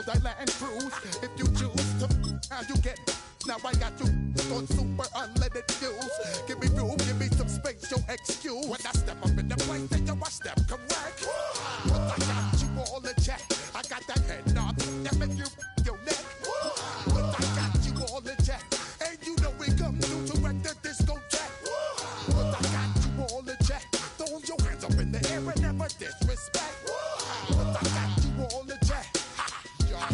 all that Latin cruise. If you choose to, how you get. Now I got you on super unleaded fuels. Give me room, give me some space, your excuse. When I step up in the place, then yo, I step correct. But I got you all in check. I got that head knob that make you your neck. But I got you all in check. And you know we come through to wreck the discotheque. But I got you all in check. Throw your hands up in the air and never disrespect. But I got you all in check.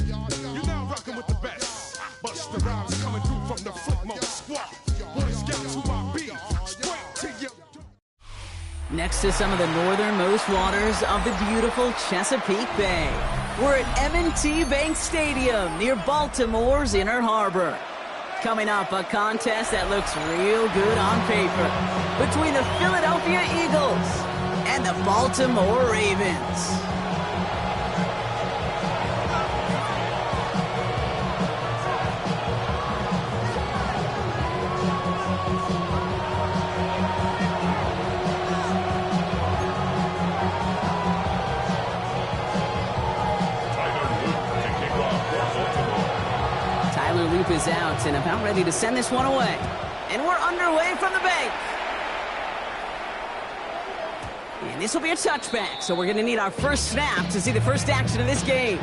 You're now rocking with the best. Busta Rhymes coming through from the footmost squad. Boy Scouts who I be. Straight to you. Next to some of the northernmost waters of the beautiful Chesapeake Bay, we're at M&T Bank Stadium near Baltimore's Inner Harbor. Coming up, a contest that looks real good on paper between the Philadelphia Eagles and the Baltimore Ravens. Loop is out and about ready to send this one away. And we're underway from the bank. And this will be a touchback, so we're going to need our first snap to see the first action of this game.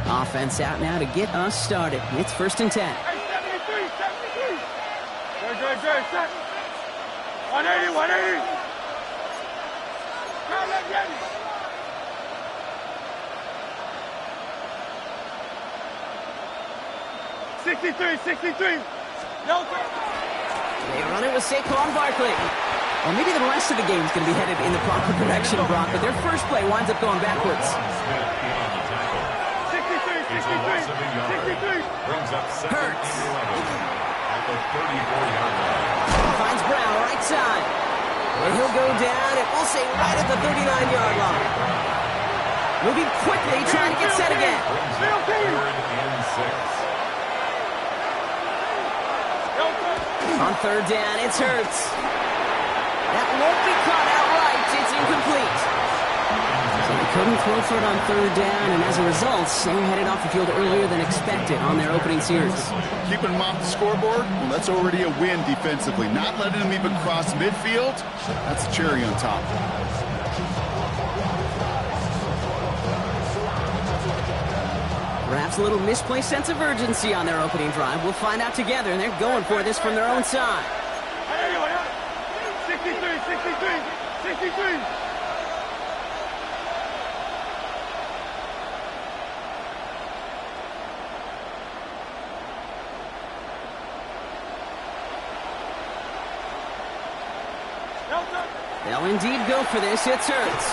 Offense out now to get us started. It's 1st and 10. Hey, 73, 73. Good, set. 180, 180. Come on, get it. 63. No, they run it with Saquon Barkley. Well, maybe the rest of the game is going to be headed in the proper direction, Brock, but their first play winds up going backwards. 63. Hurts. Finds Brown, right side. And he'll go down, and we'll say right at the 39-yard line. Moving quickly, trying to get set again. On 3rd down, it's Hurts. That won't be caught outright. It's incomplete. So they couldn't throw for it on 3rd down, and as a result, they headed off the field earlier than expected on their opening series. Keeping them off the scoreboard, well, that's already a win defensively. Not letting them even cross midfield, that's a cherry on top. Perhaps a little misplaced sense of urgency on their opening drive. We'll find out together, and they're going for this from their own side. 63. They'll indeed go for this. It's Hurts.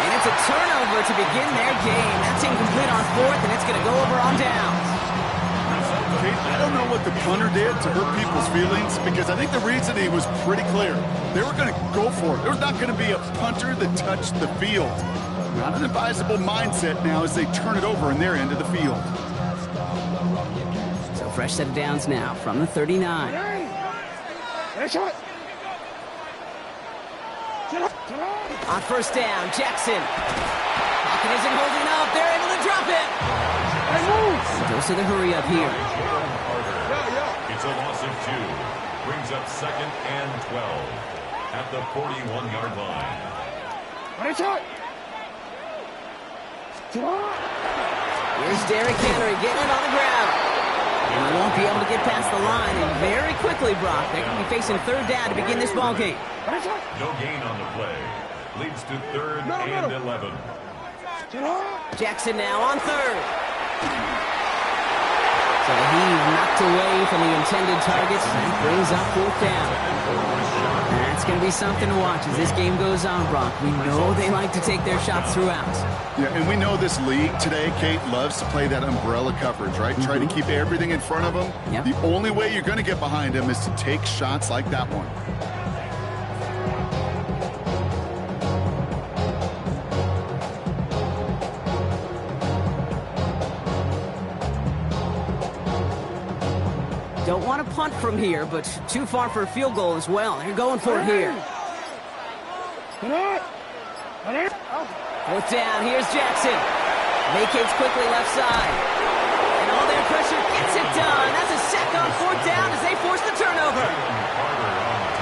And it's a turnover to begin their game. That's incomplete on 4th, and it's going to go over on downs. I don't know what the punter did to hurt people's feelings, because I think the reasoning was pretty clear. They were going to go for it. There was not going to be a punter that touched the field. Not an advisable mindset now as they turn it over in their end of the field. So fresh set of downs now from the 39. On 1st down, Jackson. Pocket isn't holding up. They're able to drop it. Goes to the hurry up here. It's a loss of 2. Brings up 2nd and 12 at the 41-yard line. Here's Derrick Henry getting it on the ground. And he won't be able to get past the line. And very quickly, Brock, they're going to be facing 3rd down to begin this ball game. No gain on the play. Leads to 3rd and 11. Jackson now on 3rd. So he's knocked away from the intended targets and brings up 4th down. That's going to be something to watch as this game goes on, Brock. We know they like to take their shots throughout. Yeah, and we know this league today, Kate, loves to play that umbrella coverage, right? Try to keep everything in front of them. Yep. The only way you're going to get behind them is to take shots like that one. Don't want to punt from here, but too far for a field goal as well. They're going for it here. Fourth down, here's Jackson. Vacates quickly left side. And all their pressure gets it done. That's a sack on fourth down as they force the turnover.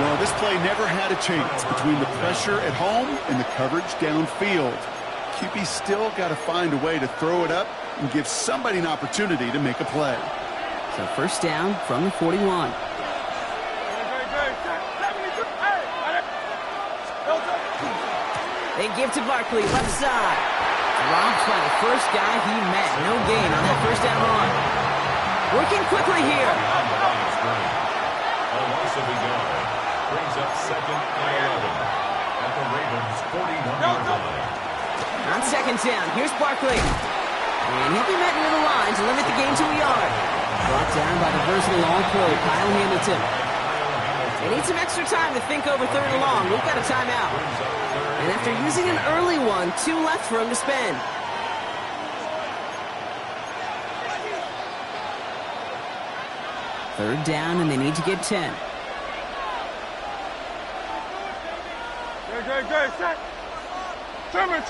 Well, this play never had a chance between the pressure at home and the coverage downfield. QB still got to find a way to throw it up and give somebody an opportunity to make a play. So first down from the 41. They give to Barkley, left side. Dropped by the first guy he met. No gain on that first down run. Working quickly here. A loss of a yard brings up second and 11 at the Ravens' 41-yard line. On second down, here's Barkley. And he'll be met near the line to limit the gain to a yard. Brought down by the versatile all-pro, Kyle Hamilton. They need some extra time to think over third and long. We've got a timeout. And after using an early one, 2 left for him to spend. Third down, and they need to get 10. Good, set. Trimmer.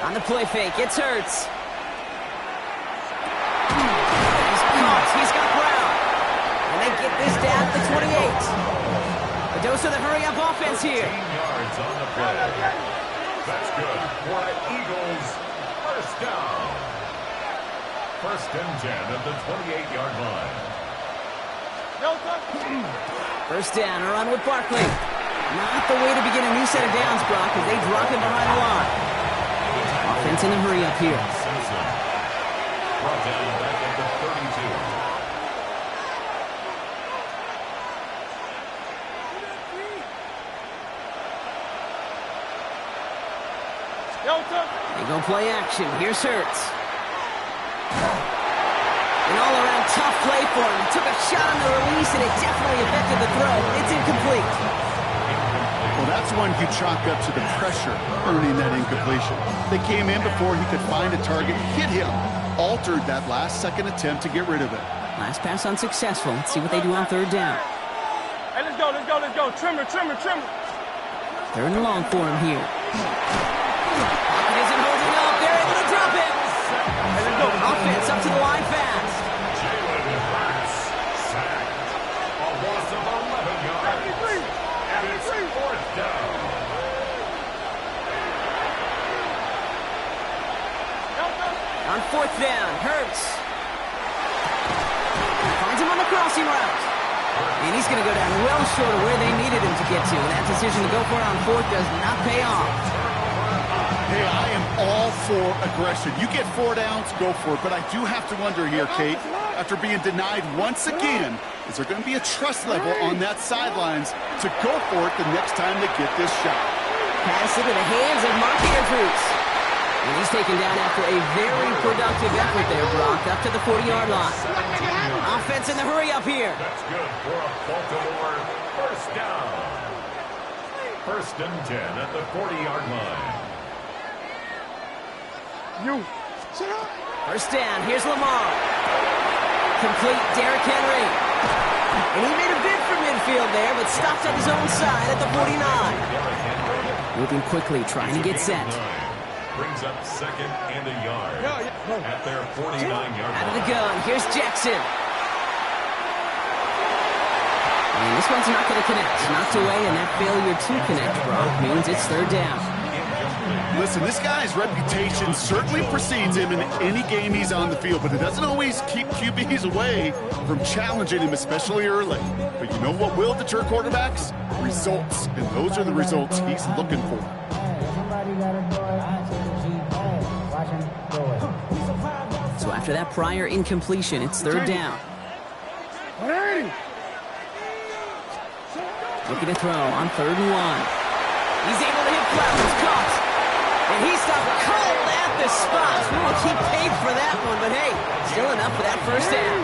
On the play fake, it's Hurts. He's caught, he's got Brown. And they get this down to the 28. A dose of the hurry-up offense here. 15 yards on the play. That's good for an Eagles first down. First and 10 at the 28-yard line. First down, a run with Barkley. Not the way to begin a new set of downs, Brock, as they drop him behind the line. Offense in a hurry-up here. Simpson brought down back at the 32. They go play action. Here's Hurts. An all-around tough play for him. He took a shot on the release, and it definitely affected the throw. It's incomplete. Well, that's one you chalk up to the pressure earning that incompletion. They came in before he could find a target, hit him, altered that last-second attempt to get rid of it. Last pass unsuccessful. Let's see what they do on third down. Hey, let's go. Trimmer. Third and long for him here. Pocket isn't holding up. They're able to drop it. Offense up to the line fast. Jalen Hurts sacked. A loss of 11 yards. And it's fourth down. On fourth down, Hurts. Finds him on the crossing route. And he's going to go down well short of where they needed him to get to. And that decision to go for it on fourth does not pay off. Hey, I am all for aggression. You get 4 downs, go for it. But I do have to wonder here, Kate, after being denied once again, is there going to be a trust level on that sidelines to go for it the next time they get this shot? Pass into the hands of Mark Andrews. And he's taken down after a very productive effort there, Brock, up to the 40-yard line. Offense in the hurry-up here. That's good for a Baltimore first down. First and 10 at the 40-yard line. First down, here's Lamar. Complete Derrick Henry. And he made a bid for midfield there, but stopped at his own side at the 49. Moving quickly, trying to get set. Brings up second and a yard at their 49-yard line. Out of the gun, here's Jackson. And this one's not going to connect. Knocked away, and that failure to connect, Brock, means it's third down. Listen, this guy's reputation certainly precedes him in any game he's on the field, but it doesn't always keep QBs away from challenging him, especially early. But you know what will deter quarterbacks? Results, and those are the results he's looking for. So after that prior incompletion, it's third down. Looking to throw on 3rd and 1. He's able to hit Flowers, caught. And he stopped cold at the spot. Ooh, he paid for that one, but hey, still enough for that first down.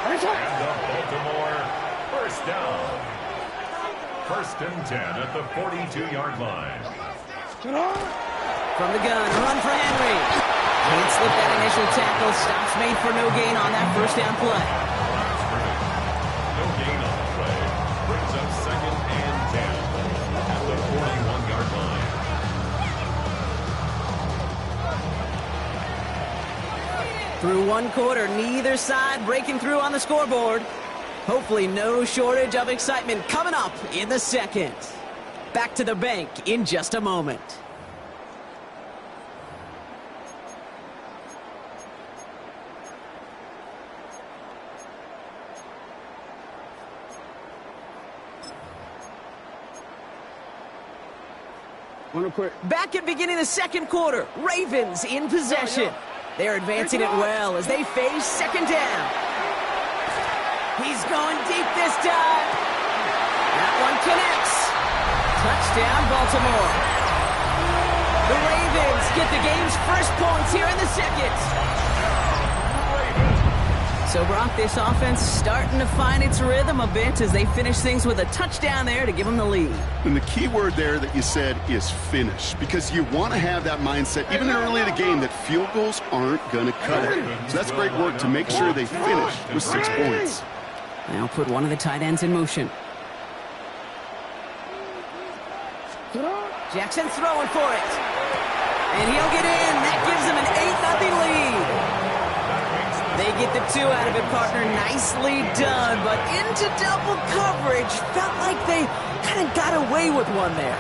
And the Baltimore first down. 1st and 10 at the 42-yard line. From the gun, run for Henry. Can't slip that initial tackle. Stops made for no gain on that first down play. No gain on the play. Brings up 2nd and 10 at the 41-yard line. Through 1 quarter, neither side breaking through on the scoreboard. Hopefully no shortage of excitement coming up in the 2nd. Back to the bank in just a moment. Back at beginning of the 2nd quarter, Ravens in possession. They're advancing it well as they face 2nd down. He's going deep this time. That one connects. Touchdown, Baltimore. The Ravens get the game's first points here in the 2nd. So, Brock, this offense starting to find its rhythm a bit as they finish things with a touchdown there to give them the lead. And the key word there that you said is finish, because you want to have that mindset, even early in the game, that field goals aren't going to cut it. So that's great work to make sure they finish with 6 points. Now put one of the tight ends in motion. Jackson throwing for it. And he'll get in. That gives him an 8-0 lead. They get the 2 out of it, partner. Nicely done, but into double coverage. Felt like they kind of got away with one there.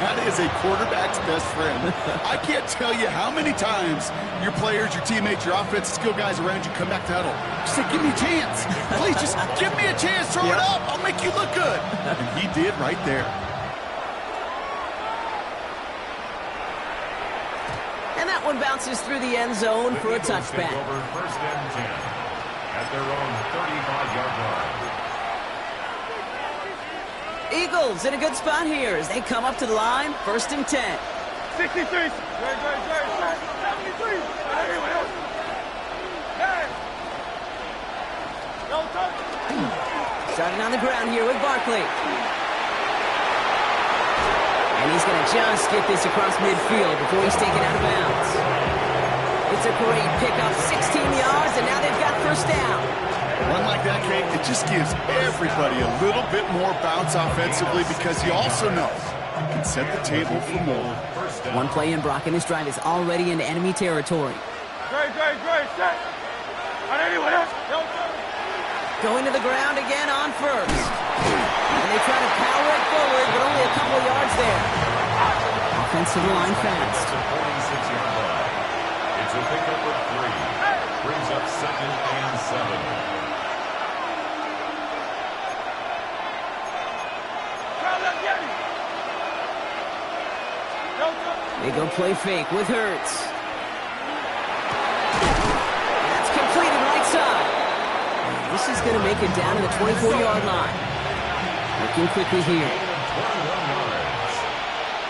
That is a quarterback's best friend. I can't tell you how many times your players, your teammates, your offensive skill guys around you come back to huddle. Just say, give me a chance. Please, just give me a chance. Throw it up. I'll make you look good. And he did right there. And that one bounces through the end zone for a touchback. Over 1st and 10 at their own 35-yard line. Eagles in a good spot here as they come up to the line. 1st and 10. 63. Great. 73. Starting on the ground here with Barkley. And he's going to just get this across midfield before he's taken out of bounds. It's a great pickup, 16 yards, and now they've got first down. One like that, Kate, it just gives everybody a little bit more bounce offensively because you also know you can set the table for more. One play in, Brock, and his drive is already into enemy territory. Great. Set. On anyone else. Going to the ground again on 1st. And they try to power it forward, but only a couple yards there. Offensive line fast. It's a 46-yard line. It's a pickup of 3. Brings up 2nd and 7. They go play fake with Hurts. That's completed right side. This is going to make it down to the 24-yard line. Looking quickly here. 21 yards.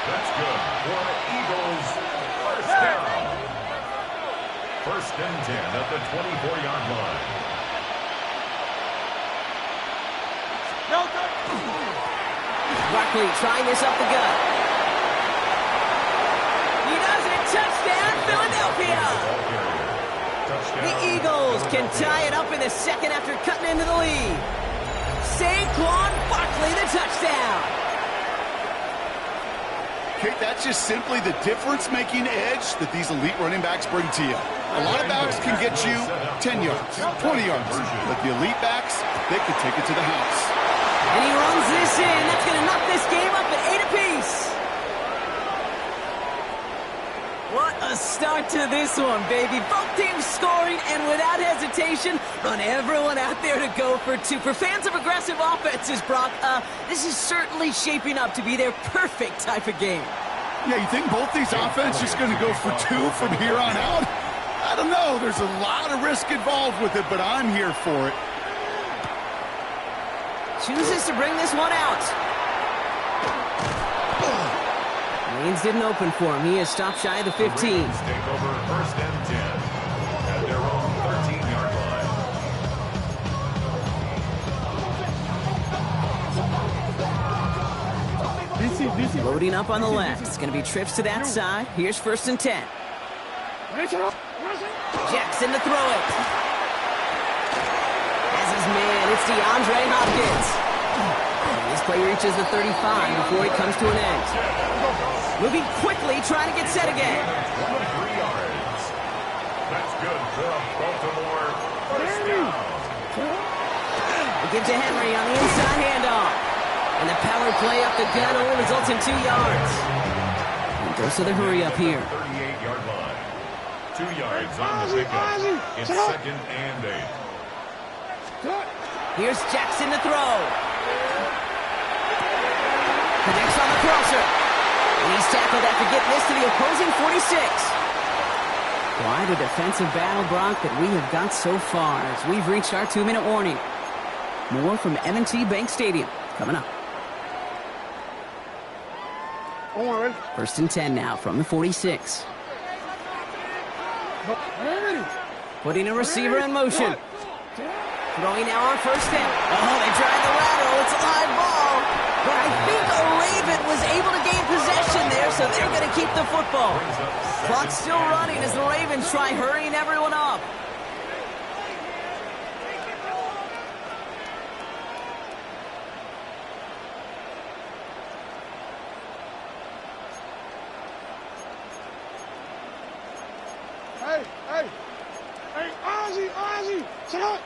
That's good for Eagles. First down. 1st and 10 at the 24-yard line. Barkley trying this up the gut. He does it. Touchdown, Philadelphia. The Eagles can tie it up in the 2nd after cutting into the lead. Saquon Barkley, the touchdown. Kate, that's just simply the difference-making edge that these elite running backs bring to you. A lot of backs can get you 10 yards, 20 yards, but the elite backs, they can take it to the house. And he runs this in. That's going to knock this game up at 8 apiece. What a start to this one, baby. Both teams scoring, and without hesitation, run everyone out there to go for 2. For fans of aggressive offenses, Brock, this is certainly shaping up to be their perfect type of game. Yeah, you think both these offenses just going to go for 2 from here on out? I don't know. There's a lot of risk involved with it, but I'm here for it. chooses to bring this one out. Lanes didn't open for him. He is stopped shy of the 15. Take over 1st and 10 at their own 13-yard line. Loading up on the left. It's going to be trips to that side. Here's 1st and 10. Jackson to throw it. As his man, it's DeAndre Hopkins. This play reaches the 35 before it comes to an end. Moving quickly, trying to get set again. 23 yards. That's good for Baltimore. 1st down. They give to Henry on the inside handoff. And the power play up the gut only results in 2 yards. And goes to the hurry up here. 38-yard line. 2 yards on the pickup. It's 2nd and 8. Here's Jackson to throw. Connects on the crosser. And he's tackled after getting this to the opposing 46. Quite a defensive battle, Brock, that we have got so far as we've reached our 2-minute warning. More from M&T Bank Stadium coming up. 1st and 10 now from the 46. Putting a receiver in motion. Throwing now on 1st down. Oh, they tried the lateral. It's a live ball. But I think a Raven was able to gain possession there, so they're going to keep the football. Clock's still running as the Ravens try hurrying everyone up. Hey, Ozzy, check out.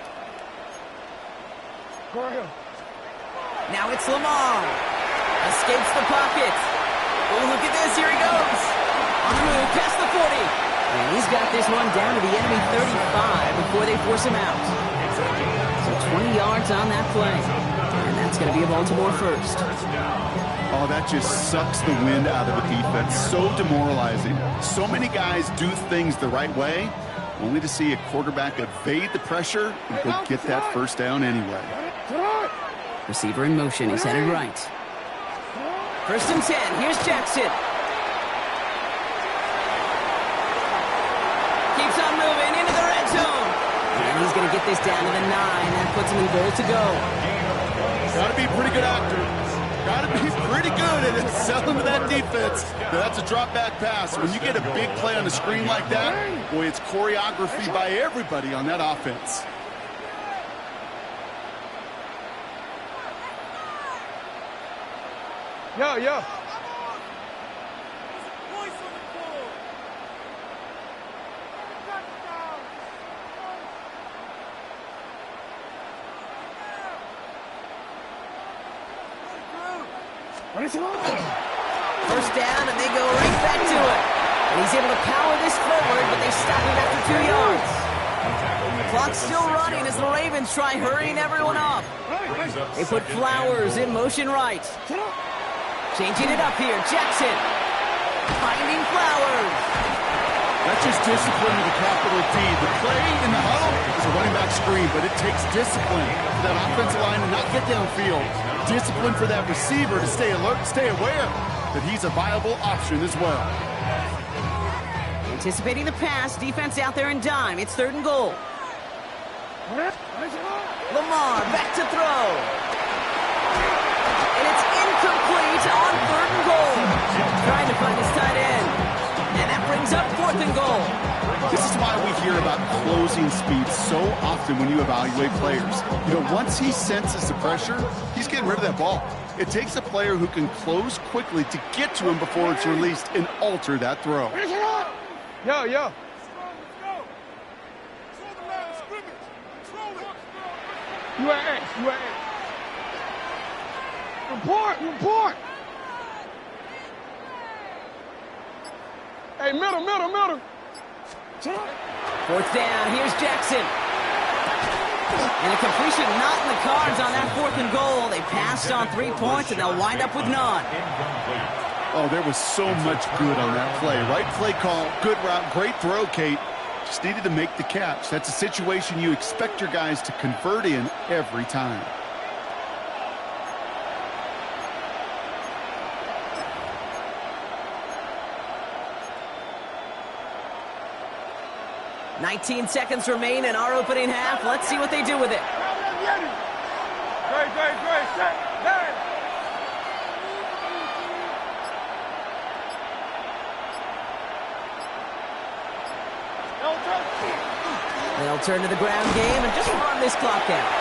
Go ahead. Now it's Lamar. Escapes the pocket. Oh, look at this. Here he goes. On the move, past the 40. And he's got this one down to the enemy 35 before they force him out. So 20 yards on that play. And that's going to be a Baltimore 1st. Oh, that just sucks the wind out of the defense. So demoralizing. So many guys do things the right way, only to see a quarterback evade the pressure and go get that 1st down anyway. Receiver in motion. He's headed right. 1st and 10. Here's Jackson. Keeps on moving into the red zone. And he's going to get this down to the 9. That puts him in goal to go. Got to be a pretty good actor. Got to be pretty good at selling to that defense. That's a drop back pass. When you get a big play on the screen like that, boy, it's choreography by everybody on that offense. Yeah. First down, and they go right back to it. And he's able to power this forward, but they stop him after 2 yards. Clock's still running as the Ravens try hurrying everyone up. They put Flowers in motion right. Changing it up here, Jackson. Finding Flowers. That's just discipline with a capital D. The play in the huddle is a running back screen, but it takes discipline for that offensive line to not get downfield. Discipline for that receiver to stay alert, stay aware that he's a viable option as well. Anticipating the pass, defense out there in dime. It's 3rd and goal. Lamar back to throw. And it's incomplete on 3rd and goal. Trying to find his tight end. And that brings up 4th and goal. This is why we hear about closing speed so often when you evaluate players. You know, once he senses the pressure, he's getting rid of that ball. It takes a player who can close quickly to get to him before it's released and alter that throw. Yeah. You at X. Report. Hey, middle. 4th down, here's Jackson. And a completion not in the cards on that 4th and goal. They passed on 3 points, and they'll wind up with none. Oh, there was so much good on that play. Right play call, good route, great throw, Kate. Just needed to make the catch. That's a situation you expect your guys to convert in every time. 19 seconds remain in our opening half. Let's see what they do with it. They'll turn to the ground game and just run this clock out.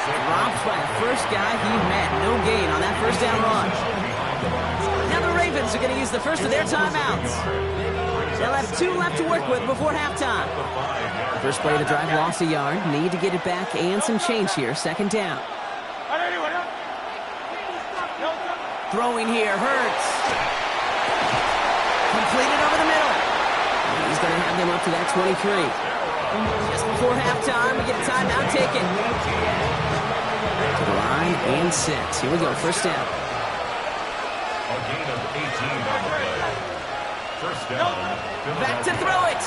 Dropped by the first guy he met. No gain on that first down run. Now the Ravens are going to use the first of their timeouts. They'll have 2 left to work with before halftime. First play of the drive, lost a yard. Need to get it back and some change here. Second down. Throwing here, Hurts. Completed over the middle. He's going to have them up to that 23. Just before halftime, we get a timeout taken. To the line and set. Here we go, first down. A gain of 18 on the play. First down. Back to throw it.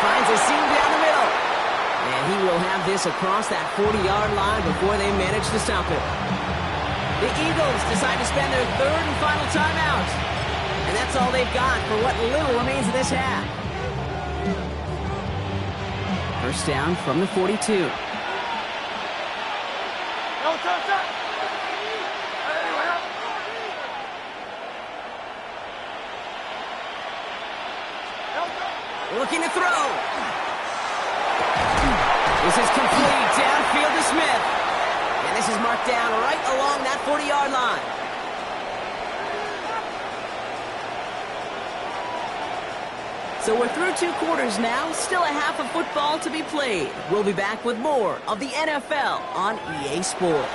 Finds a seam down the middle. And he will have this across that 40-yard line before they manage to stop it. The Eagles decide to spend their third and final timeout. And that's all they've got for what little remains of this half. First down from the 42. Looking to throw. This is complete. Downfield to Smith. And this is marked down right along that 40-yard line. So we're through 2 quarters now. Still a half of football to be played. We'll be back with more of the NFL on EA Sports.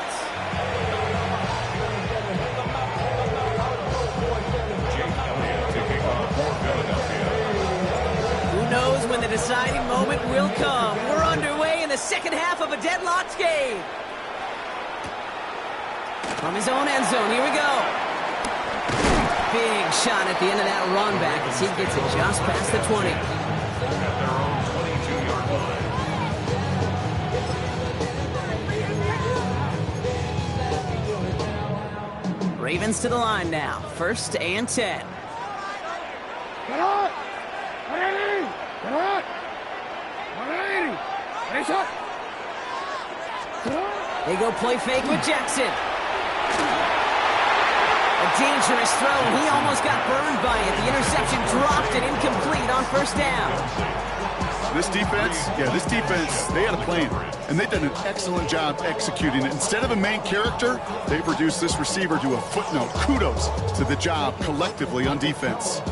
Who knows when the deciding moment will come? We're underway in the second half of a deadlocked game. From his own end zone, here we go. Big shot at the end of that run back as he gets it just past the 20. At their own 22-yard line. Ravens to the line now. First and 10. They go play fake with Jackson. A dangerous throw, and he almost got burned by it. The interception dropped and incomplete on first down. This defense, they had a plan, and they've done an excellent job executing it. Instead of a main character, they've reduced this receiver to a footnote. Kudos to the job collectively on defense.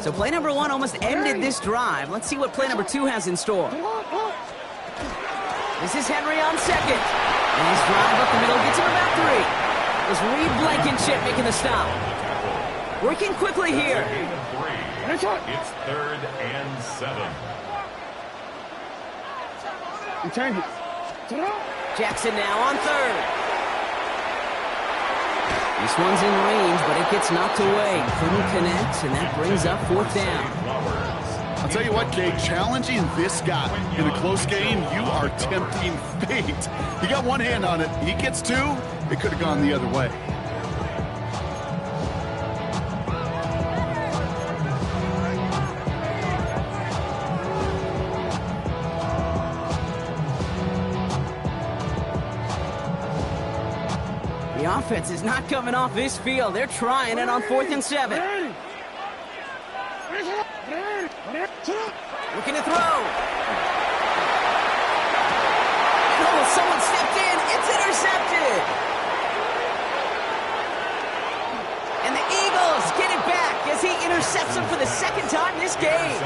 So play number 1 almost ended this drive. Let's see what play number 2 has in store. This is Henry on second. And his drive up the middle gets him about 3. It's Reed Blankenship making the stop. Working quickly here. It's 3rd and 7. Jackson now on 3rd. This one's in range, but it gets knocked away. Couldn't connect, and that brings up 4th down. I'll tell you what, Kate, challenging this guy in a close game, you are tempting fate. He got one hand on it. He gets 2. It could have gone the other way. The offense is not coming off this field. They're trying it on 4th and 7. Looking to throw. Oh, someone stepped in. It's intercepted. And the Eagles get it back as he intercepts him for the 2nd time this game.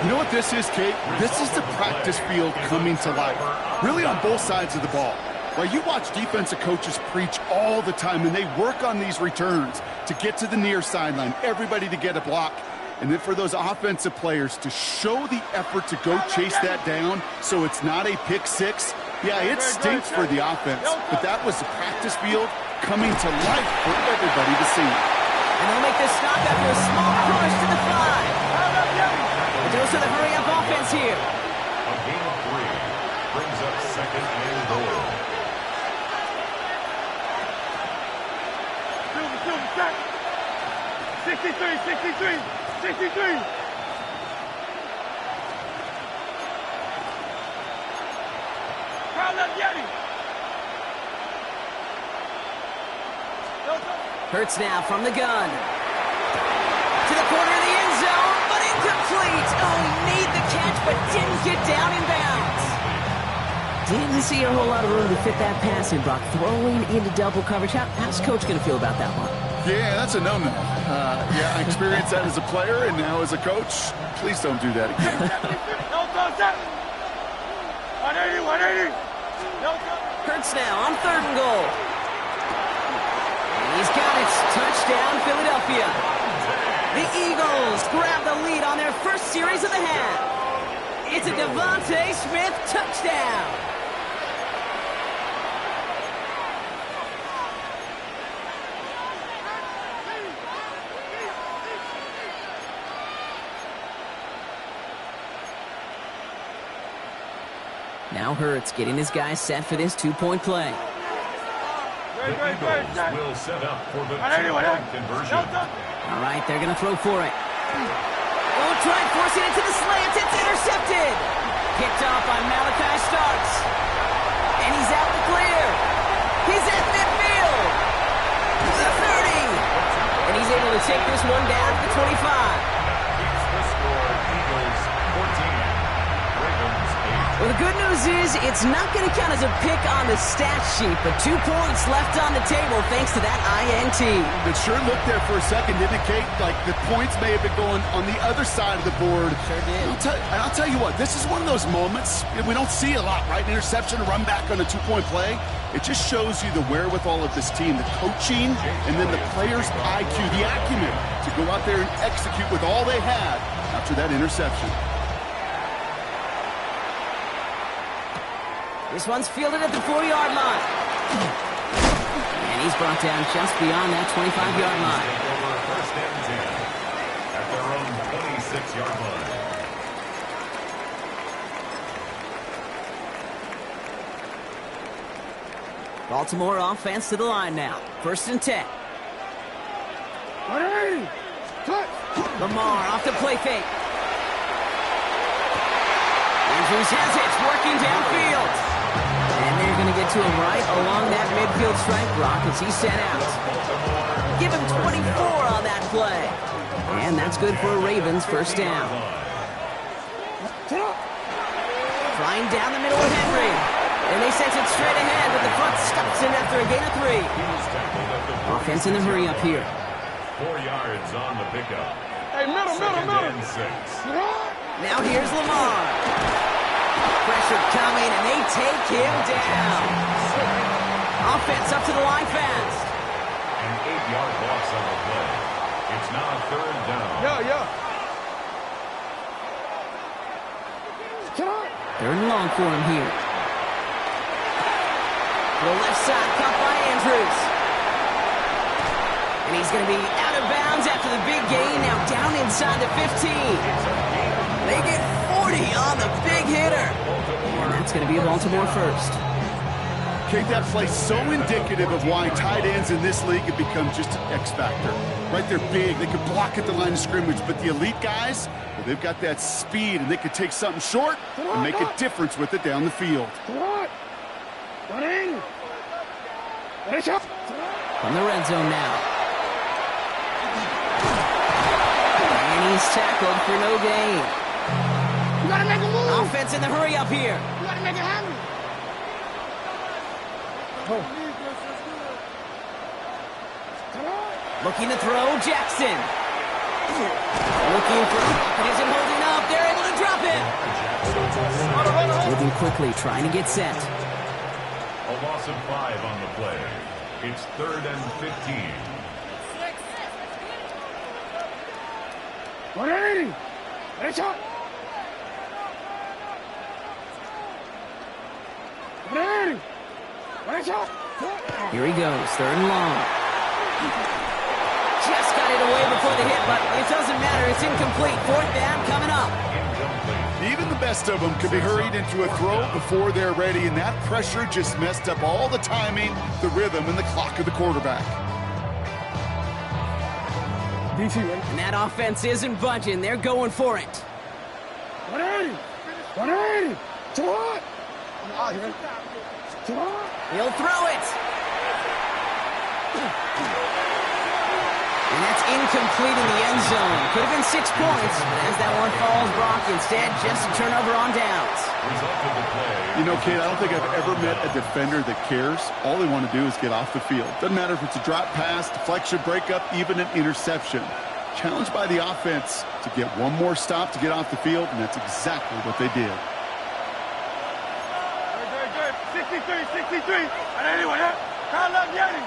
You know what this is, Kate? This is the practice field coming to life. Really on both sides of the ball. Right, you watch defensive coaches preach all the time, and they work on these returns to get to the near sideline, everybody to get a block. And then for those offensive players to show the effort to go chase that down so it's not a pick 6, yeah, it stinks for the offense. But that was the practice field coming to life for everybody to see. And they'll make this stop after a small push to the 5. The dose of the hurry-up offense here. A gain of 3 brings up 2nd and goal. 63. 63. Hurts now from the gun. To the corner of the end zone, but incomplete. Oh, he made the catch, but didn't get down in bounds. Didn't see a whole lot of room to fit that pass in, Brock. Throwing into double coverage. How's Coach going to feel about that one? Yeah, that's a no-no. Yeah, I experienced that as a player, and now as a coach, please don't do that again. 180. Hurts now on 3rd and goal. He's got it. Touchdown, Philadelphia. The Eagles grab the lead on their first series of the half. It's a Devontae Smith touchdown. Now Hurts getting his guys set for this two-point play. The Eagles will set up for the two-point conversion. All right, they're going to throw for it. Oh, try forcing it to the slant. It's intercepted. Picked off by Malachi Starks. And he's out the clear. He's at midfield. The 30. And he's able to take this one down to the 25. Keeps the score. Eagles 14. Ravens 8. Well, the good news is it's not going to count as a pick on the stat sheet, but 2 points left on the table thanks to that INT. It sure looked there for a second to indicate like the points may have been going on the other side of the board. Sure did. I'll tell you what, this is one of those moments we don't see a lot, right? An interception, a run back on a 2-point play. It just shows you the wherewithal of this team, the coaching, and then the players' IQ, the acumen to go out there and execute with all they had after that interception. This one's fielded at the 4-yard line. And he's brought down just beyond that 25-yard line. Over 1st and 10 at their own 26-yard line. Baltimore offense to the line now. 1st and 10. Lamar off the play fake. Andrews has it, working downfield. And they're going to get to him right along that midfield stripe, Brock, as he's sent out. Give him 24 on that play. And that's good for a Ravens 1st down. Flying down the middle with Henry. And they sent it straight ahead, but the front stops him after a gain of 3. Offense in the hurry up here. 4 yards on the pickup. Hey, middle. 6. Now here's Lamar. Pressure coming, and they take him down. Offense up to the line fast. An 8-yard loss on the play. It's now 3rd down. Yeah. 3rd and long for him here. To the left side, caught by Andrews. And he's going to be out of bounds after the big gain. Now down inside the 15. They get 40 on the big hitter. And that's going to be a Baltimore 1st. Kate, that play's so indicative of why tight ends in this league have become just an X factor. Right, they're big, they can block at the line of scrimmage, but the elite guys, well, they've got that speed, and they can take something short and make a difference with it down the field. From the red zone now. And he's tackled for no gain. You gotta make a move. Offense in the hurry up here. You gotta make it happen. Looking to throw, Jackson. Looking for it isn't holding up. They're able to drop it. Moving quickly, trying to get set. A loss of 5 on the play. It's 3rd and 15. 180. Headshot. 180. Headshot. Here he goes, 3rd and long. Just got it away before the hit, but it doesn't matter. It's incomplete. 4th down coming up. Even the best of them could be hurried into a throw before they're ready, and that pressure just messed up all the timing, the rhythm, and the clock of the quarterback. And that offense isn't budging. They're going for it. 180. 180. To what? He'll throw it. And that's incomplete in the end zone. Could have been 6 points, but as that one falls, Brock, instead just a turnover on downs. You know, Kate, I don't think I've ever met a defender that cares. All they want to do is get off the field. Doesn't matter if it's a drop pass, deflection, breakup, even an interception. Challenged by the offense to get one more stop to get off the field, and that's exactly what they did. Good. 63. And anyway, Kyle up, Yanni.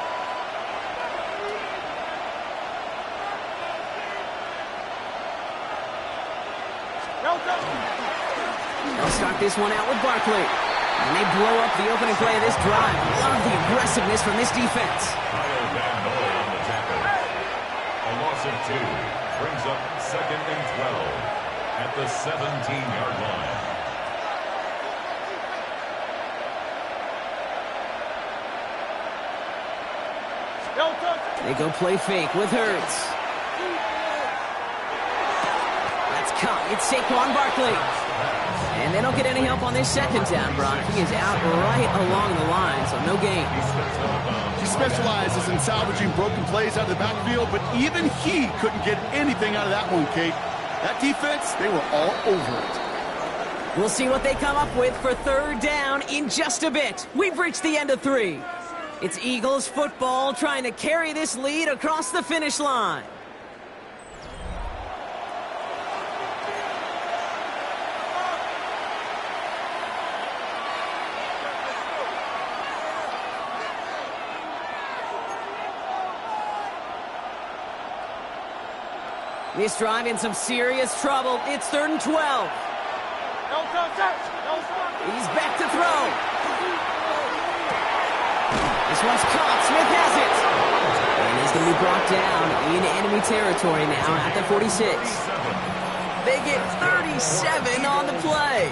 They'll start this one out with Barkley. And they blow up the opening play of this drive. Love the aggressiveness from this defense. A loss of 2 brings up 2nd and 12 at the 17-yard line. They go play fake with Hurts. That's caught. It's Saquon Barkley. And they don't get any help on this second down, Brock. He is out right along the line, so no gain. He specializes in salvaging broken plays out of the backfield, but even he couldn't get anything out of that one, Kate. That defense, they were all over it. We'll see what they come up with for 3rd down in just a bit. We've reached the end of 3. It's Eagles football trying to carry this lead across the finish line. This drive in some serious trouble. It's 3rd and 12. He's back to throw. This one's caught. Smith has it. And he's going to be brought down in enemy territory now at the 46. They get 37 on the play.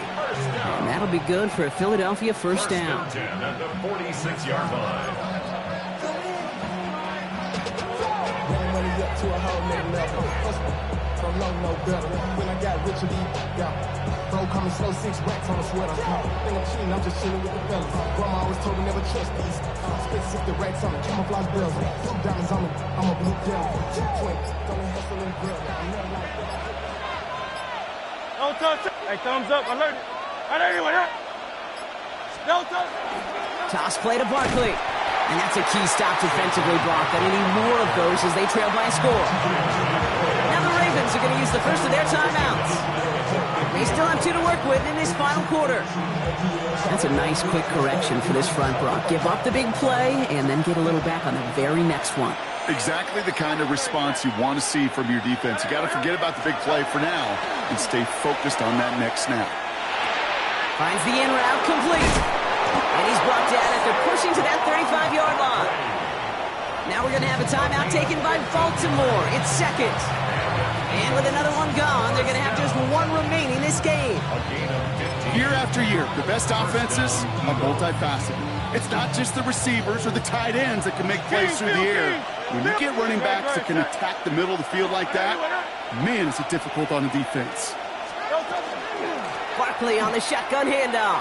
And that'll be good for a Philadelphia first down. At the 46-yard line. When I got rich, bro, coming slow, 6 racks on a sweater. Think I'm cheating, I'm just chilling with the fellas. Grandma always told me never trust these. Spit 60 racks on the camouflage bells. 2 diamonds on me, I'm a blue devil. 220, don't hustle and grill. I'm never like that. Don't touch it. Hey, thumbs up, alert it. And anyway, don't touch it. Toss play to Barkley. And that's a key stop defensively, Brock. They need more of those as they trail by a score. Now the Ravens are going to use the first of their timeouts. They still have 2 to work with in this final quarter. That's a nice quick correction for this front, Brock. Give up the big play and then get a little back on the very next one. Exactly the kind of response you want to see from your defense. You got to forget about the big play for now and stay focused on that next snap. Finds the in route complete. And he's brought down after pushing to that 35-yard line. Now we're going to have a timeout taken by Baltimore. It's 2nd. And with another one gone, they're going to have just 1 remaining this game. Year after year, the best offenses are multifaceted. It's not just the receivers or the tight ends that can make plays through the air. When you get running backs that can attack the middle of the field like that, man, is it difficult on the defense. Barkley on the shotgun handoff.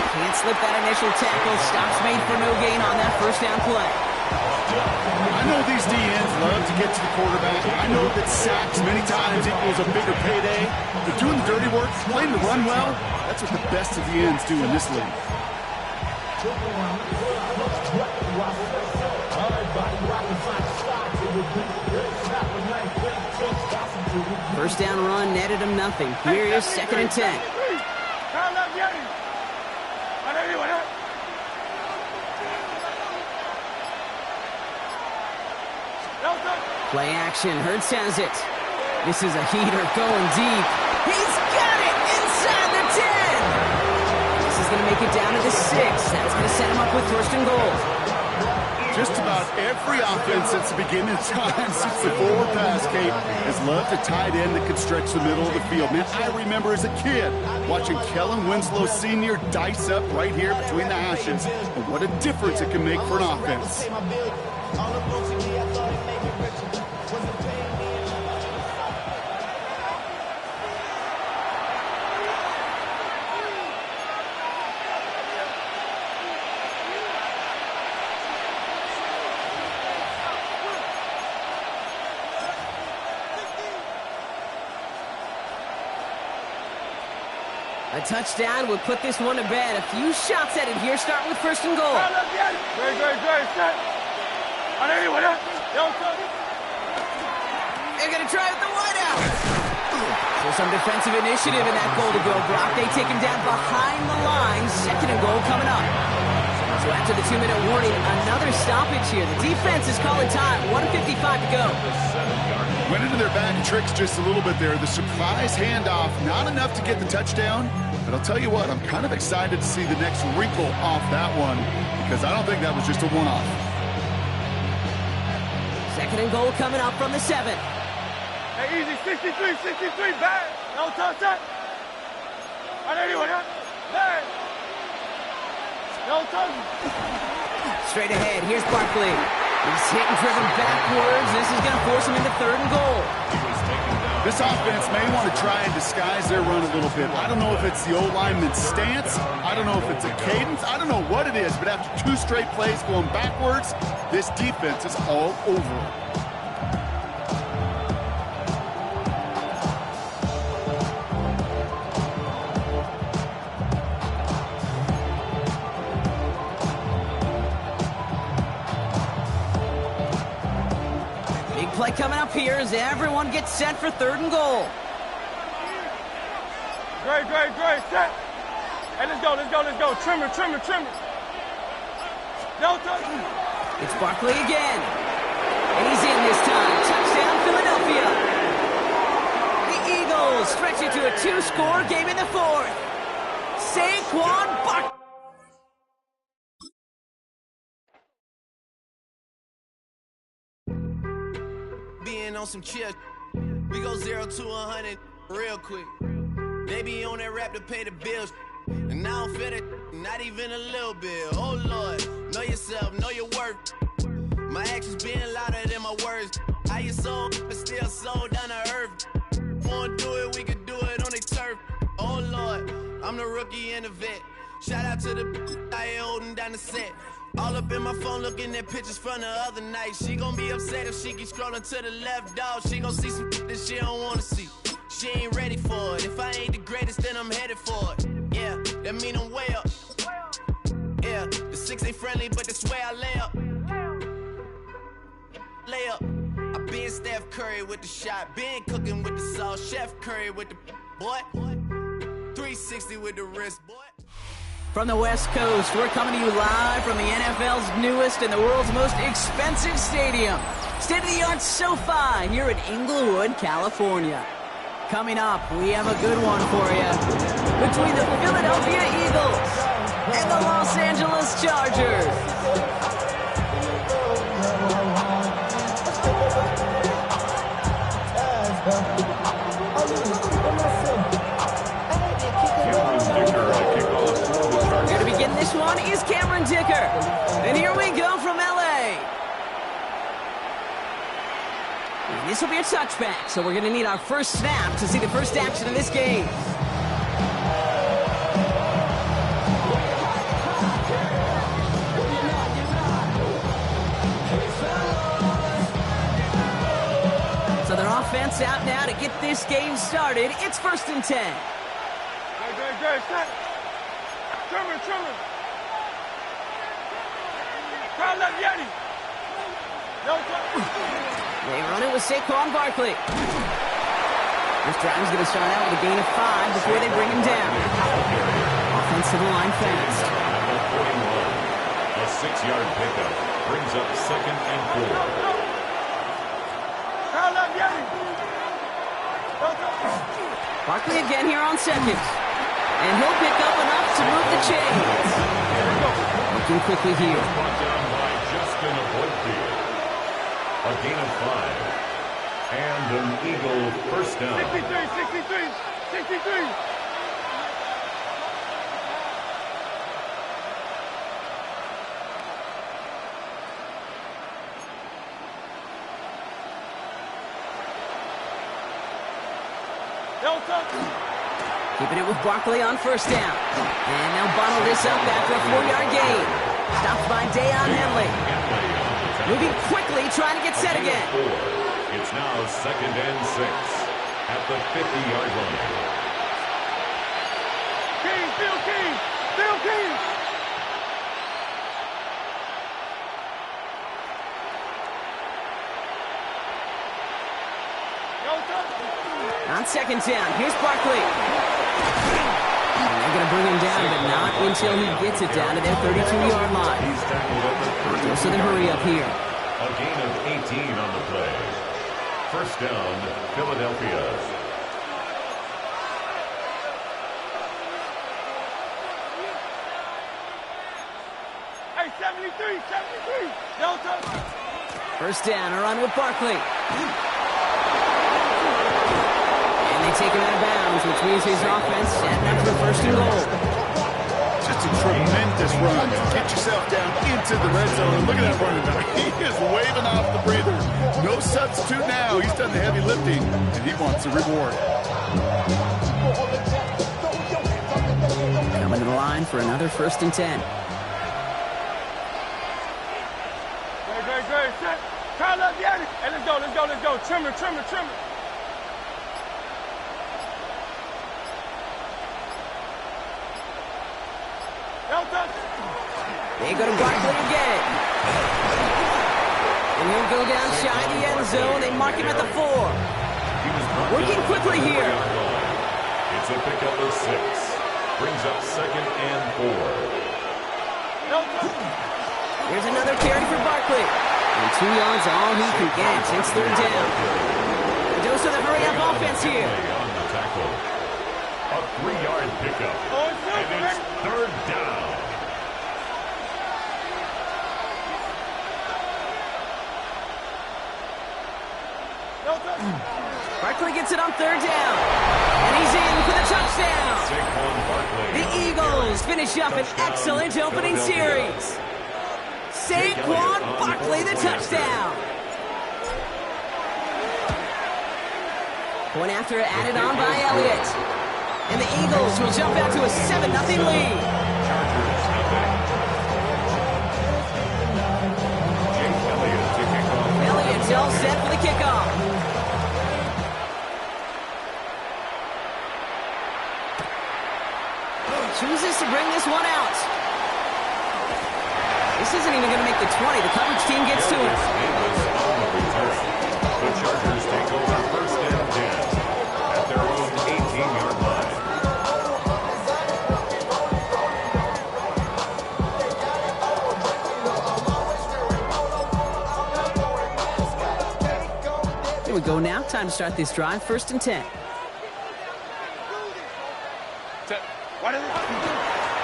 Can't slip that initial tackle. Stops made for no gain on that first down play. I know these DNs love to get to the quarterback. I know that sacks many times equals a bigger payday. But doing the dirty work, playing the run well, that's what the best of the ends do in this league. First down run netted him nothing. Here is 2nd and 10. Play action. Hurts has it. This is a heater going deep. He's got it inside the 10. This is going to make it down to the 6. That's going to set him up with 1st and goal. Just about every offense since the beginning of time, since the forward pass, Kate, has loved a tight end that could stretch the middle of the field. Man, I remember as a kid watching Kellen Winslow Sr. dice up right here between the hashes. And what a difference it can make for an offense. A touchdown would put this one to bed. A few shots at it here, starting with first and goal. They're going to try with the wideout. So some defensive initiative in that goal to go, Brock. They take him down behind the line. Second and goal coming up. So after the 2-minute warning, another stoppage here. The defense is calling time. 1:55 to go. Went into their bag of tricks just a little bit there. The surprise handoff, not enough to get the touchdown. But I'll tell you what, I'm kind of excited to see the next wrinkle off that one because I don't think that was just a one-off. Second and goal coming up from the 7. Hey, easy, 63, bad. No touch. Bad. No touch. Straight ahead, here's Barkley. He's hit and driven backwards. This is going to force him into third and goal. This offense may want to try and disguise their run a little bit. I don't know if it's the O-lineman's stance. I don't know if it's a cadence. I don't know what it is, but after 2 straight plays going backwards, this defense is all over it. Play coming up here as everyone gets set for third and goal. Great, set. Hey, let's go. Trimmer. No touch. It's Barkley again. And he's in this time. Touchdown, Philadelphia. The Eagles stretch it to a 2-score game in the 4th. Saquon Barkley. On some chill, we go 0 to 100 real quick. They be on that rap to pay the bills, and I don't feel it, not even a little bit. Oh Lord, know yourself, know your worth. My actions being louder than my words. How you sold, but still sold down to earth. Wanna do it, we could do it on the turf. Oh Lord, I'm the rookie and the vet. Shout out to the I ain't holding down the set. All up in my phone looking at pictures from the other night. She gon' be upset if she keep scrolling to the left, dog. She gon' see some that she don't wanna see. She ain't ready for it. If I ain't the greatest, then I'm headed for it. Yeah, that mean I'm way up. Yeah, the 6 ain't friendly, but that's where I lay up. I been Steph Curry with the shot. Been cooking with the sauce. Chef Curry with the boy. 360 with the wrist, boy. From the West Coast, we're coming to you live from the NFL's newest and the world's most expensive stadium. State-of-the-art SoFi here in Inglewood, California. Coming up, we have a good one for you. Between the Philadelphia Eagles and the Los Angeles Chargers. Going to begin this one is Cameron Dicker. And here we go from LA. And this will be a touchback, so we're going to need our first snap to see the first action of this game. So their offense out now to get this game started. It's 1st and 10. Good, set. Trimmer. Crowd left Yeti. No touch. They run it with Saquon Barkley. This drive is going to start out with a gain of 5 before they bring him down. Offense to the line fast. A 6-yard pickup brings up 2nd and 4. Crowd left Yeti. No touch. Barkley again here on 2nd. And he'll pick up enough to move the chains. Looking quickly here. Brought down by Justin Boydfield. A gain of 5. And an Eagle first down. 63. No touch. Keeping it with Barkley on 1st down. And they'll bottle this up after a 4-yard gain. Stopped by Deion Henley. Moving quickly, trying to get set again. It's now 2nd and 6 at the 50-yard line. King, Phil King, Phil King. On second down, here's Barkley. And they're going to bring him down, but not until he gets it down to their 32-yard line. So the hurry up here. A gain of 18 on the play. First down, Philadelphia. Hey, 73, 73. Delta. First down, a run with Barkley. And they take him out of bounds, which means his offense set up for first and goal. Just a tremendous run. Get yourself down into the red zone. Look at that running back. He is waving off the breather. No substitute now. He's done the heavy lifting, and he wants a reward. Coming to the line for another first and 10. Great. Set. Kyle up, yeah. Hey, let's go. Trimmer. They go to Barkley again. And he'll go down shy of the end zone. They mark him at the 4. Working quickly here. It's a pickup of 6. Brings up second and 4. Here's another carry for Barkley. And 2 yards all he can get. It's third down. The dose of the hurry-up offense here. On the tackle. A 3-yard pickup. And it's third down. Barkley gets it on third down. And he's in for the touchdown. The Eagles finish up an excellent opening series. Saquon Barkley, the touchdown. Point after added on by Elliott. And the Eagles will jump out to a 7-0 lead. Elliott's all set for the kickoff. Chooses to bring this one out. This isn't even going to make the 20. The coverage team gets to it. The Chargers take over first and 10 at their own 18-yard line. Here we go now. Time to start this drive. First and 10.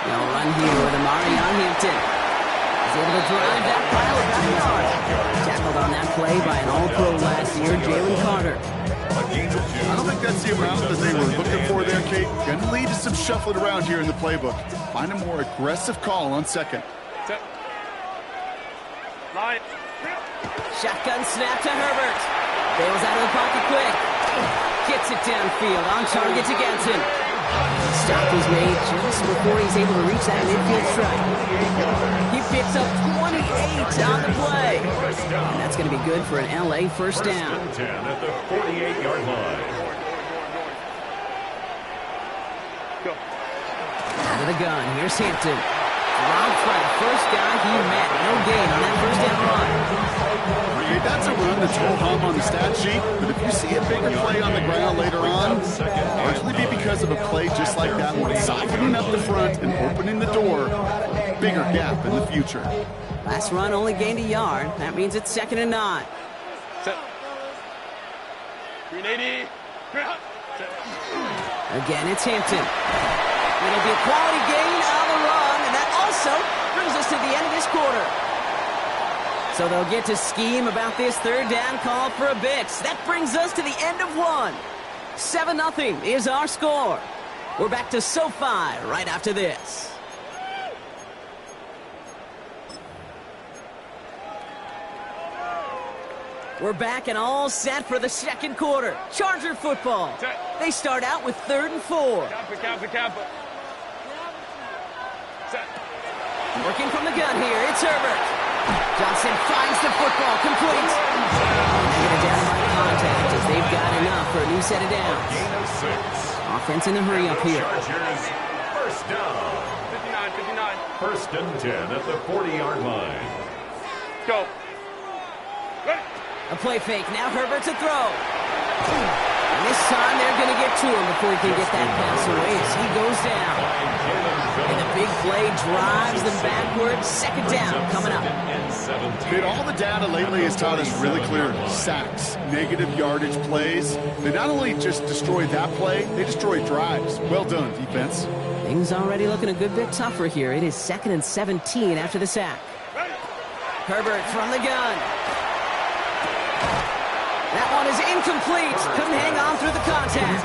No run here with Amari on Hampton. He's able to drive that pile about a yard. Tackled on that play by an All-Pro last year, Jalen Carter. I don't think that's the amount that they were looking for there, Kate. Going to lead to some shuffling around here in the playbook. Find a more aggressive call on second. Shotgun snap to Herbert. Bails out of the pocket quick. Gets it downfield. On target to Ganson. Stop is made just before he's able to reach that midfield strike. He picks up 28 on the play. And that's going to be good for an LA first down. First and 10 at the 48-yard line. Out of the gun, here's Hampton. Robbed by the first guy he met. No gain on that first down run. That's a run that's full hum on the stat sheet, but if you see a bigger play on the ground later on, largely be because of a play just like that one, softening up the front and opening the door, bigger gap in the future. Last run only gained a yard. That means it's second and 9. Again, it's Hampton. It'll be a quality gain on the run, and that also brings us to the end of this quarter. So they'll get to scheme about this third down call for a bit. That brings us to the end of one. 7-0 is our score. We're back to SoFi right after this. We're back and all set for the second quarter. Charger football. They start out with 3rd and 4. Kappa. Working from the gun here, it's Herbert. Johnson finds the football, complete. Negative down by contact as they've got enough for a new set of downs. Gain of 6. Offense in the hurry up here. Chargers first First down. 59. First and 10 at the 40-yard line. Go. Ready. A play fake. Now Herbert to throw. And this time they're going to get to him before he can get that pass away as he goes down. And the big play drives them backwards. Second down coming up. Dude, all the data lately has taught us really clear sacks, negative yardage plays. They not only just destroy that play, they destroy drives. Well done, defense. Things already looking a good bit tougher here. It is 2nd and 17 after the sack. Herbert from the gun. That one is incomplete. Couldn't hang on through the contact.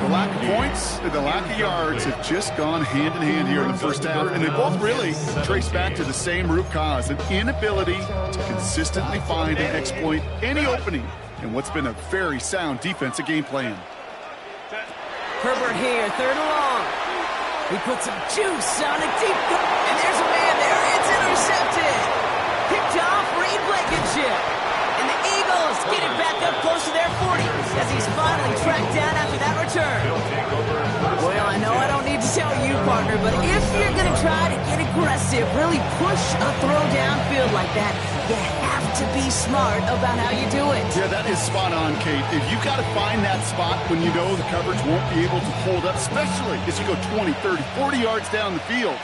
The lack of points and the lack of yards have just gone hand in hand here in the first half, and they both really trace back to the same root cause, an inability to consistently find and exploit any opening in what's been a very sound defensive game plan. Herbert here, 3rd and long. He puts some juice on a deep and there's a man there. It's intercepted. Picked off Reed Blankenship. And the Eagles get it back up close to their 40 as he's finally tracked down after that return. Well, I know I don't need to tell you, partner, but if you're going to try to get aggressive, really push a throw downfield like that, you have to be smart about how you do it. Yeah, that is spot on, Kate. If you've got to find that spot when you know the coverage won't be able to hold up, especially as you go 20, 30, 40 yards down the field.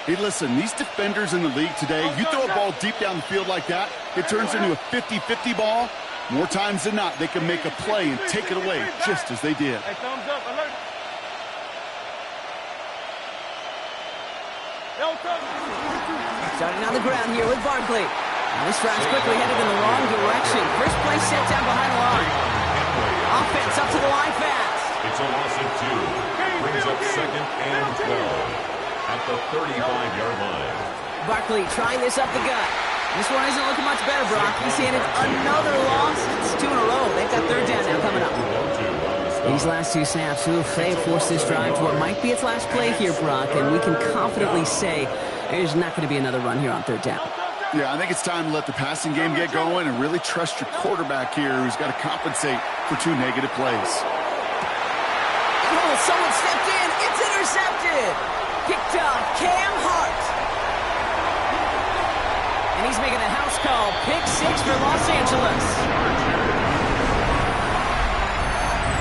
Hey, listen, these defenders in the league today, you throw a ball deep down the field like that, it turns into a 50-50 ball. More times than not, they can make a play and take it away just as they did. Hey, thumbs up, alert. Starting on the ground here with Barkley. And this drive's quickly headed in the wrong direction. First play set down behind the line. Offense up to the line fast. It's a loss of 2. Brings up 2nd and 12 at the 35-yard line. Barkley trying this up the gut. This one isn't looking much better, Brock. He's handed another loss. It's 2 in a row. They've got 3rd down now coming up. These last 2 snaps, they have forced this drive to what might be its last play here, Brock, and we can confidently say there's not going to be another run here on 3rd down. Yeah, I think it's time to let the passing game get going and really trust your quarterback here who's got to compensate for 2 negative plays. Oh, someone stepped in. It's intercepted. Picked off Cam Hart. And he's making a house call. Pick 6 for Los Angeles.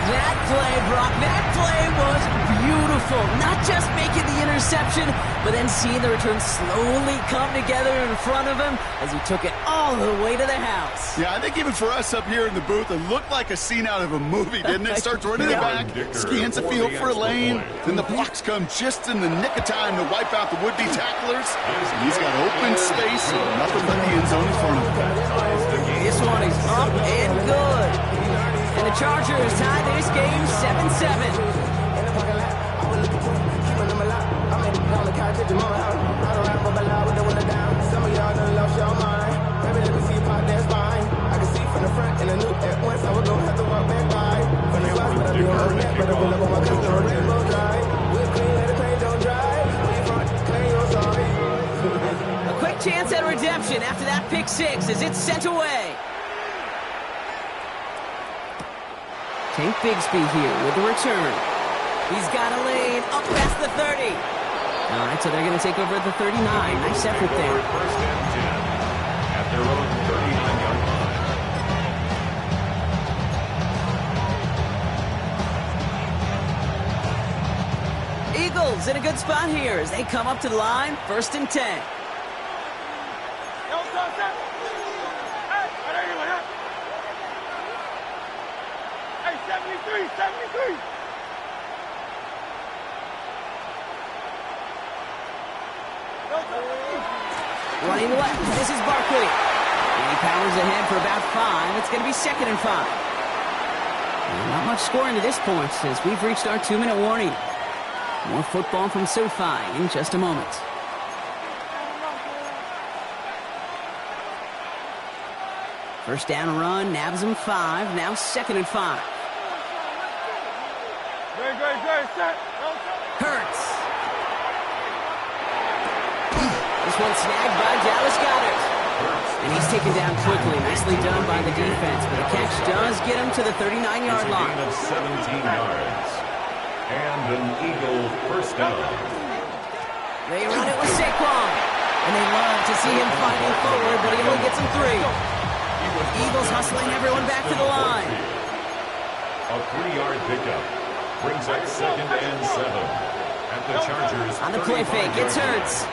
That play, Brock, that play was beautiful. Not just making the interception, but then seeing the return slowly come together in front of him as he took it all the way to the house. Yeah, I think even for us up here in the booth, it looked like a scene out of a movie, didn't it? Starts running it back, scans the field for a lane, then the blocks come just in the nick of time to wipe out the would-be tacklers. And he's got open space and nothing but the end zone in front of him. This one is up and good. And the Chargers tie this game 7-7. A quick chance at redemption after that pick 6 as it's sent away. Tank Bigsby here with the return. He's got a lane up past the 30. All right, so they're going to take over at the 39. Nice effort there. First and 10 at their own 39-yard line. Eagles in a good spot here as they come up to the line. 1st and 10. Hey, 73. Running left, this is Barkley. And he powers ahead for about 5. It's going to be 2nd and 5. And not much scoring to this point since we've reached our 2-minute warning. More football from SoFi in just a moment. First down run, nabs him 5. Now 2nd and 5. Great, set. Hurts. This one snagged by Dallas Goedert. And he's taken down quickly. Nicely done by the defense. But the catch does get him to the 39-yard line. Of 17 yards. And an Eagle first down. They run it with Saquon. And they love to see him fighting forward, but he only gets them 3. Eagles hustling everyone back to the line. A 3-yard pickup brings up 2nd and 7. At the Chargers. On the play fake, it's Hurts.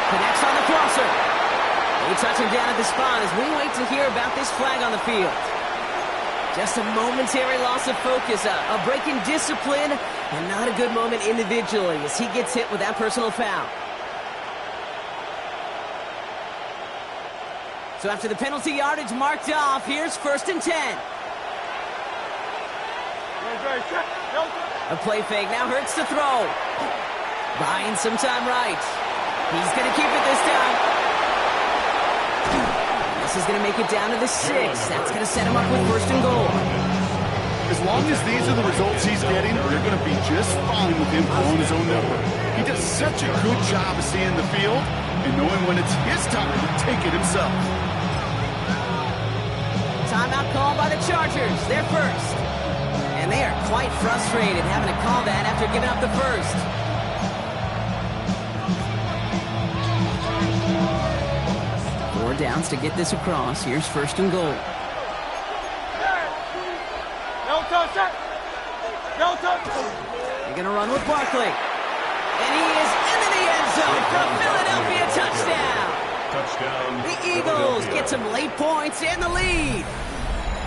Connects on the crosser. They touch him down at the spot as we wait to hear about this flag on the field. Just a momentary loss of focus, a break in discipline, and not a good moment individually as he gets hit with that personal foul. So after the penalty yardage marked off, here's 1st and 10. A play fake, now Hurts to throw. Buying some time right. He's going to keep it this time. This is going to make it down to the 6. That's going to set him up with 1st and goal. As long as these are the results he's getting, they're going to be just fine with him throwing his own number. He does such a good job of seeing the field and knowing when it's his time to take it himself. Timeout called by the Chargers. They're first. And they are quite frustrated having to call that after giving up the first. Four downs to get this across. Here's 1st and goal. They're going to run with Barkley. And he is into the end zone for a Philadelphia touchdown. Touchdown. The Eagles get some late points in the lead.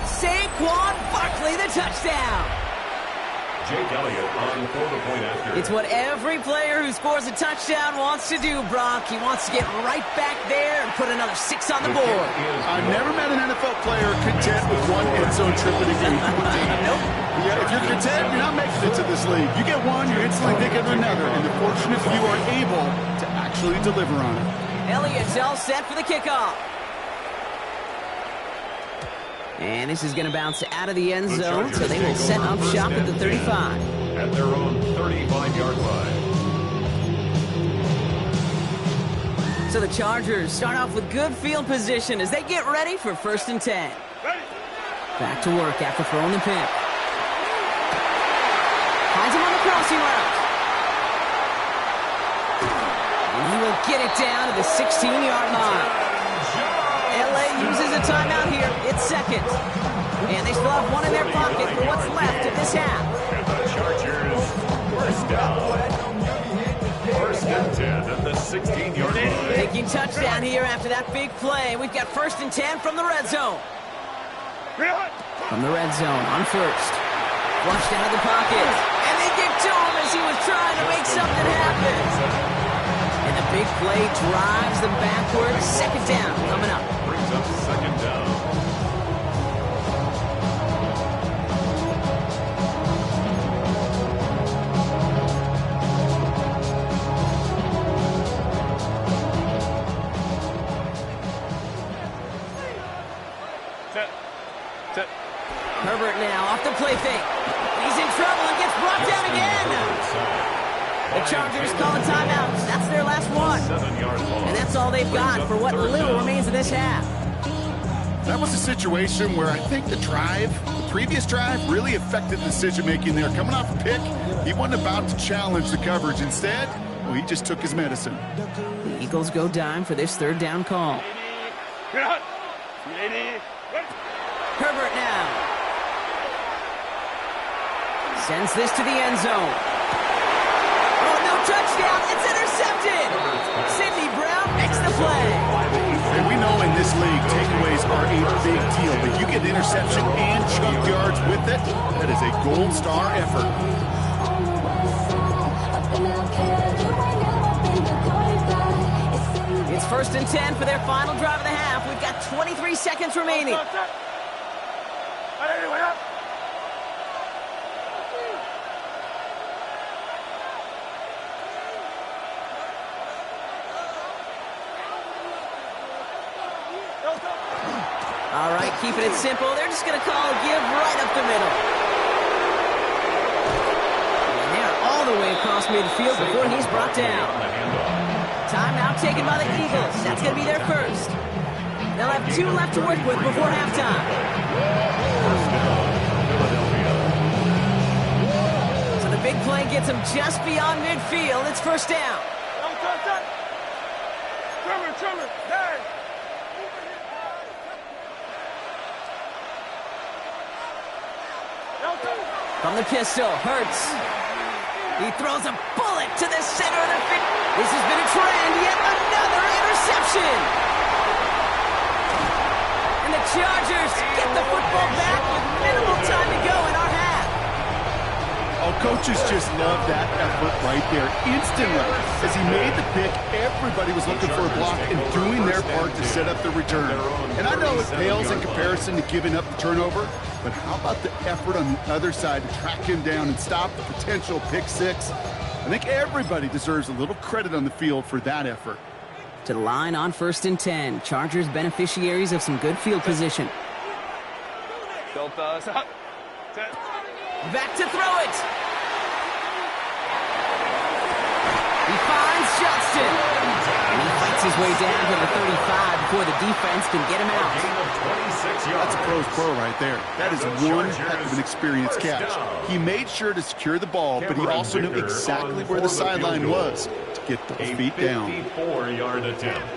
Saquon Barkley, the touchdown. Jake Elliott on for the point after. It's what every player who scores a touchdown wants to do, Brock. He wants to get right back there and put another 6 on the board. I've never met an NFL player content with one end zone trip in a game. Nope. Yeah, if you're content, you're not making it to this league. You get one, you're instantly thinking of another, and the fortunate few are able to actually deliver on it. Elliott's all set for the kickoff. And this is going to bounce out of the end zone, so they will set up shop at the 35. At their own 35-yard line. So the Chargers start off with good field position as they get ready for 1st and 10. Back to work after throwing the pick. Finds him on the crossing route. And he will get it down to the 16-yard line. LA uses a timeout here. It's 2nd. And they still have one in their pocket for what's left of this half. And the Chargers first down. 1st and 10 at the 16-yard line. Taking touchdown here after that big play. We've got 1st and 10 from the red zone. From the red zone on 1st. Flushed out of the pocket. And they give to him as he was trying to make something happen. And the big play drives them backwards. 2nd down coming up. Brings up 2nd down. Herbert now off the play fake. He's in trouble and gets brought down again. The Chargers call a timeout. That's their last one. 7-yard ball. And that's all they've got for what little remains of this half. That was a situation where I think the previous drive, really affected the decision-making there. Coming off a pick, he wasn't about to challenge the coverage. Instead, well, he just took his medicine. The Eagles go dime for this 3rd down call. Herbert now. Sends this to the end zone. Oh, no touchdown. It's intercepted. Sidney Brown makes the play. And we know in this league, takeaways are a big deal. But you get interception and chunk yards with it, that is a gold star effort. It's 1st and 10 for their final drive of the half. We've got 23 seconds remaining. All right, keeping it simple. They're just going to call a give right up the middle. And they're all the way across midfield before he's brought down. Timeout taken by the Eagles. That's going to be their first. They'll have 2 left to work with before halftime. First down, Philadelphia. play gets him just beyond midfield. It's first down. Trimmer, there. From the pistol, Hurts. He throws a bullet to the center of the field. This has been a trend. Yet another interception. And the Chargers get the football back with minimal time to go in our half. Oh, coaches just love that effort right there. Instantly, as he made the pick, everybody was looking for a block and doing their part to set up the return. And I know it pales in comparison to giving up the turnover, but how about the effort on the other side to track him down and stop the potential pick six? I think everybody deserves a little credit on the field for that effort. To the line on 1st and 10. Chargers beneficiaries of some good field position. Back to throw it. He finds Johnston. And he fights his way down to the 35 before the defense can get him out. That's a pro's pro right there. That is one heck of an experienced catch. He made sure to secure the ball, but he also knew exactly where the sideline was to get those feet down. 54-yard attempt.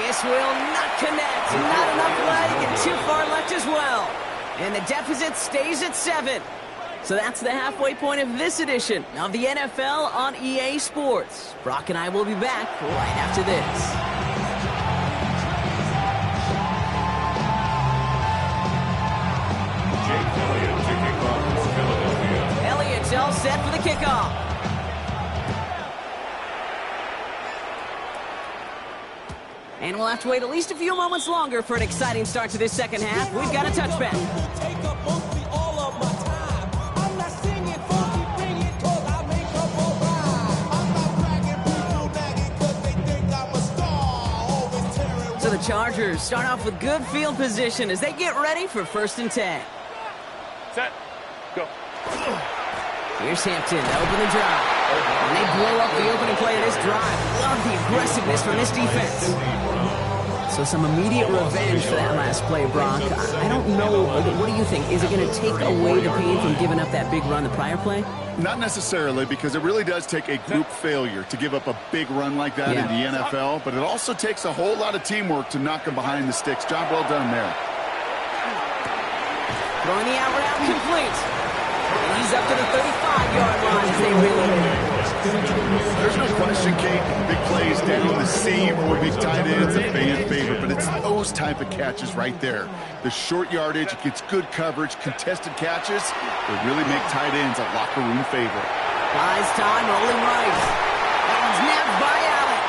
This will not connect. Not enough leg and too far left as well. And the deficit stays at 7. So that's the halfway point of this edition of the NFL on EA Sports. Brock and I will be back right after this. Jake Elliott to kick off for Philadelphia. Elliott's all set for the kickoff. And we'll have to wait at least a few moments longer for an exciting start to this second half. We've got a touchback. So the Chargers start off with good field position as they get ready for 1st and 10. Set. Go. Here's Hampton to open the drive. And they blow up the opening play of this drive. Love the aggressiveness from this defense. So some immediate revenge for that last play, Brock. I don't know. What do you think? Is it going to take away the pain from giving up that big run the prior play? Not necessarily, because it really does take a group failure to give up a big run like that in the NFL, but it also takes a whole lot of teamwork to knock them behind the sticks. Job well done there. Throwing the out route complete. And he's up to the 35-yard line as they reel it in. There's no question, Kate. Big plays down the seam or big tight ends, a fan favorite, but it's those type of catches right there. The short yardage, it gets good coverage, contested catches, they really make tight ends a locker room favorite. Buys time, rolling right. That one's nabbed by Allen.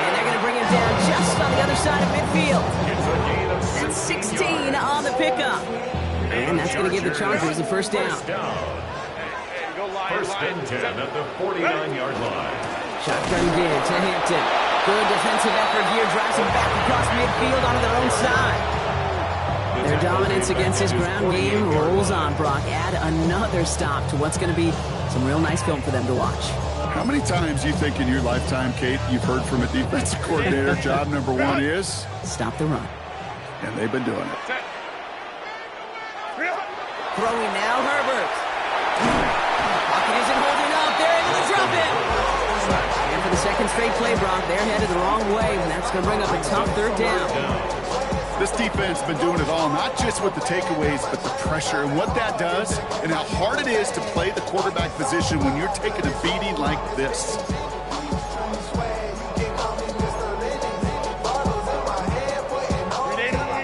And they're going to bring him down just on the other side of midfield. That's 16 on the pickup. And that's going to give the Chargers a first down. 1st and 10 at the 49-yard line. Shotgun give to Hampton. Good defensive effort here. Drives him back across midfield onto their own side. Their dominance against this ground game rolls on, Brock. Add another stop to what's going to be some real nice film for them to watch. How many times do you think in your lifetime, Kate, you've heard from a defensive coordinator, job number one is? Stop the run. And they've been doing it. Throwing now, Herbert. Pocket isn't holding up. They're able to drop it. And for the second straight play, Brock, they're headed the wrong way, and that's going to bring up a tough 3rd down. This defense has been doing it all, not just with the takeaways, but the pressure and what that does and how hard it is to play the quarterback position when you're taking a beating like this.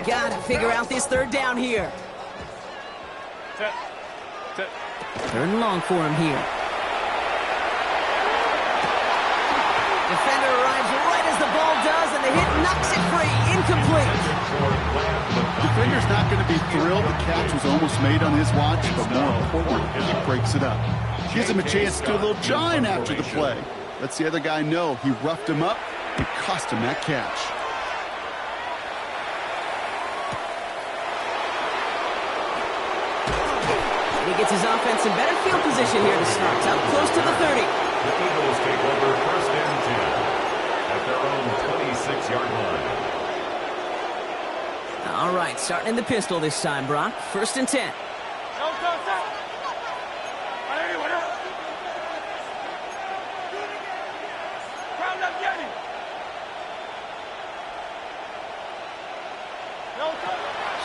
Got to figure out this 3rd down here. Set. 3rd and long for him here. Defender arrives right as the ball does, and the hit knocks it free. Incomplete. Defender's not going to be thrilled the catch was almost made on his watch, but more importantly, he breaks it up. Gives him a chance to do a little jawing after the play. Lets the other guy know he roughed him up and cost him that catch. He gets his offense in better field position here to start. Up close to the 30. The Eagles take over 1st and 10 at their own 26-yard line. All right, starting in the pistol this time, Brock. 1st and 10.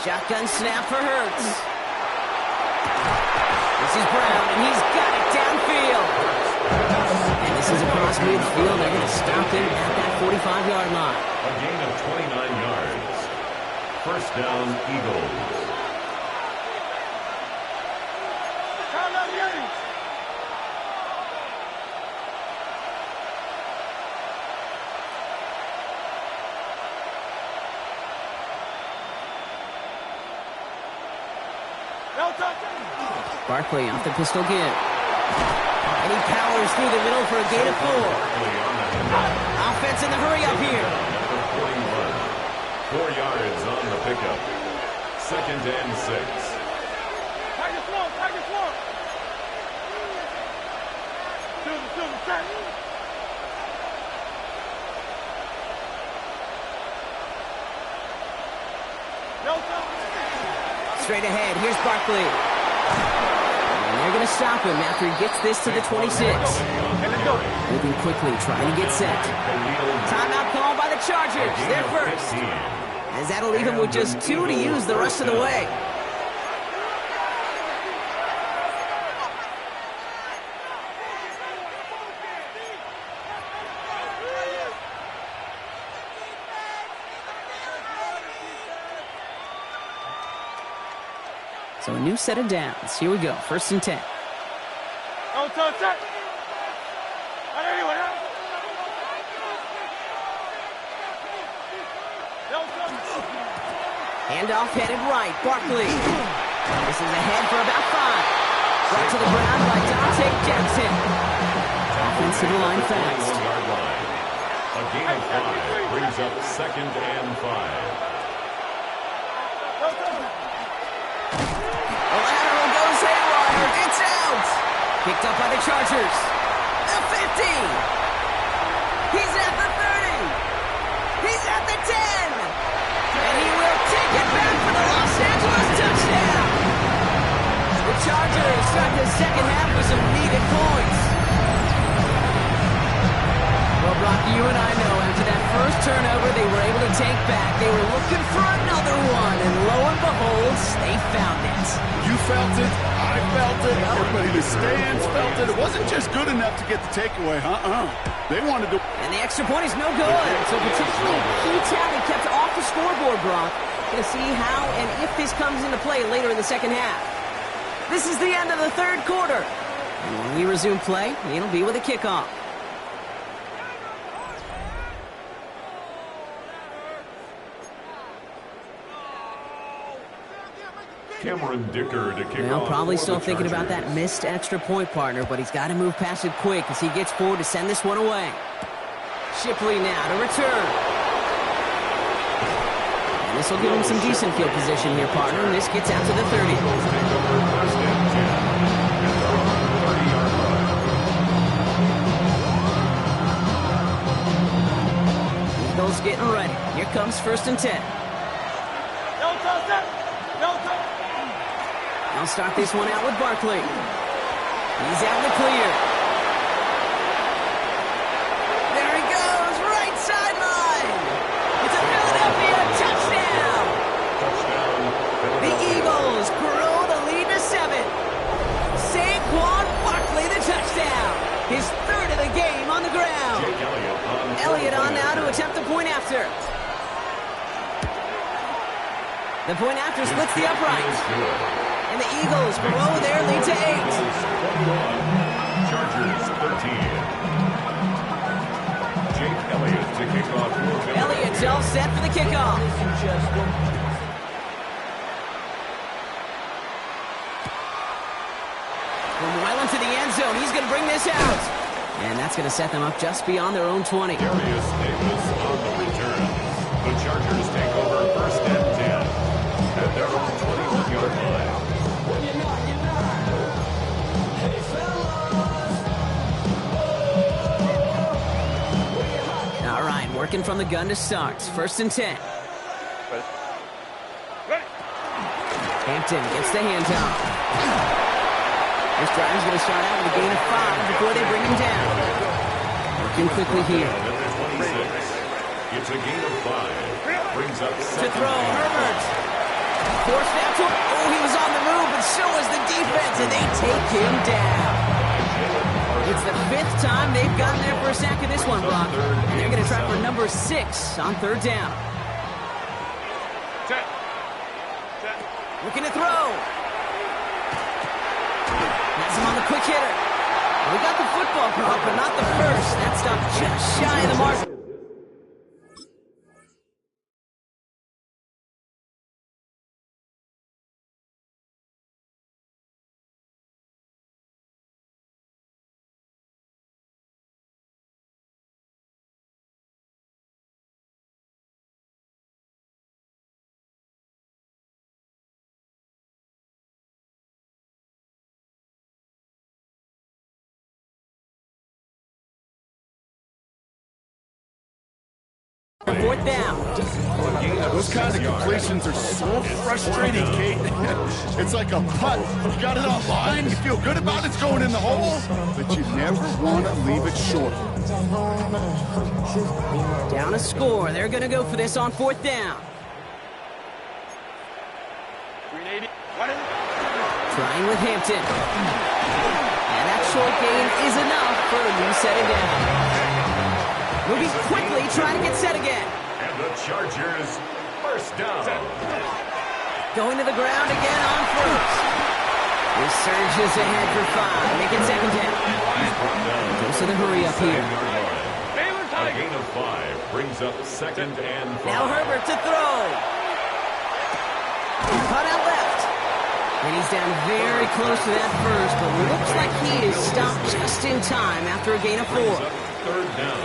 Shotgun snap for Hurts. This is Brown, and he's got it downfield. And this is across midfield. They're going to stop him at that 45-yard line. A gain of 29 yards. First down, Eagles. Barkley off the pistol give. And he powers through the middle for a gain of 4. Offense in the hurry up here. 4 yards on the pickup. Second and 6. Target slow, target slow. Straight ahead, here's Barkley. And they're going to stop him after he gets this to the 26. Moving quickly, trying to get set. Timeout called by the Chargers. They're first. As that'll leave him with just 2 to use the rest of the way. So a new set of downs. Here we go. First and 10. Handoff headed right. Barkley. This is ahead for about 5. Brought to the ground by Dante Jackson. Offensive line fast. A gain of 5 brings up second and 5. Lateral goes haywire. It's out. Picked up by the Chargers. The 50. He's at the 30. He's at the 10. And he will take it back for the Los Angeles touchdown. The Chargers start the second half with some needed points. Well, Brock, you and I know after that first turnover they were able to take back. They were looking for another one, and lo and behold, they found it. You felt it. I felt it. Everybody in the stands felt it. It wasn't just good enough to get the takeaway. They wanted to. And the extra point is no good. So potentially a key tally kept off the scoreboard, Brock. Going to see how and if this comes into play later in the second half. This is the end of the third quarter. And when we resume play, it'll be with a kickoff. Cameron Dicker to kick off. Probably still thinking about that missed extra point, partner, but he's got to move past it quick as he gets forward to send this one away. Shipley now to return. And this will give him some decent field position here, partner, and this gets out to the 30. Eagles getting ready. Here comes first and 10. They'll start this one out with Barkley. He's out in the clear. There he goes, right sideline. It's a Philadelphia touchdown. The Eagles grow the lead to 7. Saquon Barkley the touchdown. His third of the game on the ground. Elliott on now to attempt the point after. The point after splits the upright. And the Eagles grow their lead to 8. Chargers 13. Jake Elliott to kick off. Elliott all set for the kickoff. From well into the end zone, he's going to bring this out. And that's going to set them up just beyond their own 20. Darius Davis on the return. The Chargers take over first and 10 at their own 21-yard line. All right, working from the gun to start. First and 10. Hampton gets the handoff. This drive's going to start out with a gain of 5 before they bring him down. Working quickly here. It's a gain of 5. Brings up to throw, Herbert. Forced out to him. Oh, he was on the move, but so was the defense, and they take him down. It's the 5th time they've gotten there for a sack in this one, Brock. And they're going to try for number 6 on 3rd down. Looking to throw. That's him on the quick hitter. We got the football, Brock, but not the first. That stopped just shy of the mark. Fourth down. Those kinds of completions are so frustrating, Kate. It's like a putt. You got it on line, you feel good about it's going in the hole, but you never want to leave it short. Down a score. They're going to go for this on 4th down. Trying with Hampton. And that short gain is enough for a new setting down. Moving quickly, trying to get set again. And the Chargers, first down. Going to the ground again on 1st. This surges ahead for 5. Make it 2nd down. Goes to the hurry up here. A gain of 5 brings up 2nd and 5. Now Herbert to throw. Cut out left. And he's down very close to that first, but looks like he is stopped just in time after a gain of 4.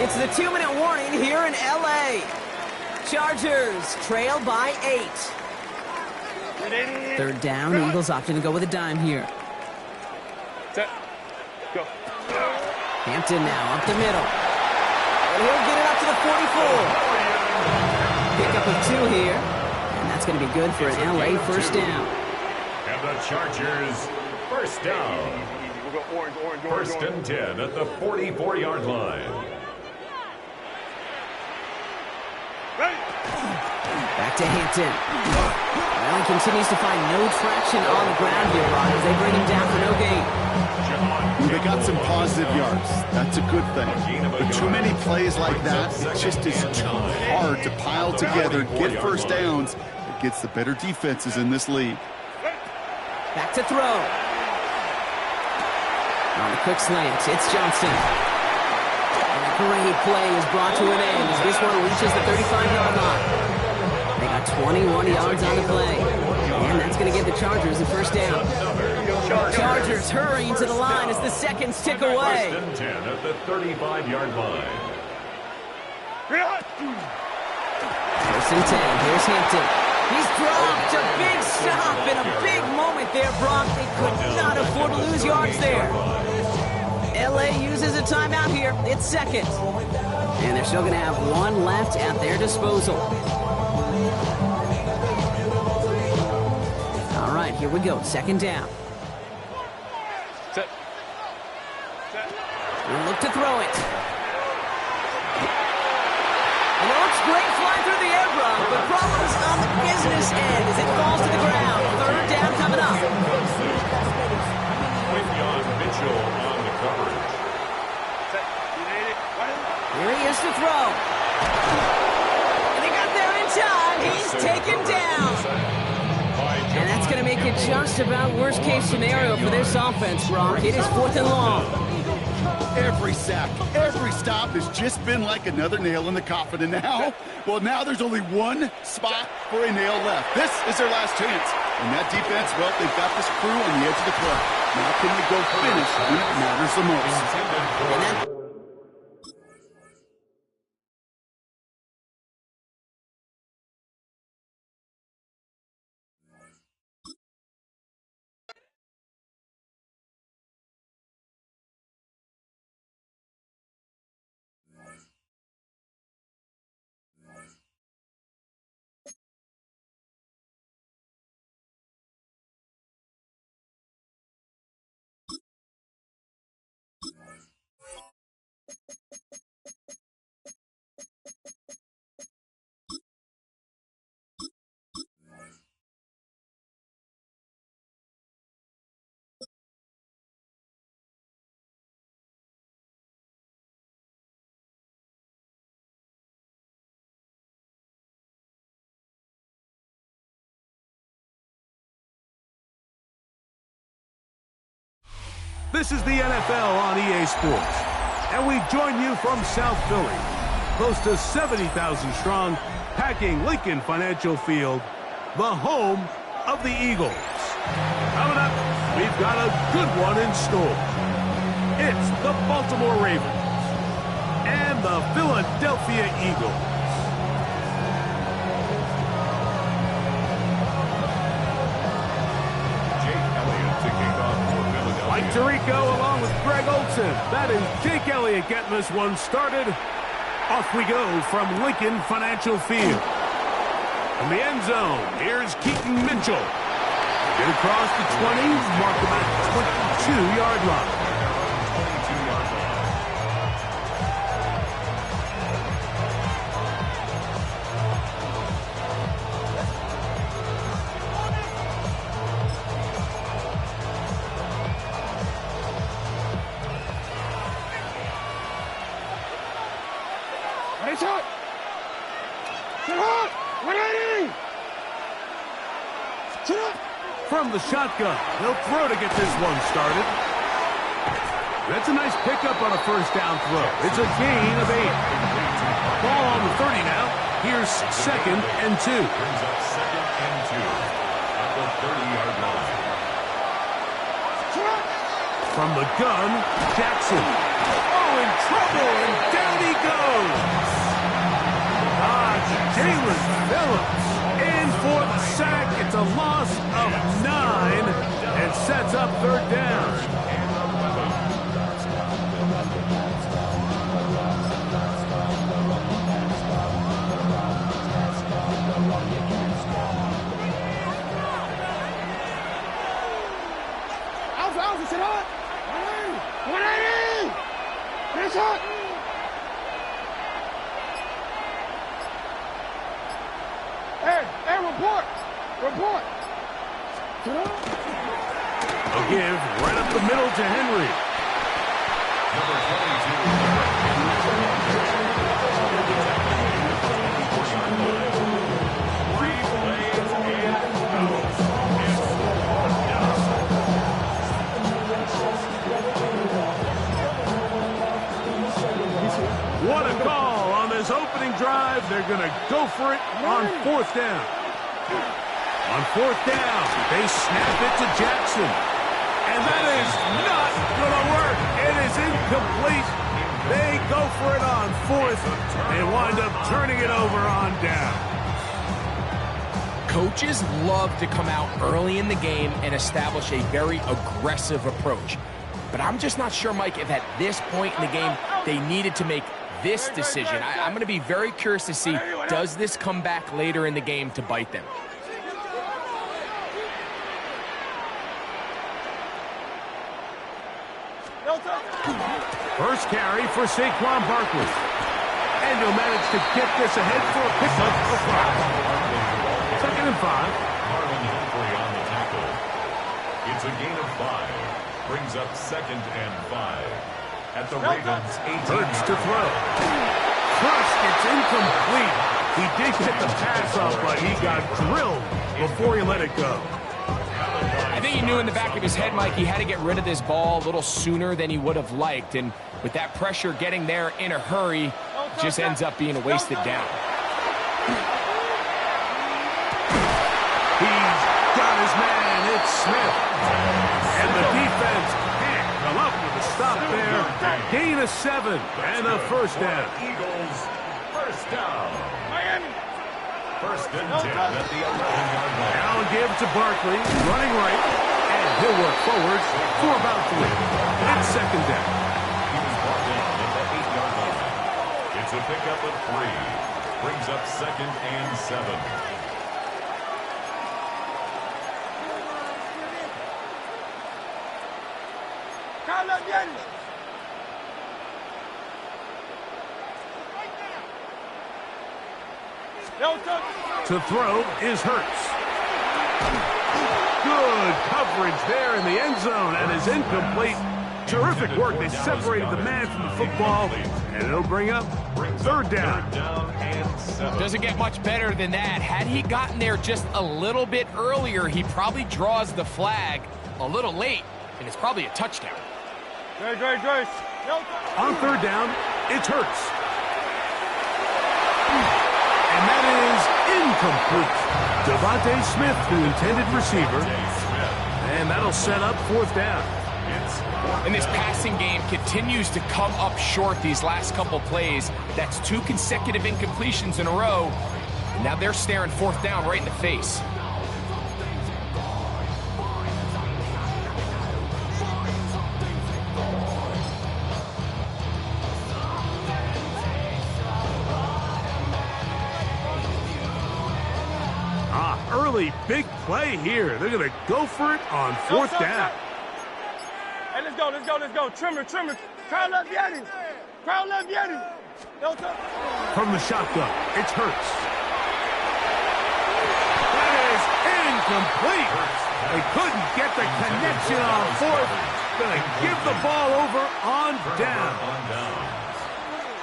It's the 2-minute warning here in L.A. Chargers trail by 8. 3rd down, Eagles opting to go with a dime here. Set. Go. Hampton now up the middle. And he'll get it up to the 44. Pickup of 2 here. And that's going to be good for an L.A. first down. And the Chargers, first down. We'll go orange. First and 10 at the 44-yard line. Back to Hampton. Well, he continues to find no traction on the ground here, Ron, as they bring him down for no gain. They got some positive yards. That's a good thing. But too many plays like that, it just is too hard to pile together, get first downs. It gets the better defenses in this league. Back to throw. On the quick slant, it's Johnson. And a great play is brought to an end as this one reaches the 35-yard line. They got 21 yards on the play. And that's going to give the Chargers the first down. Chargers hurrying to the line as the seconds tick away. First and 10 at the 35-yard line. First and 10, here's Hampton. He's dropped a big stop and a big moment there, Brock. They could not afford to lose yards there. LA uses a timeout here. It's 2nd. And they're still going to have 1 left at their disposal. All right, here we go. 2nd down. Set. We'll look to throw it. And it looks great flying through the air, Brock, but problems on the business end as it falls to the ground. 3rd down coming up. With Jon Mitchell on the coverage. Here he is to throw. And he got there in time. He's taken down. And that's going to make it just about worst-case scenario for this offense, Brock. It is 4th and long. Every sack, every stop has just been like another nail in the coffin. And now, well, now there's only 1 spot for a nail left. This is their last chance. And that defense, well, they've got this crew on the edge of the cliff. Now can they go finish when it matters the most? And that This is the NFL on EA Sports, and we join you from South Philly, close to 70,000 strong, packing Lincoln Financial Field, the home of the Eagles. Coming up, we've got a good one in store. It's the Baltimore Ravens and the Philadelphia Eagles. Mike Tirico along with Greg Olson. That is Jake Elliott getting this one started. Off we go from Lincoln Financial Field. From the end zone, here's Keaton Mitchell. Get across the 20, mark him at the 22-yard line. From the shotgun, he'll throw to get this one started. That's a nice pickup on a first down throw. It's a gain of 8. Ball on the 30 now. Here's 2nd and 2. Brings up 2nd and 2 at the 30-yard line. From the gun, Jackson. Oh, in trouble, and down he goes. Jalen Phillips in for the sack. It's a loss of 9 and sets up 3rd down. Alpha, sit up. 180. Finish up. Hey, report. A give right up the middle to Henry. What a call on this opening drive. They're going to go for it on 4th down. On 4th down, they snap it to Jackson. And that is not going to work. It is incomplete. They go for it on 4th and wind up turning it over on down. Coaches love to come out early in the game and establish a very aggressive approach. But I'm just not sure, Mike, if at this point in the game they needed to make this decision. I'm going to be very curious to see, does this come back later in the game to bite them? First carry for Saquon Barkley. And he'll manage to get this ahead for a pickup of 5. 2nd and 5. Marlon Humphrey on the tackle. It's a gain of 5. Brings up 2nd and 5. At the Ravens, 18. Hurts to throw. Crushed, it's incomplete. He did get the pass up, but he got drilled before he let it go. I think he knew in the back of his head, Mike, he had to get rid of this ball a little sooner than he would have liked. And with that pressure getting there in a hurry, just ends up being a wasted down. He's got his man. It's Smith. And the defense can't come up with a stop there. Gain of 7 and a first down. Eagles, first down. Miami. 1st and 10 at the 11-yard line. Now give to Barkley, running right, and he'll work forward for about 3. It's 2nd down. He was brought down at the 8-yard line. It's a pickup of 3. Brings up 2nd and 7. To throw is Hurts. Good coverage there in the end zone, and is incomplete. Terrific work. They separated the man from the football, and it'll bring up 3rd down. Doesn't get much better than that. Had he gotten there just a little bit earlier, he probably draws the flag a little late, and it's probably a touchdown. Grace. On third down, it's Hurts. And that is incomplete. Devontae Smith, the intended receiver. And that'll set up fourth down. And this passing game continues to come up short these last couple plays. That's 2 consecutive incompletions in a row. And now they're staring fourth down right in the face. Early big play here. They're going to go for it on fourth down. Hey, let's go. Trimmer. Crowd left Yeti. From the shotgun, it's Hurts. That is incomplete. They couldn't get the connection on fourth. Going to give the ball over on down.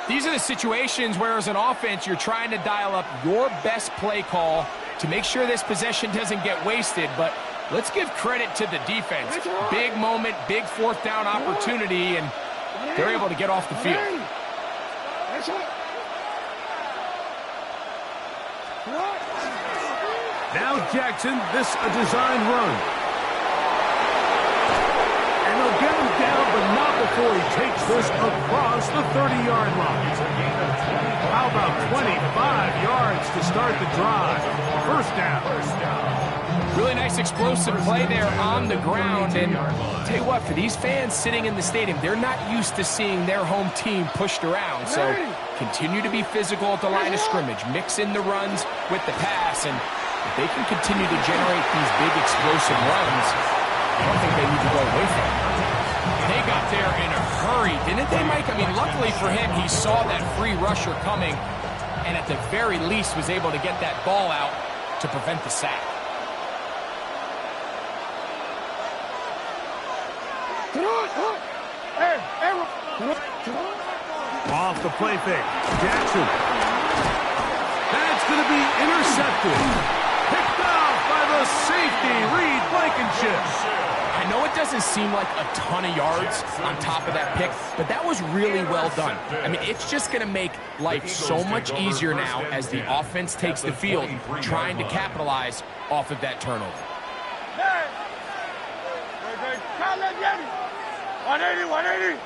These are the situations where, as an offense, you're trying to dial up your best play call to make sure this possession doesn't get wasted. But let's give credit to the defense. Big moment, big fourth down opportunity, and they're able to get off the field. Now Jackson, this a design run. And they'll get him down, but not before he takes this across the 30-yard line. How about 25 yards to start the drive? First down. Really nice explosive play there on the ground. And I'll tell you what, for these fans sitting in the stadium, they're not used to seeing their home team pushed around. So continue to be physical at the line of scrimmage. Mix in the runs with the pass. And if they can continue to generate these big explosive runs, I don't think they need to go away from it. They got there in a hurry, didn't they, Mike? I mean, luckily for him, he saw that free rusher coming and at the very least was able to get that ball out to prevent the sack. Off the play fake. Jackson. That's going to be intercepted. Picked off by the safety, Reed Blankenship. I know it doesn't seem like a ton of yards on top of that pick, but that was really well done. I mean, it's just going to make life so much easier now as the offense takes the field, trying to capitalize off of that turnover. 180.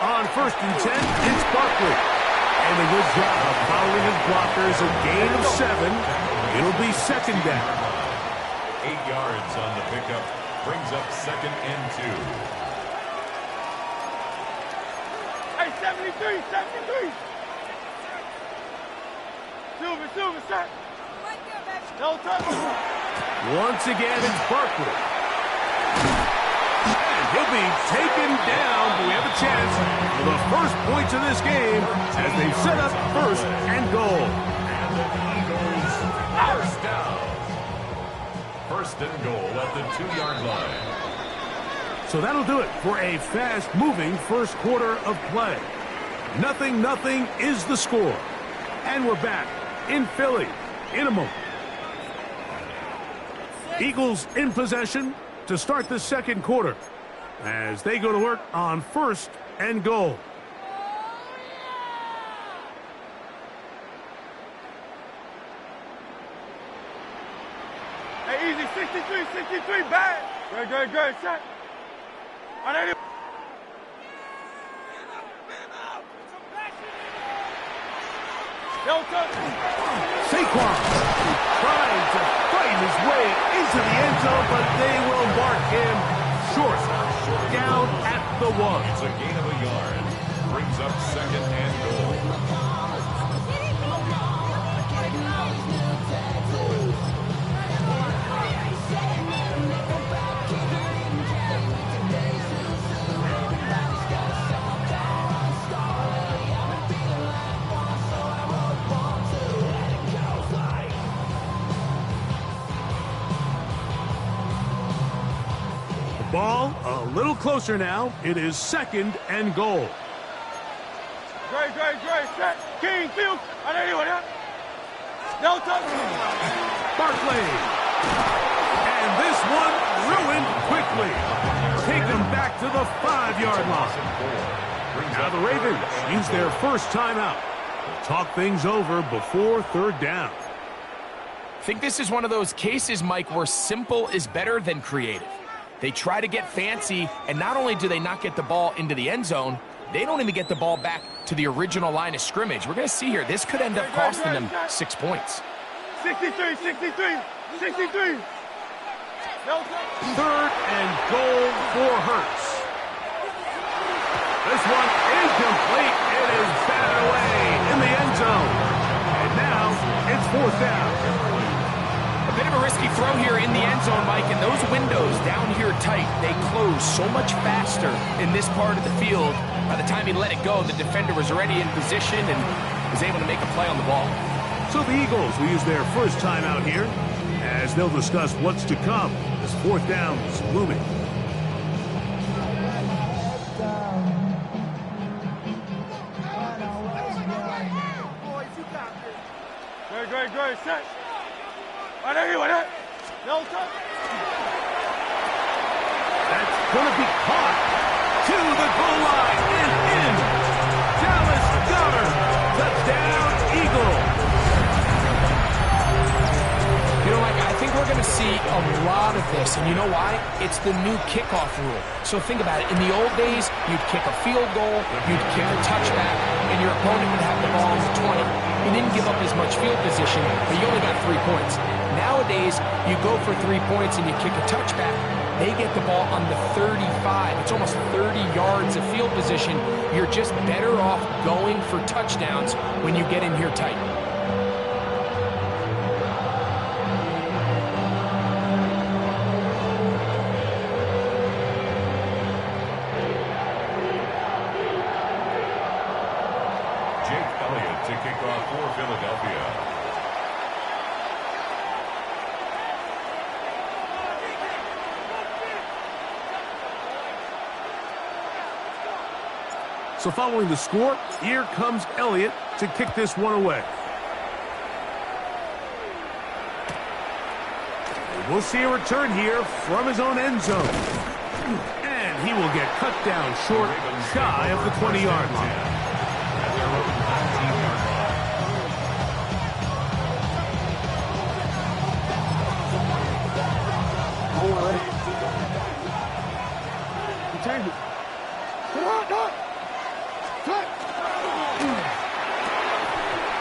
On first and 10, it's Barkley. And a good job following his blockers, a gain of 7. It'll be second down. 8 yards on the pickup, brings up second and 2. Hey, 73. Silver, set. No touch. Once again, it's Barkley. And he'll be taken down, but we have a chance for the first points of this game as they set up first and goal. And the Eagles, first down. First and goal at the 2-yard line. So that'll do it for a fast-moving first quarter of play. 0-0 is the score. And we're back in Philly in a moment. Eagles in possession to start the second quarter as they go to work on first and goal. Hey, easy, 63, bad. Great, shot. No touch. Saquon trying to fight his way into the end zone, but they will mark him short. Down at the 1. It's a gain of a yard. Brings up second and goal. Ball a little closer now. It is second and goal. Great. Set. King, field. No touch. Barkley. And this one ruined quickly. Take them back to the 5-yard line. Now the Ravens use their first timeout. Talk things over before third down. I think this is one of those cases, Mike, where simple is better than creative. They try to get fancy, and not only do they not get the ball into the end zone, they don't even get the ball back to the original line of scrimmage. We're going to see here, this could end up costing them 6 points. 63, 63, 63. Third and goal for Hurts. This one incomplete. It is batted away in the end zone. And now it's fourth down. A bit of a risky throw here in the end zone, Mike, and those windows down here tight, they close so much faster in this part of the field. By the time he let it go, the defender was already in position and was able to make a play on the ball. So the Eagles will use their first timeout here as they'll discuss what's to come as fourth down is looming. Great, set. Right there, right there. No touch. That's going to be caught to the goal line and in. Dallas Goedert, touchdown, Eagles. You know, Mike, I think we're going to see a lot of this, and you know why? It's the new kickoff rule. So think about it. In the old days, you'd kick a field goal, you'd kick a touchback, and your opponent would have the ball on the 20. You didn't give up as much field position, but you only got 3 points. Nowadays, you go for 3 points and you kick a touchback. They get the ball on the 35. It's almost 30 yards of field position. You're just better off going for touchdowns when you get in here tight. To kick off for Philadelphia. So following the score, here comes Elliott to kick this one away. We'll see a return here from his own end zone. And he will get cut down short, shy of the 20-yard line.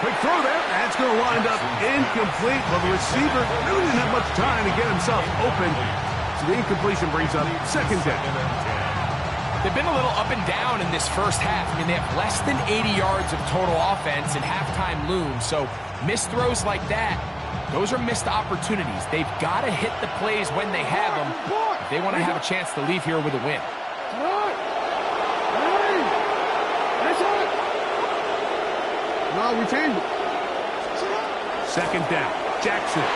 Quick throw there. That's going to wind up incomplete. Well, the receiver really didn't have much time to get himself open. So the incompletion brings up second down. They've been a little up and down in this first half. I mean, they have less than 80 yards of total offense and halftime looms. So missed throws like that, those are missed opportunities. They've got to hit the plays when they have them if they want to have a chance to leave here with a win. No, we changed it. Second down, Jackson.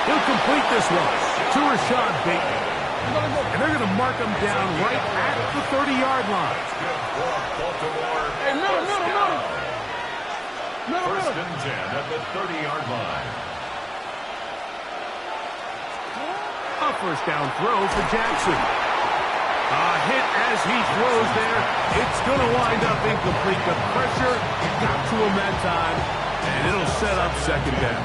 He'll complete this one to Rashad Bateman. And they're going to mark him down right at the 30-yard line. Hey, middle. First and 10 at the 30-yard line. A first down throw for Jackson. A hit as he throws there. It's going to wind up incomplete. The pressure got to him that time, and it'll set up second down.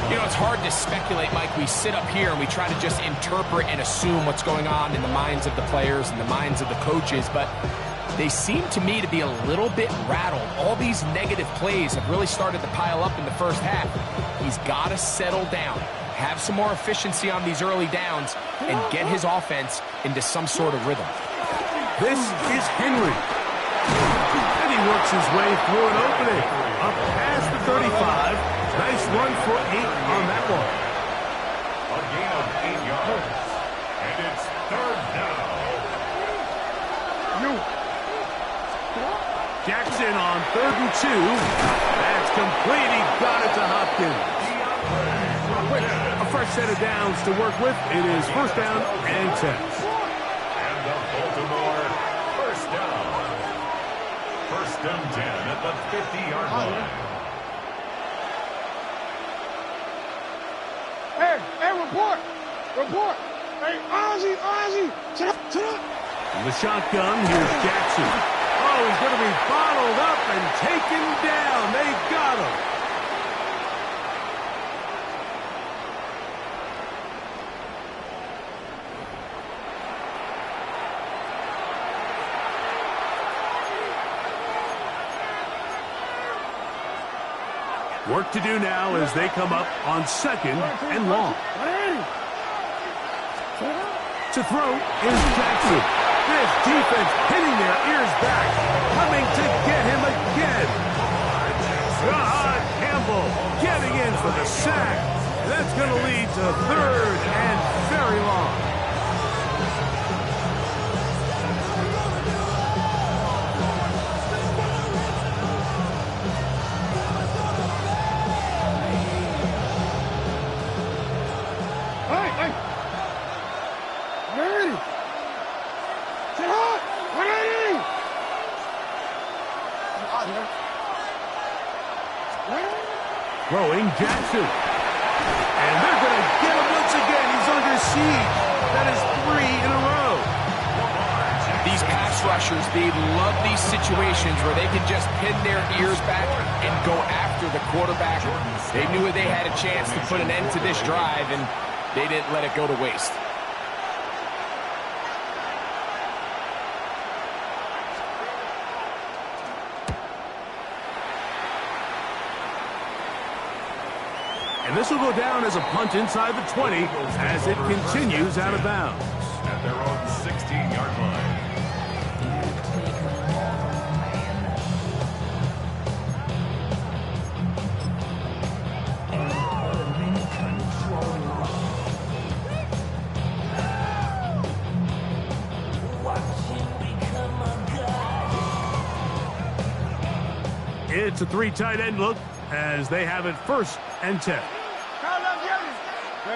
You know, it's hard to speculate, Mike. We sit up here and we try to just interpret and assume what's going on in the minds of the players and the minds of the coaches, but they seem to me to be a little bit rattled. All these negative plays have really started to pile up in the first half. He's got to settle down, have some more efficiency on these early downs, and get his offense into some sort of rhythm. This is Henry. And he works his way through an opening. Up past the 35. Nice run for 8 on that one. A gain of 8 yards. And it's third down. Jackson on 3rd and 2. That's complete. He got it to Hopkins. A fresh set of downs to work with. It is first down and 10. And the Baltimore first down. First and 10 at the 50-yard line. Report. Hey, Ozzy. Sit up. In the shotgun, here's Jackson. Oh, he's going to be bottled up and taken down. They got him. Work to do now as they come up on 2nd and long. To throw is Jackson. This defense hitting their ears back, coming to get him again. Campbell getting in for the sack. That's going to lead to 3rd and very long. Throwing Jackson. And they're going to get him once again. He's under siege. That is 3 in a row. These pass rushers, they love these situations where they can just pin their ears back and go after the quarterback. They knew they had a chance to put an end to this drive, and they didn't let it go to waste. And this will go down as a punt inside the 20 as it continues out of bounds. At their own 16-yard line. It's a 3 tight end look as they have it 1st and 10.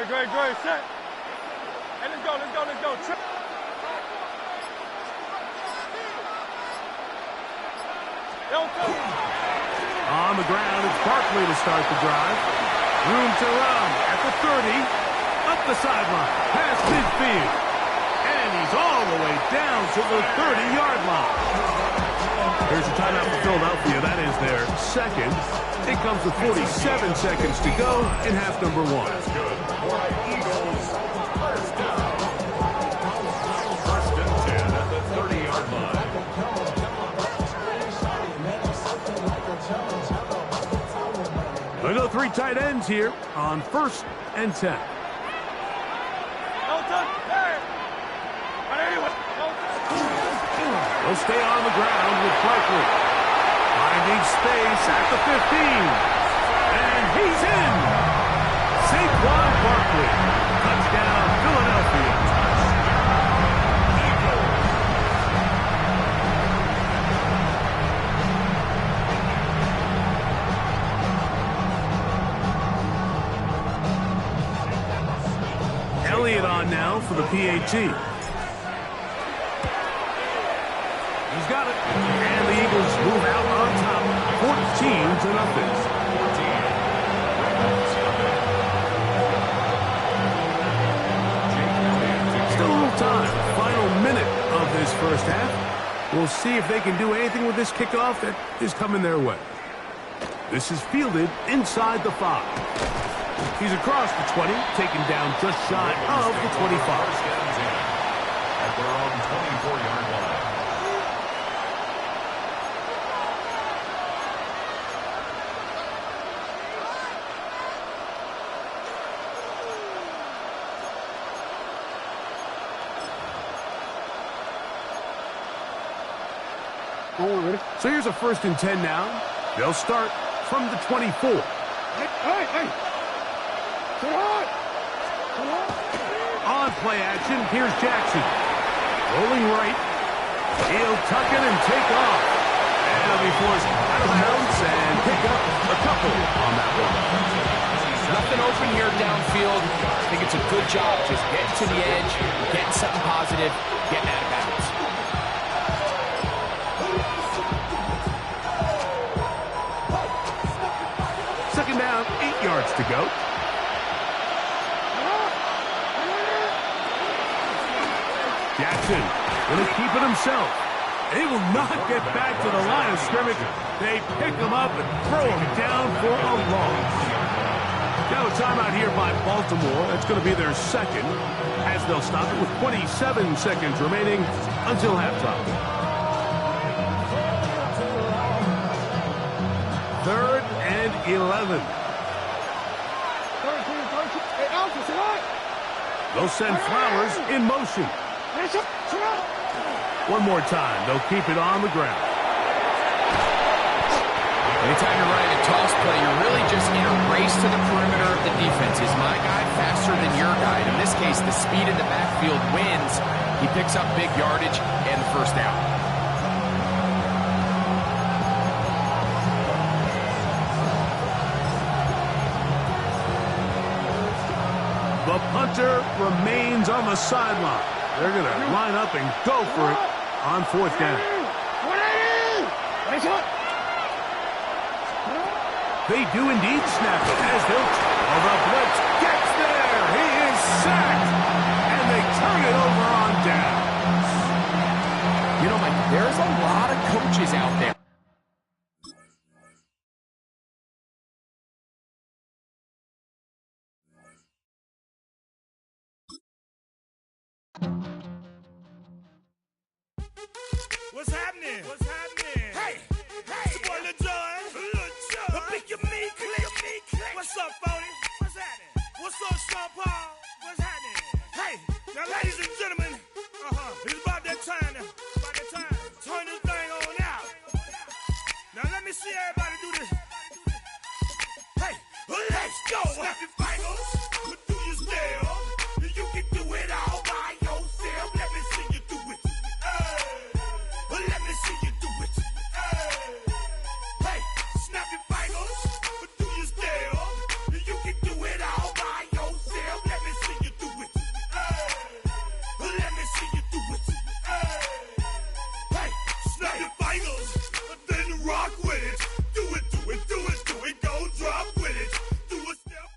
Great, set. Hey, let's go. On the ground, it's Barkley to start the drive. Room to run at the 30. Up the sideline, past midfield. And he's all the way down to the 30-yard line. Here's a timeout for Philadelphia. That is their 2nd. It comes with 47 seconds to go in half number 1. That's good. For Eagles, 1st down. 1st and 10 at the 30-yard line. We'll go 3 tight ends here on 1st and 10. They'll stay on the ground with Barkley. Finding space at the 15. And he's in. Saquon Barkley. Touchdown, Philadelphia. Elliott on now for the PAT. He's got it. And the Eagles move out on top, 14-0. Still a little time. Final minute of this 1st half. We'll see if they can do anything with this kickoff that is coming their way. This is fielded inside the 5. He's across the 20, taken down just shy of the 25. At their own 24-yard line. So here's a 1st and 10 now. They'll start from the 24. Hey. On play action, here's Jackson. Rolling right. He'll tuck it and take off. And he'll be forced out of bounds and pick up a couple on that one. Nothing open here downfield. I think it's a good job just getting to the edge, getting something positive, getting out of bounds. 2nd down, 8 yards to go. Jackson going to keep it himself. They will not get back to the line of scrimmage. They pick him up and throw him down for a loss. Now a timeout here by Baltimore. That's going to be their second, as they'll stop it with 27 seconds remaining until halftime. 3rd and 11. They'll send Flowers in motion. One more time. They'll keep it on the ground. Anytime you're running a toss play, you're really just in a race to the perimeter of the defense. Is my guy faster than your guy? In this case, the speed in the backfield wins. He picks up big yardage and the first down. The punter remains on the sideline. They're going to line up and go for it on 4th down. They do indeed snap it as they'll the blitz gets there. He is sacked, and they turn it over on down. You know, Mike, there's a lot of coaches out there. What's happening? What's happening? Hey, hey, it's your boy Lil Jon. The pick your me click. What's up, Phony? What's happening? What's up, Sean Paul? What's happening? Hey, now, ladies and gentlemen, it's about that time now. About that time. Turn this thing on out. Now let me see everybody do this. Hey, let's go. Snap your fingers, do your step. You can do it all by yourself. Let me see you do it. Let me see you do it. Hey, snap your fingers, do your step. You can do it all by yourself. Let me see you do it. Let me see you do it. Hey, snap your fingers, then rock with it. Do it, do it, do it, do it. Go drop with it. Do a step.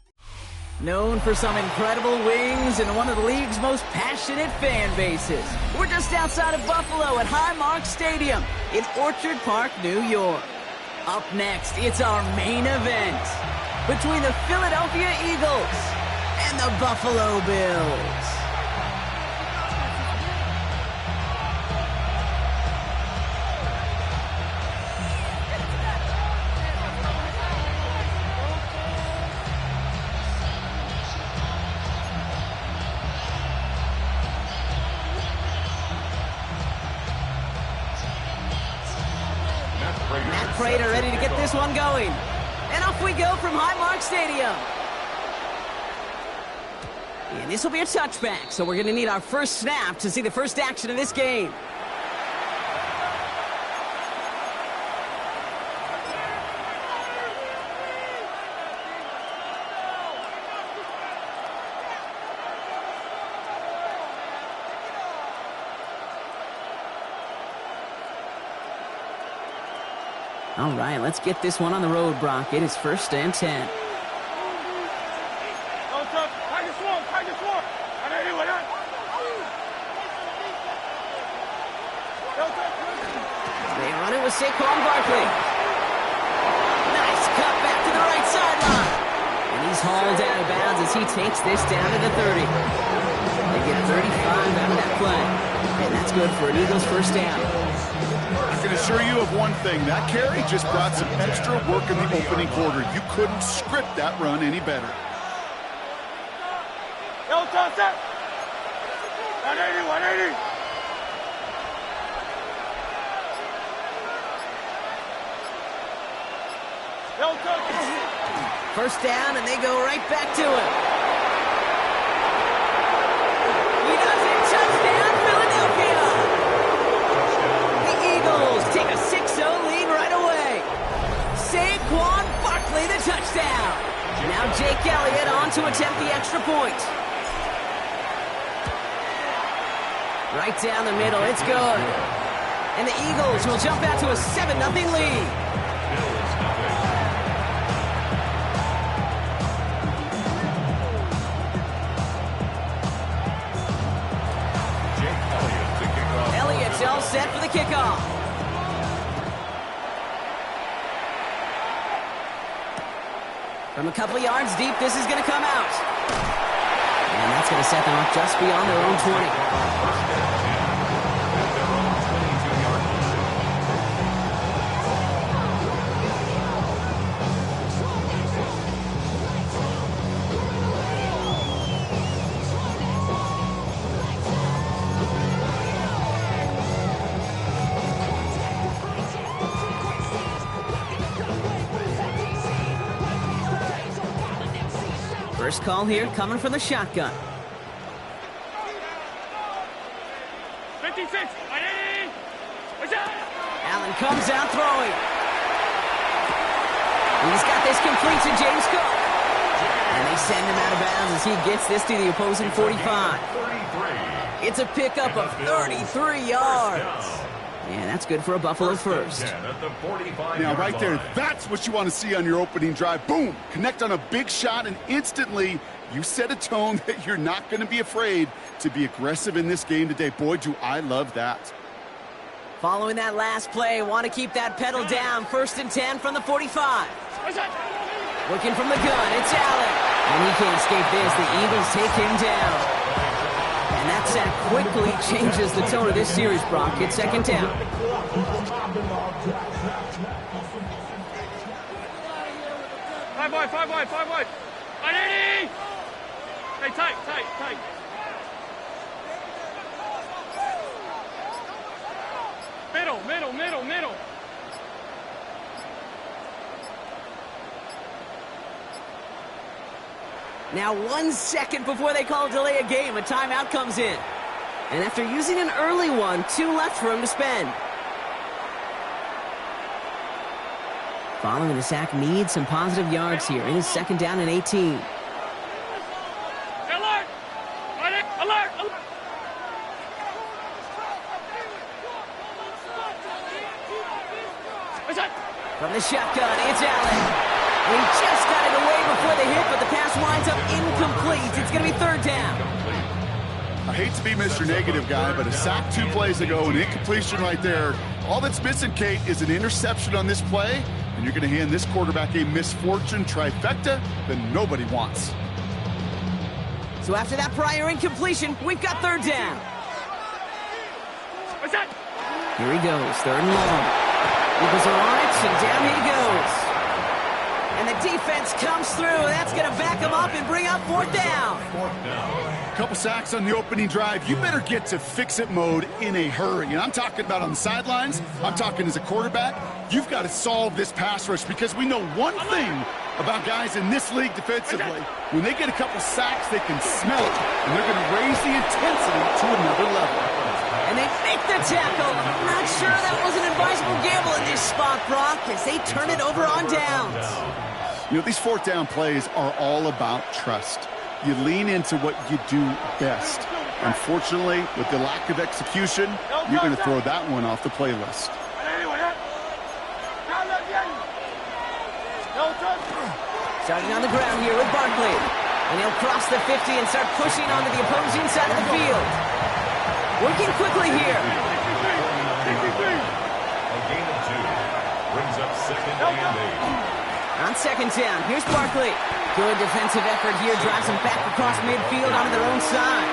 Known for some incredible wings and one of the league's most passionate fan bases. We're just outside of Buffalo at Highmark Stadium in Orchard Park, New York. Up next, it's our main event between the Philadelphia Eagles and the Buffalo Bills. Prater ready to get this one going. And off we go from Highmark Stadium. And this will be a touchback, so we're going to need our first snap to see the first action of this game. All right, let's get this one on the road, Brock. It is 1st and 10. They run it with Saquon Barkley. Nice cut back to the right sideline. And he's hauled out of bounds as he takes this down to the 30. They get 35 out of that play. And that's good for an Eagles first down. I can assure you of one thing. That carry just brought some extra work in the opening quarter. You couldn't script that run any better. Yo, toss it. 180, 180. Yo, toss it. First down, and they go right back to it. He does it. Touchdown, Philadelphia. The Eagles take a 6-0 lead right away. Saquon Barkley, the touchdown. Now Jake Elliott on to attempt the extra point. Right down the middle, it's good. And the Eagles will jump out to a 7-0 lead. From a couple yards deep, this is going to come out. And that's going to set them up just beyond their own 20. First call here coming from the shotgun. 56. Allen comes out throwing. He's got this complete to James Cook. And they send him out of bounds as he gets this to the opposing 45. It's a pickup of 33 yards. And that's good for a Buffalo first. Now, right there, that's what you want to see on your opening drive. Boom! Connect on a big shot, and instantly you set a tone that you're not going to be afraid to be aggressive in this game today. Boy, do I love that. Following that last play, want to keep that pedal down. 1st and 10 from the 45. Looking from the gun, it's Allen. And he can't escape this. The Eagles take him down. And that sack quickly changes the tone of this series, Brock. It's 2nd down. Five wide. Hey, tight. Middle. Now 1 second before they call a delay of game, a timeout comes in. And after using an early one, 2 left for him to spend. Following the sack needs some positive yards here. It is 2nd down and 18. Alert! From the shotgun, it's Allen. And he just got it away before the hit, but the pass winds up incomplete. It's going to be 3rd down. I hate to be Mr. Negative guy, but a sack 2 plays ago, an incompletion right there. All that's missing, Kate, is an interception on this play, and you're going to hand this quarterback a misfortune trifecta that nobody wants. So after that prior incompletion, we've got 3rd down. Here he goes, 3rd and long. Eagles are on it, and down he goes. And the defense comes through. That's going to back him up and bring up 4th down. Couple sacks on the opening drive. You better get to fix-it mode in a hurry. And I'm talking about on the sidelines. I'm talking as a quarterback. You've got to solve this pass rush because we know one thing about guys in this league defensively. When they get a couple sacks, they can smell it, and they're going to raise the intensity to another level. And they make the tackle. I'm not sure that was an advisable gamble in this spot, Brock, as they turn it over on downs. You know, these 4th down plays are all about trust. You lean into what you do best. Unfortunately, with the lack of execution, you're going to throw that one off the playlist. Starting on the ground here with Barkley. And he'll cross the 50 and start pushing onto the opposing side of the field. Working quickly here. A gain of 2 brings up 2nd and 8. On 2nd down, here's Barkley. Good defensive effort here, drives them back across midfield onto their own side.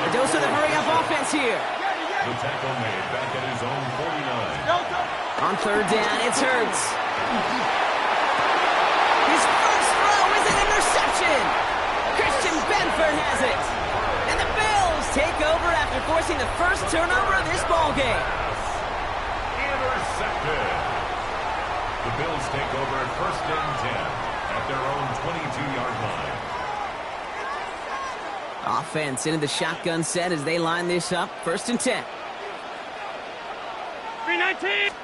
A dose of the hurry-up offense here. The tackle made back at his own 49. On 3rd down, it's Hurts. His first throw is an interception. Christian Benford has it. And the Bills take over after forcing the first turnover of this ballgame. Intercepted. The Bills take over at 1st and 10 at their own 22-yard line. Offense into the shotgun set as they line this up. 1st and 10. 319.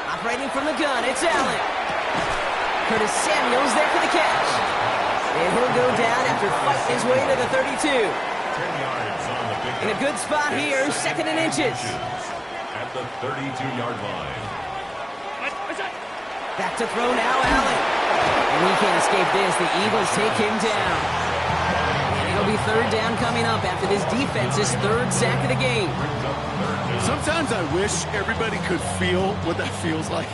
Operating from the gun, it's Allen. Curtis Samuel's there for the catch. And he'll go down after fighting his way to the 32. 10 yards on the pickup. In a good spot here, 2nd and inches. At the 32-yard line. Back to throw now, Allen. And he can't escape this. The Eagles take him down. And It'll be third down coming up after this defense's third sack of the game. Sometimes I wish everybody could feel what that feels like.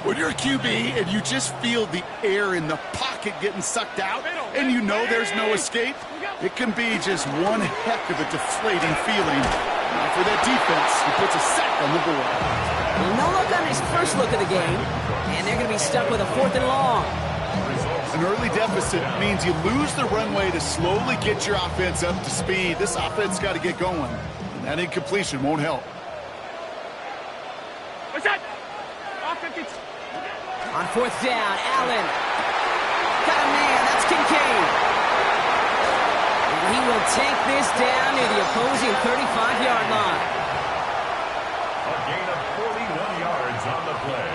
When you're a QB and you just feel the air in the pocket getting sucked out and you know there's no escape, it can be just one heck of a deflating feeling. Now for that defense, he puts a sack on the board. Well, no look on his first look of the game, and they're going to be stuck with a 4th and long. An early deficit means you lose the runway to slowly get your offense up to speed. This offense got to get going, and that incompletion won't help. On 4th down, Allen. Got a man, that's Kincaid. And he will take this down near the opposing 35-yard line. A gain of 41 yards on the play.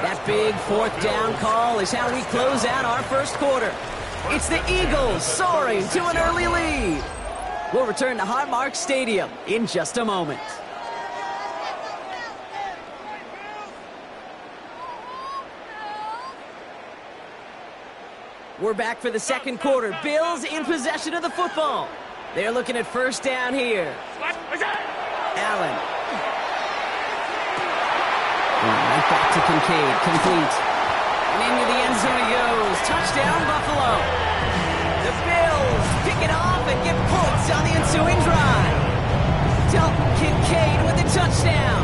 That big 4th down call is how we close out our first quarter. It's the Eagles soaring to an early lead. We'll return to Highmark Stadium in just a moment. We're back for the second quarter. Bills in possession of the football. They're looking at first down here. Allen. Right back to Kincaid. Complete. And into the end zone he goes. Touchdown, Buffalo. The Bills pick it off and get points on the ensuing drive. Dalton Kincaid with the touchdown.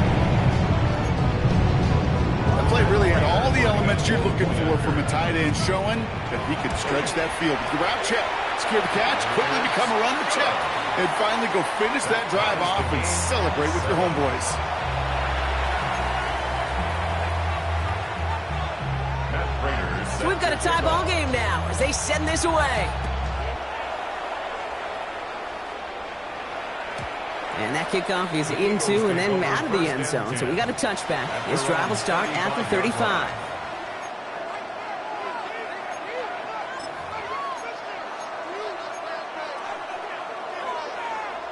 That play really had all the elements you're looking for from a tight end, showing that he could stretch that field. With the route check, secure the catch, quickly become a run the check, and finally go finish that drive off and celebrate with your homeboys. So we've got a tie ball game now as they send this away. And that kickoff is into and then out of the end zone. So we got a touchback. This drive will start at the 35.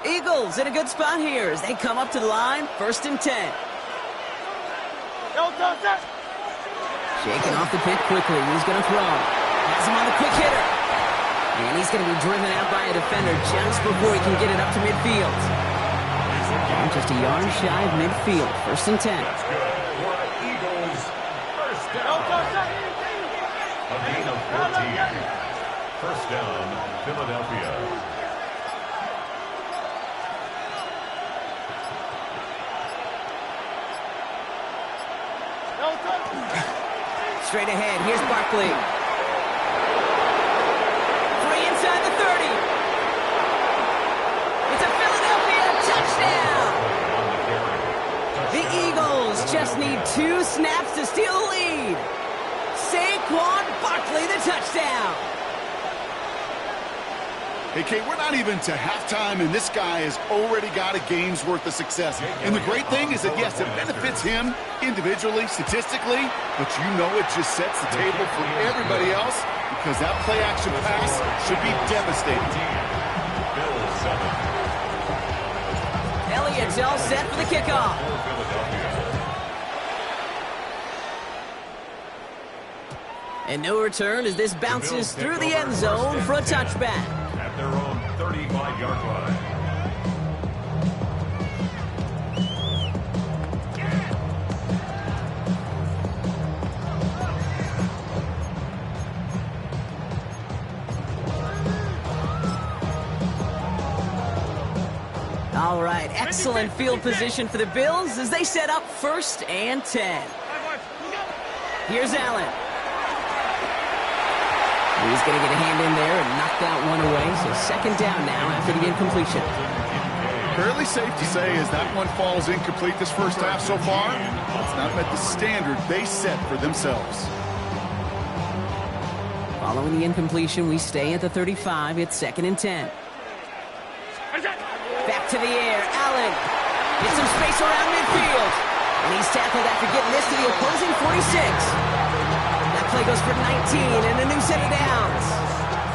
Eagles in a good spot here as they come up to the line. 1st and 10. Shaking off the pick quickly. He's going to throw. Has him on the quick hitter. And he's going to be driven out by a defender just before he can get it up to midfield. And just a yard shy of midfield. 1st and 10. That's good for the Eagles. First down. A gain of 14. First down, Philadelphia. Straight ahead, here's Barkley. 3 inside the 30. It's a Philadelphia touchdown. The Eagles just need 2 snaps to steal the lead. Saquon Barkley, the touchdown. Hey, Kate, we're not even to halftime, and this guy has already got a game's worth of success. And the great thing is that, yes, it benefits him individually, statistically, but you know it just sets the table for everybody else because that play-action pass should be devastating. Elliott's all set for the kickoff. And no return as this bounces through the end zone for a touchback. At their own 35-yard line. All right, excellent field position for the Bills as they set up 1st and 10. Here's Allen. He's going to get a hand in there and knock that one away. So 2nd down now after the incompletion. Fairly safe to say as that one falls incomplete this first half so far, it's not met the standard they set for themselves. Following the incompletion, we stay at the 35. It's 2nd and 10. Back to the air. Allen gets some space around midfield. And he's tackled after getting this to the opposing 46. That play goes for 19 and a new set of downs.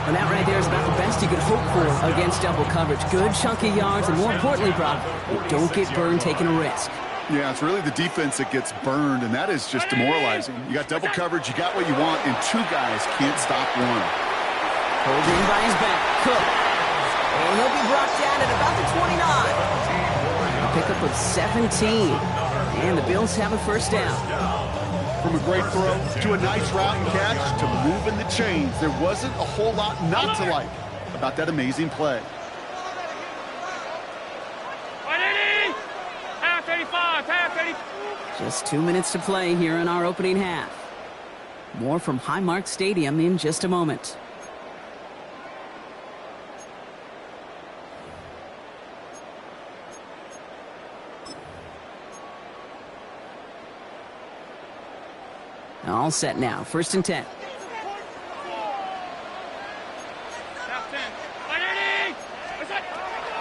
And that right there is about the best you could hope for against double coverage. Good chunky yards, and more importantly, Brock, you don't get burned taking a risk. Yeah, it's really the defense that gets burned, and that is just demoralizing. You got double coverage, you got what you want, and 2 guys can't stop one. Holding by his back. Cook And he'll be brought down at about the 29. A pickup of 17. And the Bills have a first down. From a great throw to a nice route and catch to moving the chains, there wasn't a whole lot not to like about that amazing play. 35, 35. Just 2 minutes to play here in our opening half. More from Highmark Stadium in just a moment. All set now. 1st and 10.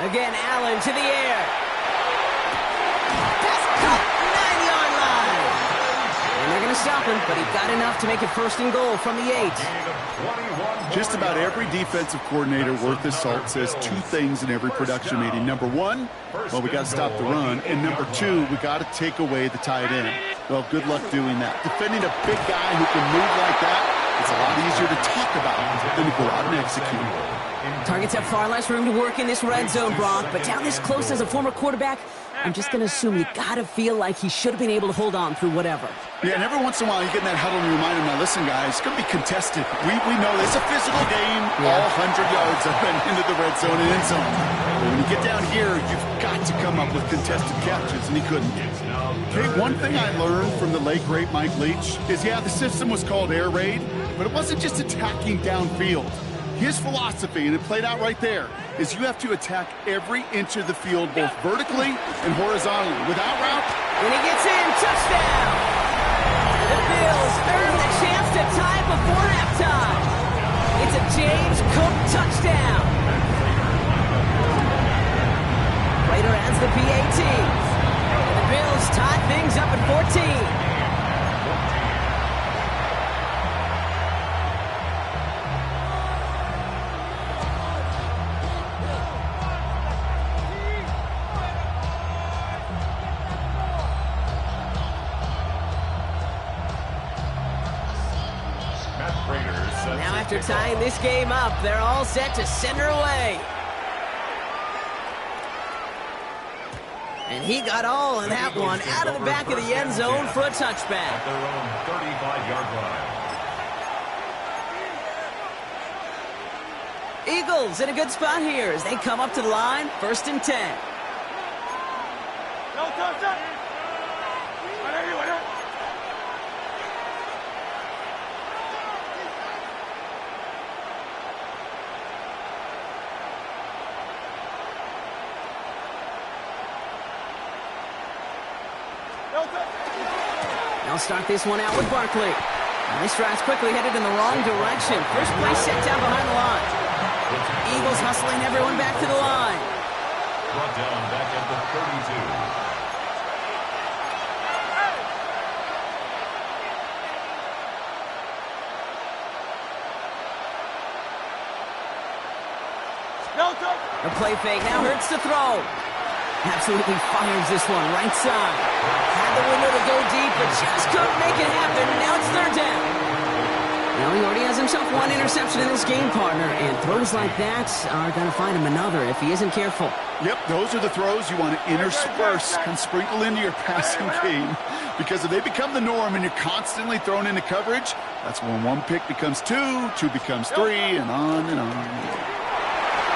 Again, Allen to the air. Pass cut, 9-yard line. And they're going to stop him, but he got enough to make it 1st and goal from the 8. Just about every defensive coordinator worth his salt says 2 things in every production meeting. Number 1, well, we got to stop the run. And number 2, we got to take away the tight end. Well, good luck doing that. Defending a big guy who can move like that, it's a lot easier to talk about than to go out and execute. Targets have far less room to work in this red zone, Brock, but down this close as a former quarterback, I'm just going to assume you got to feel like he should have been able to hold on through whatever. Yeah, and every once in a while you get in that huddle and you remind him, now listen, guys, it's going to be contested. We know this. It's a physical game, all 100 yards up and into the red zone and end zone. But when you get down here, you've got to come up with contested catches, and he couldn't. Okay, one thing I learned from the late, great Mike Leach is, yeah, the system was called air raid, but it wasn't just attacking downfield. His philosophy, and it played out right there, is you have to attack every inch of the field, both vertically and horizontally. Without route, when he gets in, touchdown! The Bills earn the chance to tie before halftime. It's a James Cook touchdown. Rader adds the PAT. And the Bills tie things up at 14. Now after tying this game up, they're all set to send her away. And he got all of that one out of the back of the end zone for a touchback. At their own 35-yard line. Eagles in a good spot here as they come up to the line, 1st and 10. No touchdown. They'll start this one out with Barkley. This drive's quickly headed in the wrong direction. First play set down behind the line. Eagles hustling everyone back to the line. Brought down back at the 32. The play fake now hurts to throw. Absolutely fires this one right side. Had the window to go deep, but just couldn't make it happen. Now it's 3rd down. Now he already has himself 1 interception in this game, partner, and throws like that are going to find him another if he isn't careful. Yep, those are the throws you want to intersperse and sprinkle into your passing game, because if they become the norm and you're constantly thrown into coverage, that's when 1 pick becomes 2, 2 becomes 3, and on and on.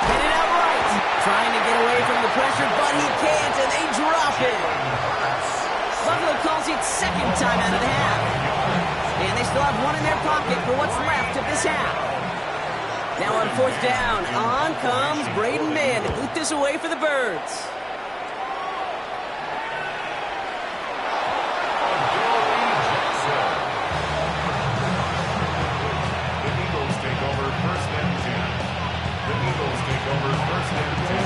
Hit it out right. Trying to get away from the pressure, but he can't, and they drop it. Buffalo calls it 2nd time out of the half. And they still have 1 in their pocket for what's left of this half. Now on 4th down, on comes Braden Mann to boot this away for the Birds. The Eagles take over 1st and 10. The Eagles take over 1st and 10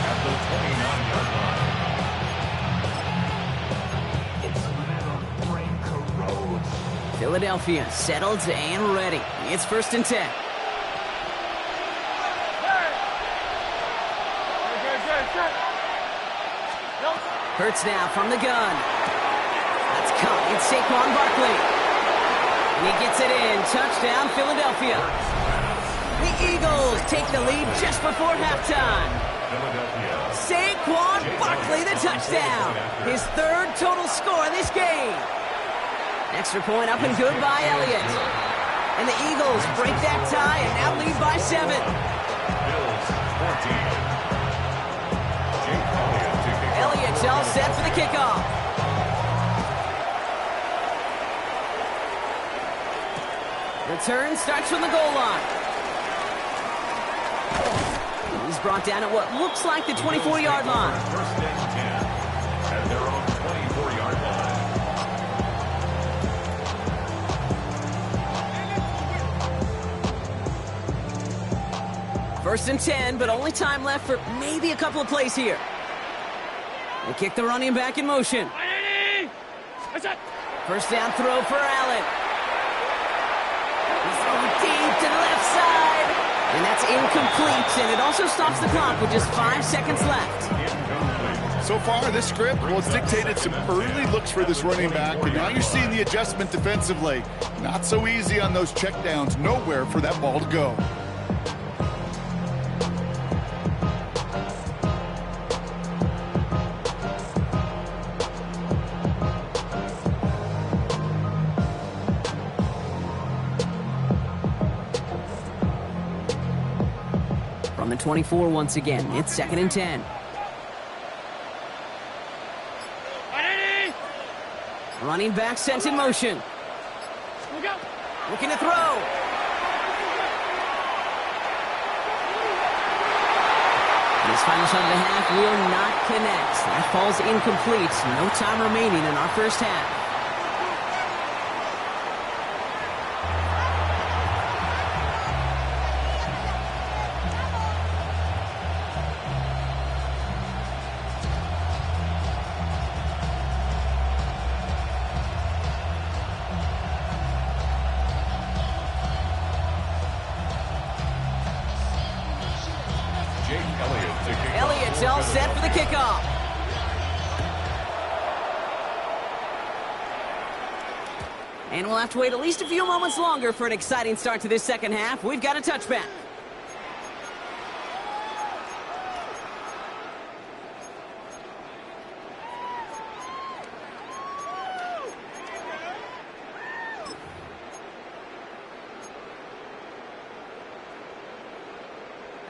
at the 29-yard line. Philadelphia settled and ready. It's 1st and 10. Hurts now from the gun. That's caught. It's Saquon Barkley. And he gets it in. Touchdown, Philadelphia. The Eagles take the lead just before halftime. Saquon Barkley, the touchdown. His third total score in this game. Extra point up and good by Elliott. And the Eagles break that tie and now lead by 7. Bills 14. Elliott's all set for the kickoff. Return starts from the goal line. He's brought down at what looks like the 24-yard line. First and 10 at their own 24-yard line. First and 10, but only time left for maybe a couple of plays here. They kick the running back in motion. First down throw for Allen. He's throwing deep to the left side. And that's incomplete, and it also stops the clock with just 5 seconds left. So far, this script, well, it's dictated some early looks for this running back, but now you're seeing the adjustment defensively. Not so easy on those checkdowns. Nowhere for that ball to go. From the 24 once again, it's 2nd and 10. Running back sent in motion. Looking to throw. This final shot of the half will not connect. That falls incomplete. No time remaining in our first half. Elliott's all set for the kickoff. And we'll have to wait at least a few moments longer for an exciting start to this second half. We've got a touchback.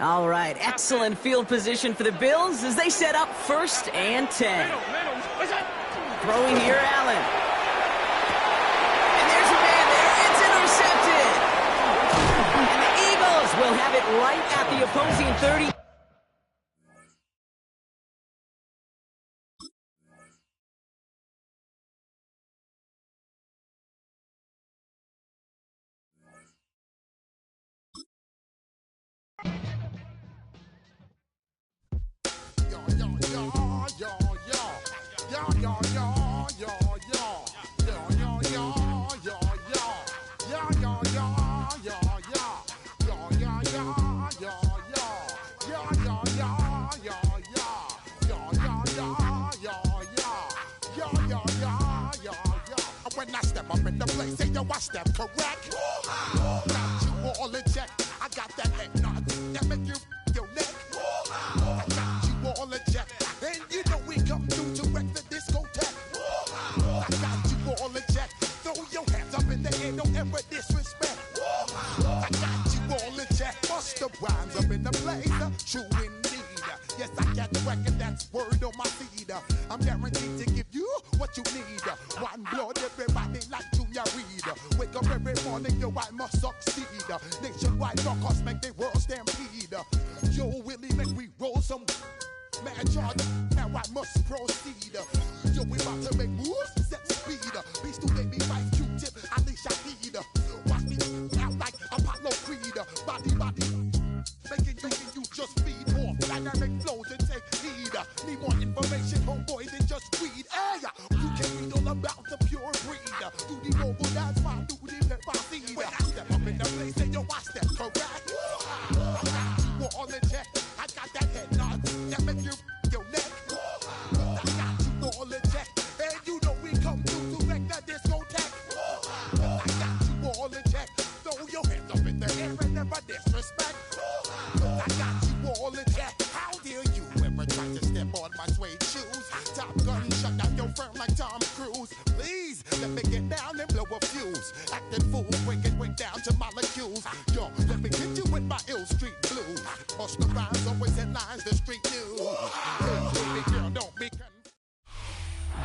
All right, excellent field position for the Bills as they set up 1st and 10. Throwing here, Allen. And there's a man there. It's intercepted. And the Eagles will have it right at the opposing 30. When I step up in the place, say yo, I step correct. Got you all in check. I got that head nod that make you your neck. I got you all in check, and you know we come through to wreck the discotheque. I got you all in check. Throw your hands up in the air, don't ever disrespect. I got you all in check. Bust the rhymes up in the place, true indeed. Yes, I got the record, that's word on my feed. I'm guaranteed to give you what you need. One blood, everybody like Junior Reed. Wake up every morning, yo, I must succeed. Nationwide knockouts make the world stampede. Yo, Willie, make we roll some mad charge. Now I must proceed. Yo, we about to make moves, set speed. Be student, be vice Q-tip, Alicia Heed. Watch me out like Apollo Creed. Body, making you just feed more dynamic flows and take heed. Need more information, homeboy, than just read. Hey, you can read all about the pure breed. Do the mobile dance, my do the pepper seed. When I step up in the place, say yo, I step correct. I got you all in check. I got that head nod that make you your neck. I got you all in check, and you know we come through to wreck the discotheque. I got you all in check. Throw your hands up in the air and never disrespect. disrespect. I got you all in check. How dare you ever try to step on my suede shoes? Top Gun shut down your firm like Tom Cruise. Please let me get down and blow a fuse. Acting fool, breaking way down to molecules. Yo, let me hit you with my ill street blues. Bust the rhymes, always headlines, the street news. Hey, baby girl, don't be confused.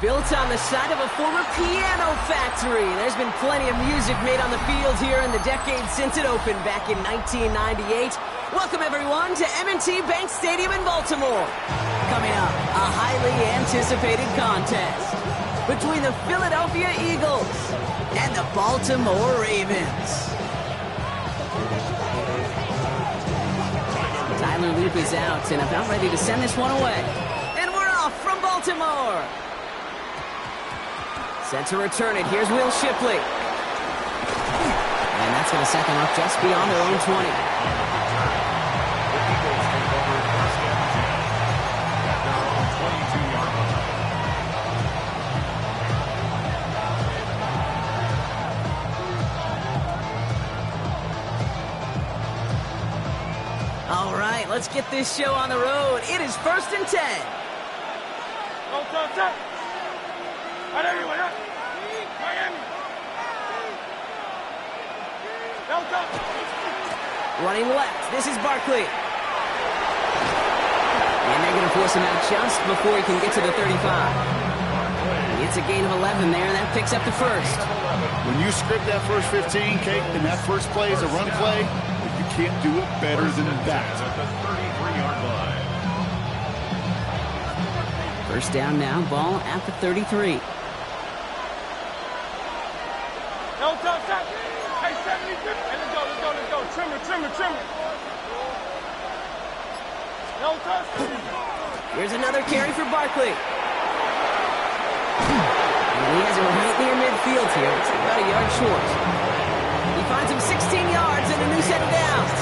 Built on the side of a former piano factory, there's been plenty of music made on the field here in the decade since it opened back in 1998. Welcome, everyone, to M&T Bank Stadium in Baltimore. Coming up, a highly anticipated contest between the Philadelphia Eagles and the Baltimore Ravens. Tyler Loop is out and about ready to send this one away. And we're off from Baltimore. Set to return it. Here's Will Shipley. And that's going to set them up just beyond their own 20. All right, let's get this show on the road. It is 1st and 10. Running left, this is Barkley. And they're going to force him out just before he can get to the 35. It's a gain of 11 there, and that picks up the first. When you script that first 15, Kate, and that first play is a run play, you can't do it better than that. First down now, ball at the 33. Hey, 70, 50. Hey, let's go. Trimmer. No touch. Here's another carry for Barkley. And he has it right near midfield here. It's about a yard short. He finds him 16 yards and a new set of downs.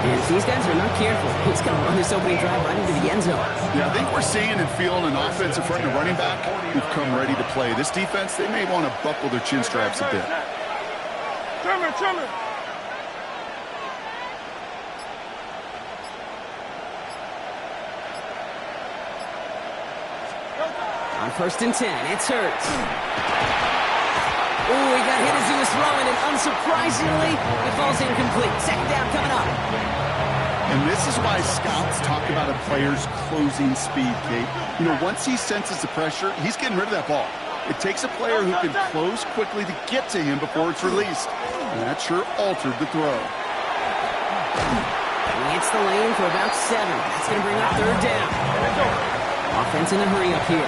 And if these guys are not careful, he's going to run this opening drive right into the end zone. Yeah, I think we're seeing and feeling an offense in front of the running back who've come ready to play. This defense, they may want to buckle their chin straps a bit. Trimmer. On 1st and 10, it's Hurts. Ooh, he got hit as he was throwing, and unsurprisingly, it falls incomplete. Second down coming up. And this is why scouts talk about a player's closing speed, Kate. You know, once he senses the pressure, he's getting rid of that ball. It takes a player who can close quickly to get to him before it's released. And that sure altered the throw. He hits the lane for about 7. That's going to bring up 3rd down. Offense in a hurry up here.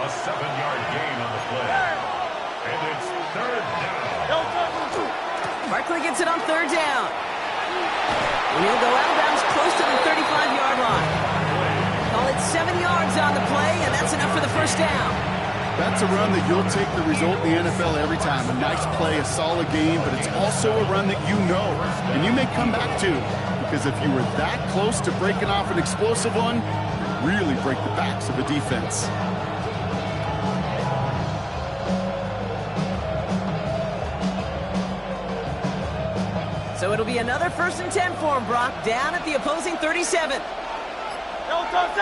A 7-yard gain on the play. And it's 3rd down. Barkley gets it on 3rd down. And he'll go out of bounds close to the 35-yard line. Call it 7 yards on the play, and that's enough for the 1st down. That's a run that you'll take the result in the NFL every time. A nice play, a solid game, but it's also a run that you know, and you may come back to. Because if you were that close to breaking off an explosive one, you really break the backs of a defense. So it'll be another 1st and 10 for him, Brock, down at the opposing 37. No touch.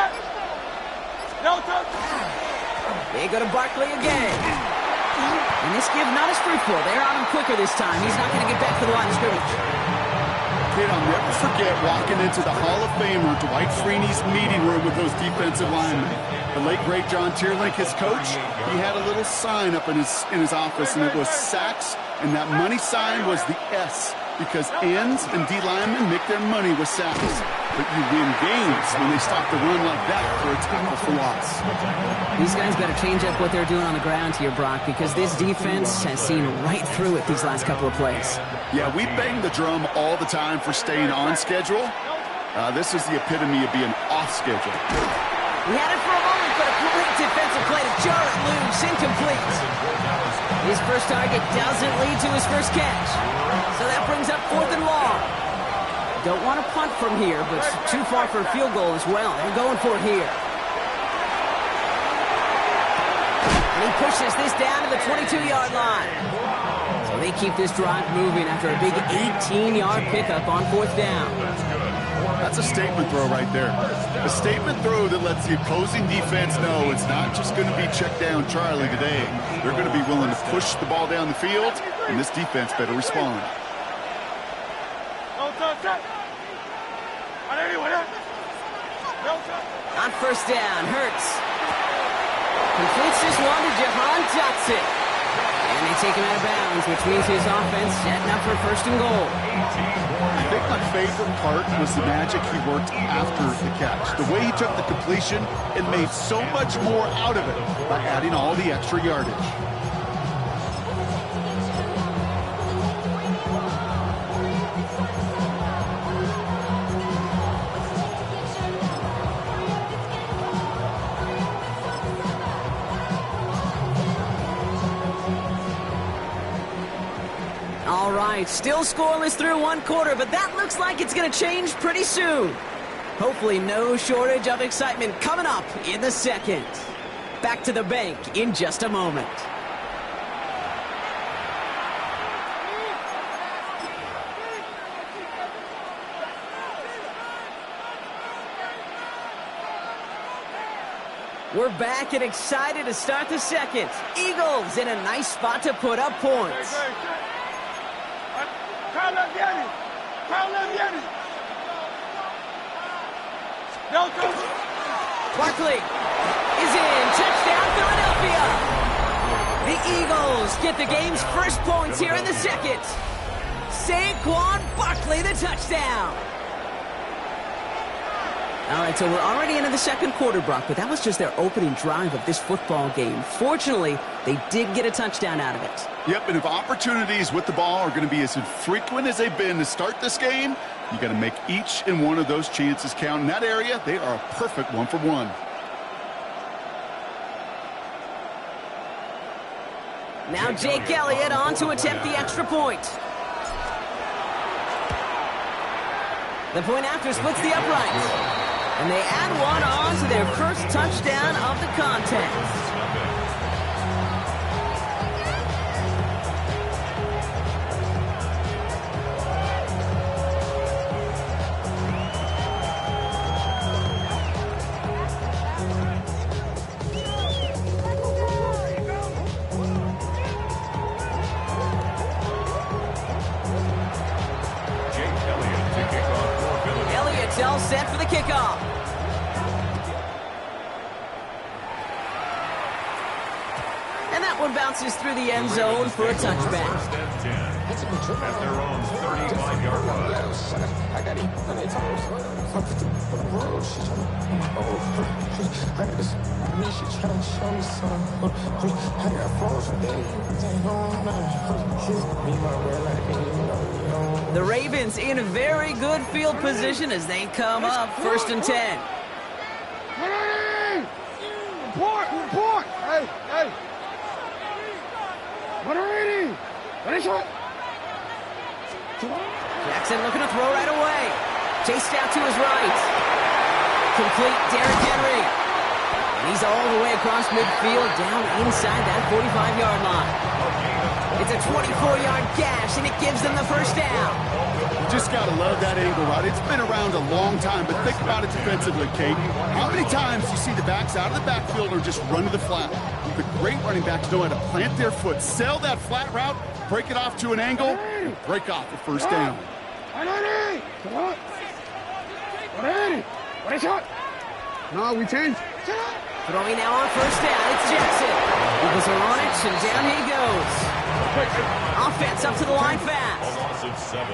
They go to Barkley again. And this give not as fruitful. They're on him quicker this time. He's not going to get back to the line of scrimmage. Kid, I'll never forget walking into the Hall of Famer Dwight Freeney's meeting room with those defensive linemen. The late, great John Tierlink, his coach, he had a little sign up in his office, and it was sacks, and that money sign was the S, because ends and D linemen make their money with sacks. But you win games when they stop the run like that for a tackle for loss. These guys got to change up what they're doing on the ground here, Brock, because this defense has seen right through it these last couple of plays. Yeah, we bang the drum all the time for staying on schedule. This is the epitome of being off schedule. He had it for a moment, but a great defensive play to jar it loose, incomplete. His first target doesn't lead to his first catch. So that brings up 4th and long. Don't want to punt from here, but too far for a field goal as well. They're going for it here. And he pushes this down to the 22-yard line. So the they keep this drive moving after a big 18-yard pickup on 4th down. That's a statement throw right there. A statement throw that lets the opposing defense know it's not just going to be check down Charlie today. They're going to be willing to push the ball down the field, and this defense better respond. On 1st down, Hurts completes this one to Jahan Dotson. And they take him out of bounds, which means his offense setting up for 1st and goal. I think my favorite part was the magic he worked after the catch. The way he took the completion and made so much more out of it by adding all the extra yardage. All right, still scoreless through 1 quarter, but that looks like it's going to change pretty soon. Hopefully no shortage of excitement coming up in the 2nd. Back to the bank in just a moment. We're back and excited to start the 2nd. Eagles in a nice spot to put up points. Barkley is in. Touchdown, Philadelphia. The Eagles get the game's first points here in the 2nd. Saquon Barkley, the touchdown. All right, so we're already into the 2nd quarter, Brock, but that was just their opening drive of this football game. Fortunately, they did get a touchdown out of it. Yep, and if opportunities with the ball are going to be as infrequent as they've been to start this game, you got to make each and one of those chances count. In that area, they are a perfect 1-for-1. Now Jake Elliott on to attempt the extra point. The point after splits the uprights. And they add one on to their first touchdown of the contest. All set for the kickoff. And that one bounces through the end zone for a touchback. At their own 35-yard The Ravens in a very good field position as they come up 1st and 10. Report! Hey! Jackson looking to throw right away. Chased out to his right. Complete Derrick Henry. And he's all the way across midfield down inside that 45-yard line. It's a 24-yard gash, and it gives them the 1st down. You just got to love that angle, right? It's been around a long time, but think about it defensively, Kate. How many times do you see the backs out of the backfield or just run to the flat? The great running backs know how to plant their foot, sell that flat route, break it off to an angle, and break off the 1st down. No, we change. Throwing now on 1st down. It's Jackson. Eagles are on it, and down he goes. Offense up to the line fast. A loss of 7.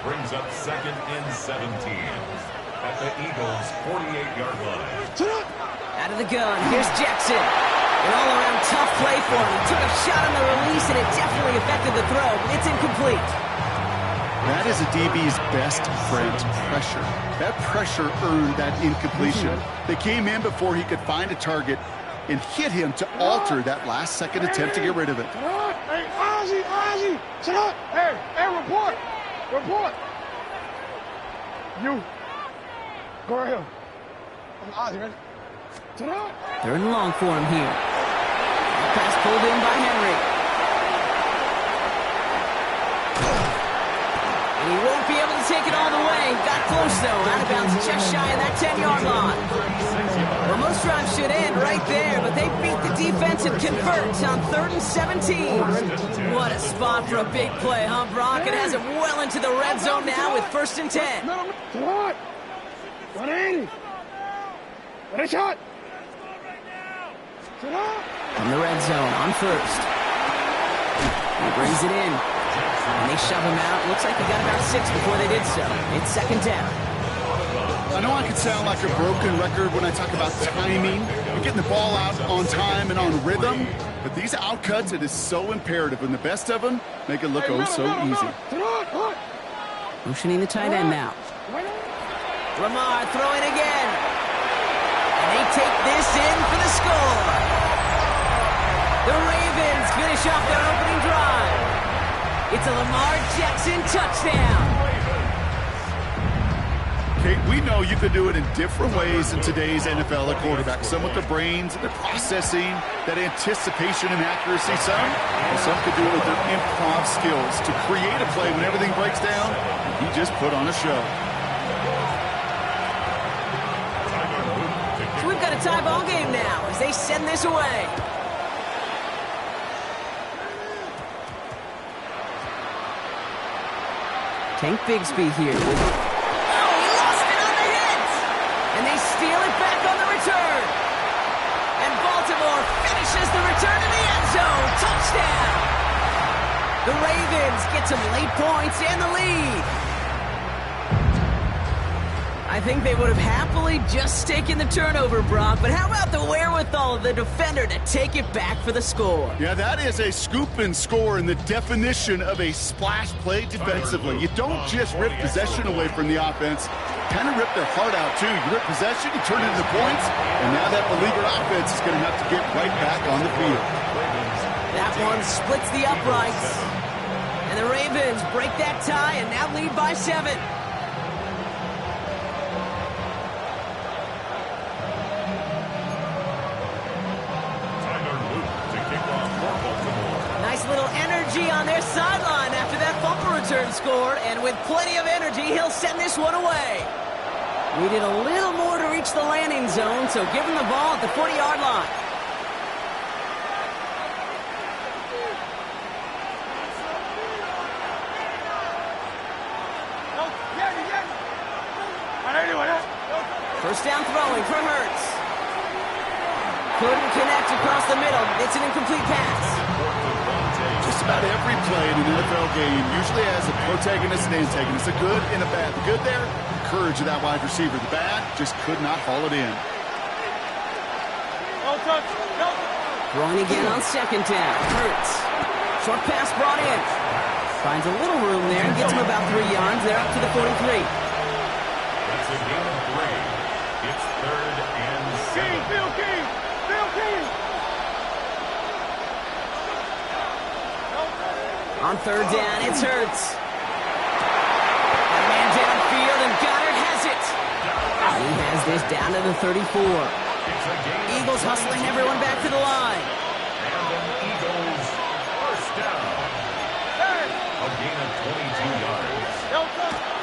Brings up 2nd and 17. At the Eagles' 48-yard line. Out of the gun. Here's Jackson. An all-around tough play for him. He took a shot on the release, and it definitely affected the throw. It's incomplete. That is a DB's best friend, pressure. That pressure earned that incompletion. They came in before he could find a target and hit him to alter that last-second attempt to get rid of it. Hey, Ozzy! Shut up! Hey, report! You. Go right here. I'm Ozzy, ready? Shut up! Third and long for him here. Pass pulled in by Henry. take it all the way. Got close, though. Out of bounds just shy of that 10-yard line. Well, most drives should end right there, but they beat the defense and convert on 3rd and 17. What a spot for a big play, huh, Brock? It has it well into the red zone now with 1st and 10. 180. What a shot. In the red zone on 1st. He brings it in. And they shove him out. Looks like he got about 6 before they did so. It's 2nd down. I know I could sound like a broken record when I talk about timing and getting the ball out on time and on rhythm, but these outcuts, it is so imperative, and the best of them make it look oh so easy. Motioning the tight end now. Lamar throwing again. And they take this in for the score. The Ravens finish off their opening drive. It's a Lamar Jackson touchdown. Kate, we know you could do it in different ways in today's NFL at quarterback. Some with the brains, the processing, that anticipation and accuracy. Some could do it with their improv skills to create a play when everything breaks down. He just put on a show. So we've got a tie ball game now as they send this away. Tank Bigsby here. Oh, he lost it on the hit! And they steal it back on the return. And Baltimore finishes the return to the end zone. Touchdown! The Ravens get some late points and the lead. I think they would have happily just taken the turnover, Brock, but how about the wherewithal of the defender to take it back for the score? Yeah, that is a scoop and score in the definition of a splash play defensively. You don't just rip possession away from the offense, kind of rip their heart out too. You rip possession, you turn it into points, and now that beleaguered offense is going to have to get right back on the field. That one splits the uprights, and the Ravens break that tie and now lead by 7. On their sideline after that bumper return score, and with plenty of energy, he'll send this one away. Needed a little more to reach the landing zone, so give him the ball at the 40-yard line. First down throwing for Hurts. Couldn't connect across the middle. It's an incomplete pass. Just about every play in an NFL game usually has a protagonist and antagonist, a good and a bad. The good there, courage of that wide receiver. The bad, just could not haul it in. Throwing again on 2nd down. Hurts. Short pass brought in. Finds a little room there and gets him about 3 yards. They're up to the 43. That's a gain of 3. It's 3rd and 7. Bill King! On 3rd down, it's Hurts. A man downfield, and Goddard has it. He has this down to the 34. Eagles hustling everyone back to the line. And an Eagles first down. A gain of 22 yards.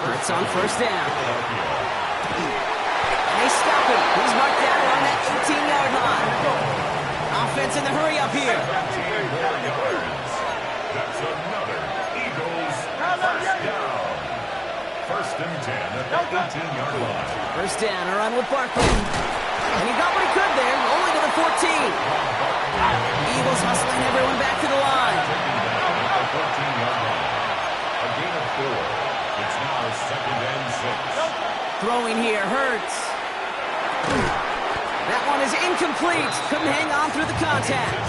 Hurts on 1st down. And they stop him. He's marked down around that 18-yard line. Offense in the hurry up here. 17 more yards. That's another Eagles first down. 1st and 10 at the 18-yard line. First down, a run with Barkley. And he got what he could there, only to the 14. Eagles hustling everyone back to the line. The 14-yard line. A gain of 4. It's now 2nd and 6. Throwing here, Hurts. That one is incomplete. Couldn't hang on through the contact.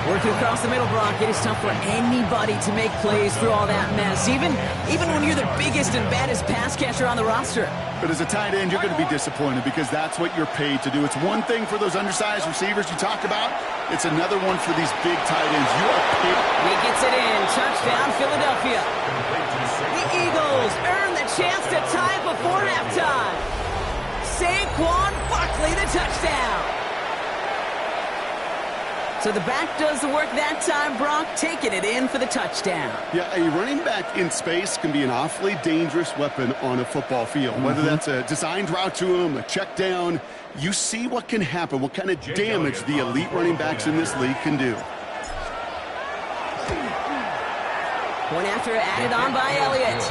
Working across the middle, Brock, it is tough for anybody to make plays through all that mess, even when you're the biggest and baddest pass catcher on the roster. But as a tight end, you're going to be disappointed because that's what you're paid to do. It's one thing for those undersized receivers you talk about. It's another one for these big tight ends. You are paid. He gets it in. Touchdown, Philadelphia. The Eagles earn the chance to tie it before halftime. Saquon Barkley, the touchdown. So the back does the work that time, Brock, taking it in for the touchdown. Yeah, a running back in space can be an awfully dangerous weapon on a football field. Whether that's a designed route to him, a check down, you see what can happen, what kind of damage the elite running backs in this league can do. Point after added on by Elliott.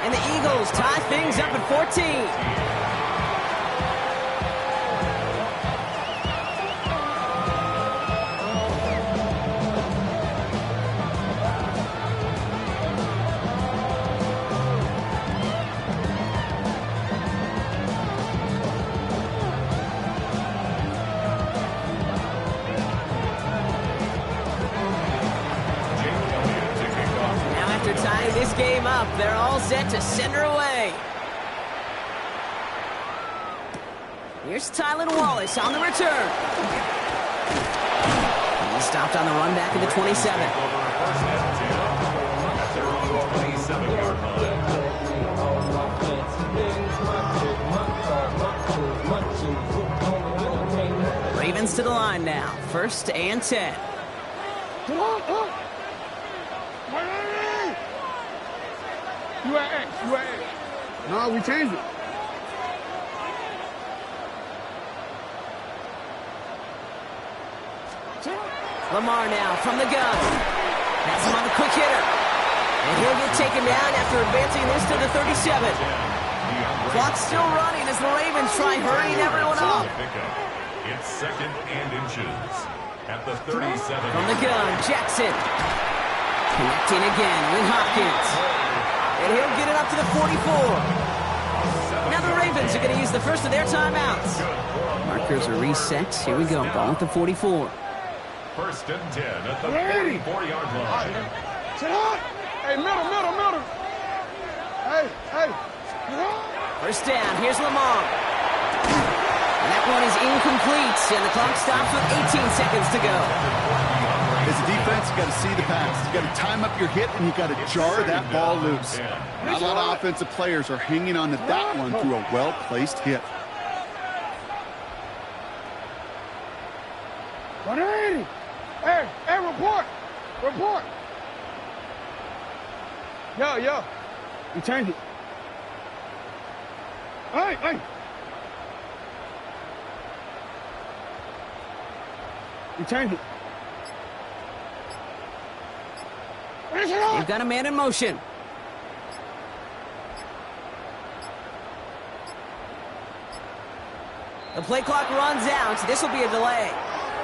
And the Eagles tie things up at 14. This game up, they're all set to send her away. Here's Tylan Wallace on the return. He stopped on the run back at the 27. Ravens to the line now, 1st and 10. You at X. No, we changed it. Lamar now from the gun. Has him on the quick hitter. And he'll get taken down after advancing this to the 37. Clock's still running as the Ravens try hurrying everyone up. It's 2nd and inches at the 37. From the gun, Jackson. Connecting again with Hopkins. And he'll get it up to the 44. Now the Ravens are going to use the first of their timeouts. Markers are reset. Here we go. Ball at the 44. 1st and 10 at the 44-yard line. Sit on. Hey, middle. Hey. 1st down. Here's Lamar. And that one is incomplete. And the clock stops with 18 seconds to go. As a defense, you got to see the pass. You got to time up your hit, and you got to jar that ball loose. Not a lot of offensive players are hanging on to that one through a well-placed hit. 180. Hey, report. Yo. You changed it. Hey. You changed it. They've got a man in motion. The play clock runs out. This will be a delay.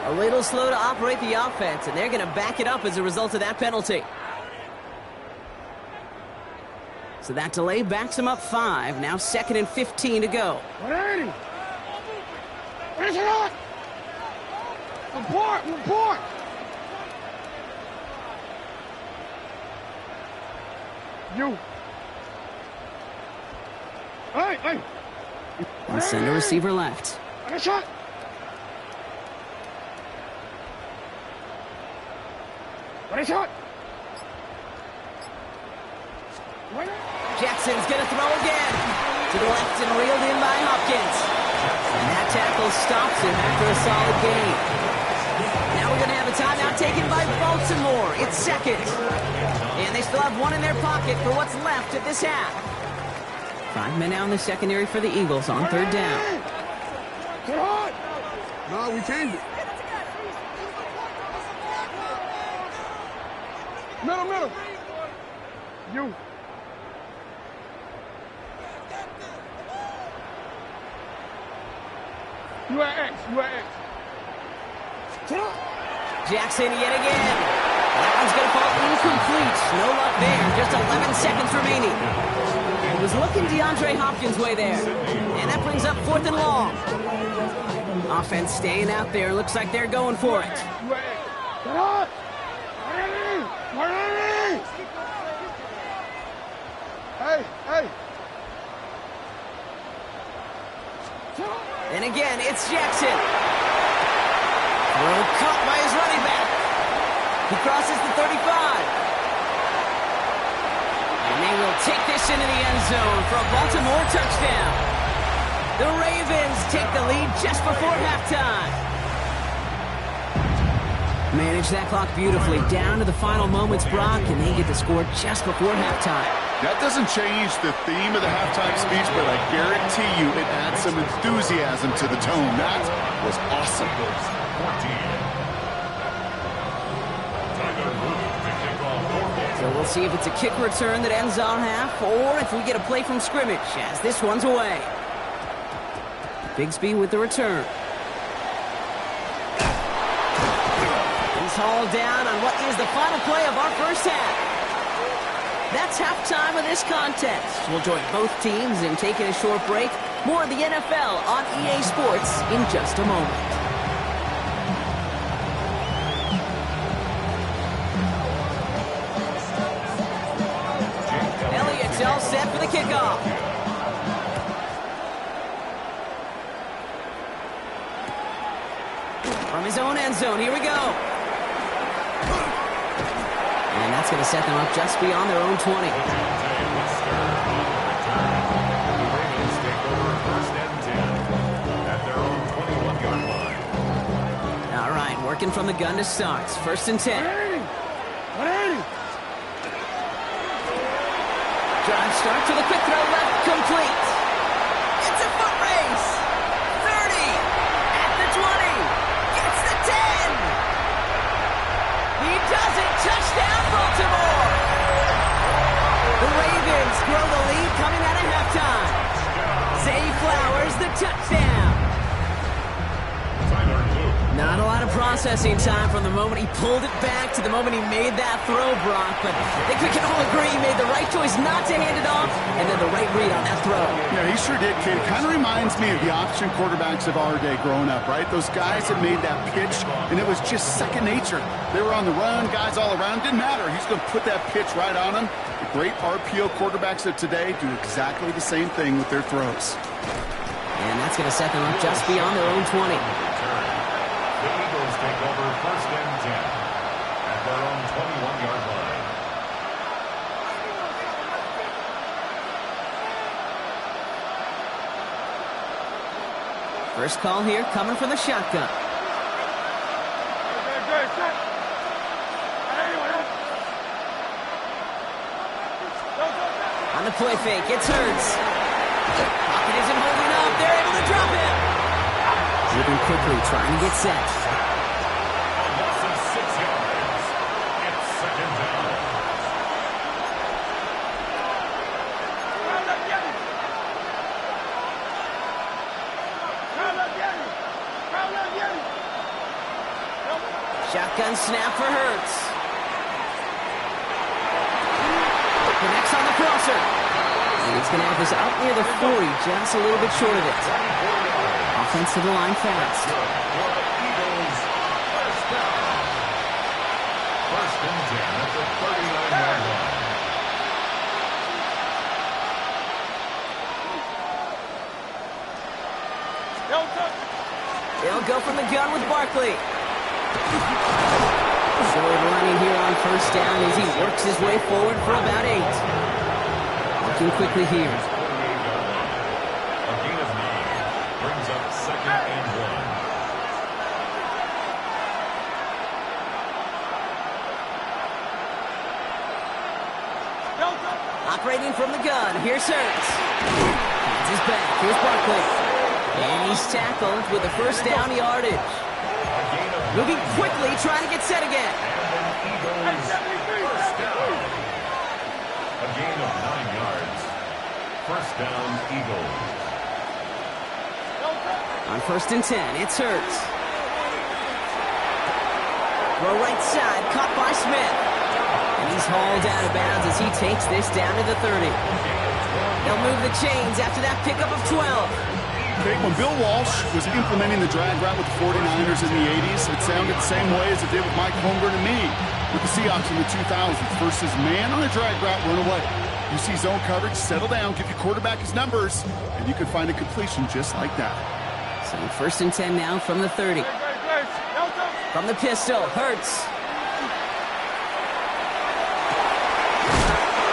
A little slow to operate the offense, and they're going to back it up as a result of that penalty. So that delay backs them up 5. Now 2nd and 15 to go. 180. Report. You. Hey. And send a receiver left. I shot. Jackson's going to throw again. To the left and reeled in by Hopkins. And that tackle stops him after a solid gain. Now we're going to have a timeout taken by Baltimore. It's 2nd. And they still have one in their pocket for what's left of this half. 5 men out in the secondary for the Eagles on 3rd down. Get hot! No, we changed it. Middle. You. You at X. Jackson yet again. That one's going to fall incomplete. No luck there. Just 11 seconds remaining. It was looking DeAndre Hopkins' way there. And that brings up 4th and long. Offense staying out there. Looks like they're going for it. Get on! Hey! And again, it's Jackson. Throw caught by his running back. He crosses the 35. And they will take this into the end zone for a Baltimore touchdown. The Ravens take the lead just before halftime. Manage that clock beautifully. Down to the final moments, Brock, and they get the score just before halftime. That doesn't change the theme of the halftime speech, but I guarantee you it adds some enthusiasm to the tone. That was awesome. So we'll see if it's a kick return that ends on half, or if we get a play from scrimmage as this one's away. Bigsby with the return. He's hauled down on what is the final play of our first half. That's halftime of this contest. We'll join both teams in taking a short break. More of the NFL on EA Sports in just a moment. Elliott's all set for the kickoff. From his own end zone, here we go. And that's going to set them up just beyond their own 20. All right, working from the gun to start. First and 10. 180. Drive start to the quick throw left, complete. It's a foot race. 30. At the 20. Gets the 10. He does it. Touchdown, Baltimore. The Ravens grow the lead coming out of halftime. Zay Flowers, the touchdown. Not a lot of processing time from the moment he pulled it back to the moment he made that throw, Brock. But I think we can all agree he made the right choice not to hand it off, and then the right read on that throw. Yeah, he sure did, kid. Kind of reminds me of the option quarterbacks of our day growing up, right? Those guys that made that pitch, and it was just second nature. They were on the run, guys all around. Didn't matter. He's going to put that pitch right on them. The great RPO quarterbacks of today do exactly the same thing with their throws. And that's going to set them up just beyond their own 20. The Eagles take over first and 10 at their own 21-yard line. First call here coming from the shotgun. On the play fake, it's Hurts. Pocket isn't holding up. They're able to drop him. Moving quickly, trying to get set. A loss of 6 yards. It's second down. Shotgun snap for Hurts. Connects on the crosser. And he's going to have this out near the 40, just a little bit short of it. Offense to the line fast. Eagles first down. First and 10 at the 39-yard line. They'll go from the gun with Barkley. Short running here on first down as he works his way forward for about 8. Working quickly here. A gain of 9 brings up second and 1. Operating from the gun, here's Hurts. Hands his back, here's Barkley. And he's tackled with a first down yardage. Moving quickly, trying to get set again. Eagles first down. A gain of 9 yards. First down, Eagles. On first and 10, it's Hurts. Throw right side, caught by Smith. And he's hauled out of bounds as he takes this down to the 30. They'll move the chains after that pickup of 12. Okay, when Bill Walsh was implementing the drag route with the 49ers in the 80s, it sounded the same way as it did with Mike Holmgren and me with the Seahawks in the 2000s. Versus man on a drag route, run away. You see zone coverage, settle down, give your quarterback his numbers, and you can find a completion just like that. So first and 10 now from the 30. From the pistol, Hurts.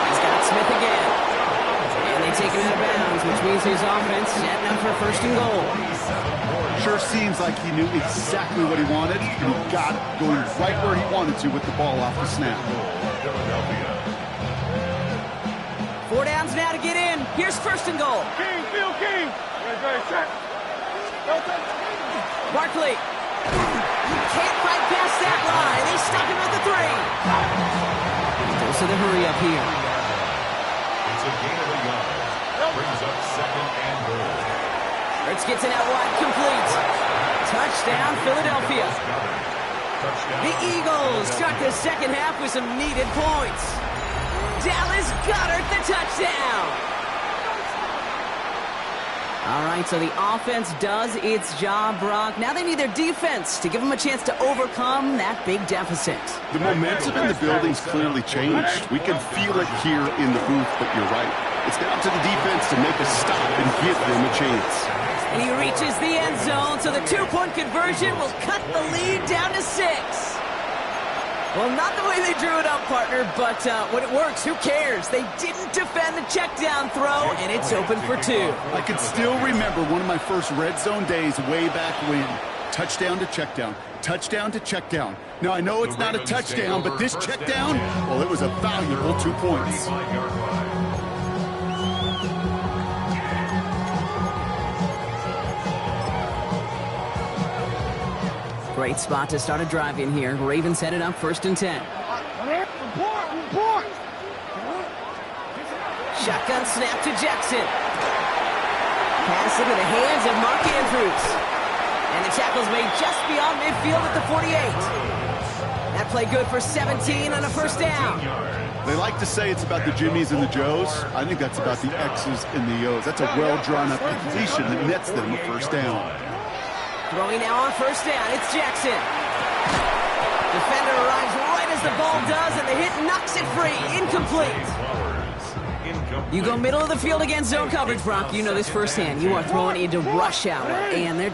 He's got Smith again. And they take taken out of bounds, which means his offense setting up for first and goal. Sure seems like he knew exactly what he wanted, and he got it, going right where he wanted to with the ball off the snap. 4 downs now to get in. Here's first and goal. King, Phil King. Right, set. Barkley. Can't fight past that line. They stop him at the 3. Goes to the hurry up here. It's a gain of a yard. Brings up second and goal. Ertz gets it out wide, complete. Touchdown, Philadelphia. The Eagles start the second half with some needed points. Dallas Goedert the touchdown. All right, so the offense does its job, Brock. Now they need their defense to give them a chance to overcome that big deficit. The momentum in the building's clearly changed. We can feel it here in the booth, but you're right. It's down to the defense to make a stop and give them a chance. And he reaches the end zone, so the 2-point conversion will cut the lead down to 6. Well, not the way they drew it up, partner, but when it works, who cares? They didn't defend the check down throw, and it's open for 2. I can still remember one of my first red zone days way back when. Touchdown to check down. Touchdown to check down. Now, I know it's not a touchdown, but this check down, well, it was a valuable 2 points. Great spot to start a drive in here. Ravens headed up first and 10. Shotgun snap to Jackson. Pass into the hands of Mark Andrews. And the tackle's made just beyond midfield at the 48. That play good for 17 on a first down. They like to say it's about the Jimmies and the Joes. I think that's about the X's and the O's. That's a well-drawn-up completion that nets them a first down. Throwing now on first down, it's Jackson. Defender arrives right as the ball does, and the hit knocks it free. Incomplete. You go middle of the field against zone coverage, Brock. You know this firsthand. You are throwing into rush hour, and there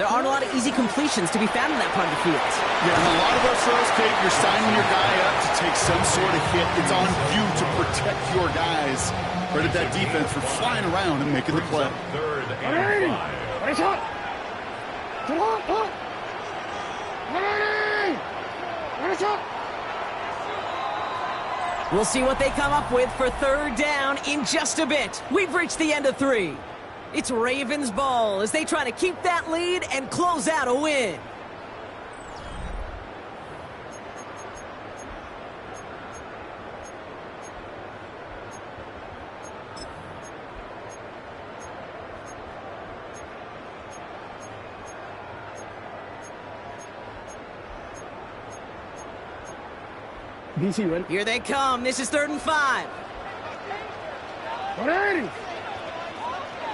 aren't a lot of easy completions to be found in that part of the field. Yeah, and a lot of those throws, Kate, you're signing your guy up to take some sort of hit. It's on you to protect your guys. Credit that defense for flying around and making the play. Third and 5. We'll see what they come up with for third down in just a bit. We've reached the end of 3. It's Ravens ball as they try to keep that lead and close out a win. DC, ready? Here they come. This is 3rd and 5. 180.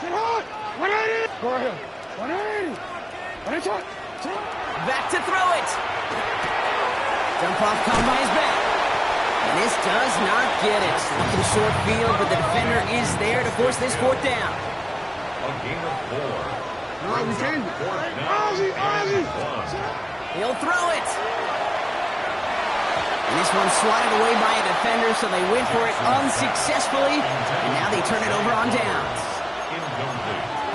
Sit hard. 180. Go ahead. 180. 180. Back to throw it. Dump off caught by his back. And this does not get it. Looking short field, but the defender is there to force this 4th down. A gain of 4. No, we can. Ozzy. He'll throw it. And this one's swatted away by a defender, so they went for it unsuccessfully. And now they turn it over on downs.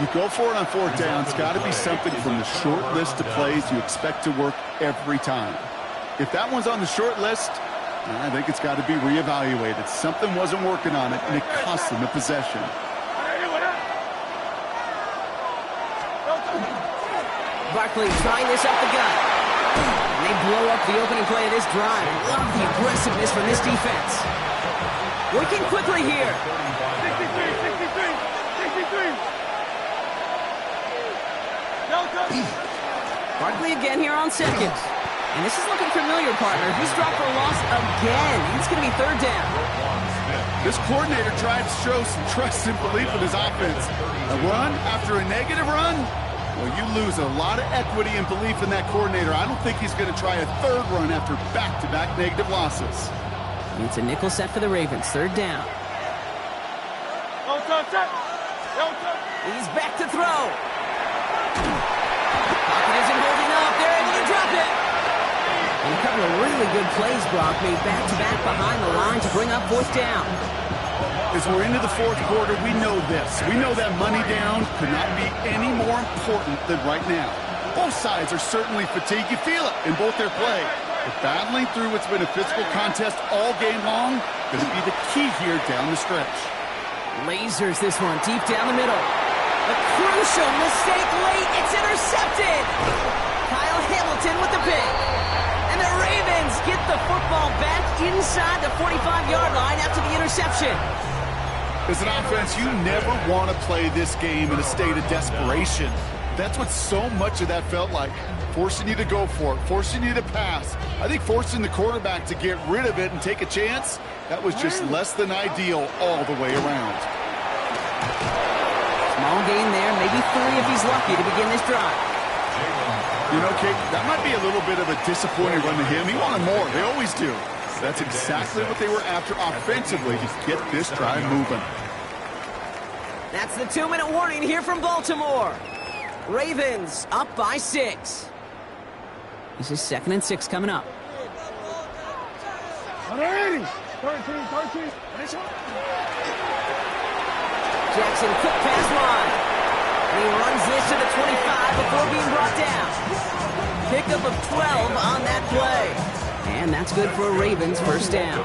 You go for it on 4th down. It's got to be something from the short list of plays you expect to work every time. If that one's on the short list, I think it's got to be reevaluated. Something wasn't working on it, and it cost them a possession. Barkley trying this up the gut. And they blow up the opening play of this drive. Love the aggressiveness from this defense. Working quickly here. 63. Barkley again here on 2nd. And this is looking familiar, partner. He's dropped for a loss again. It's going to be 3rd down. This coordinator tried to show some trust and belief in his offense. A run after a negative run? Well, you lose a lot of equity and belief in that coordinator. I don't think he's going to try a 3rd run after back-to-back negative losses. It's a nickel set for the Ravens. 3rd down. He's back to throw. Pocket isn't holding up. They're able to drop it. And a couple of really good plays, Brock, made back-to-back behind the line to bring up 4th down. As we're into the fourth quarter, we know this. We know that money down could not be any more important than right now. Both sides are certainly fatigued. You feel it in both their play. But battling through what's been a physical contest all game long going to be the key here down the stretch. Lasers this one deep down the middle. A crucial mistake late. It's intercepted. Kyle Hamilton with the pick. And the Ravens get the football back inside the 45-yard line after the interception. As an offense, you never want to play this game in a state of desperation. That's what so much of that felt like. Forcing you to go for it, forcing you to pass. I think forcing the quarterback to get rid of it and take a chance, that was just less than ideal all the way around. Small gain there, maybe 3 if he's lucky to begin this drive. You know, Kate, that might be a little bit of a disappointing run to him. He wanted more. They always do. That's exactly what they were after offensively to get this drive moving. That's the 2-minute warning here from Baltimore. Ravens up by 6. This is 2nd and 6 coming up. 13. Jackson, quick pass line. And he runs this to the 25 before being brought down. Pickup of 12 on that play. And that's good for a Ravens first down.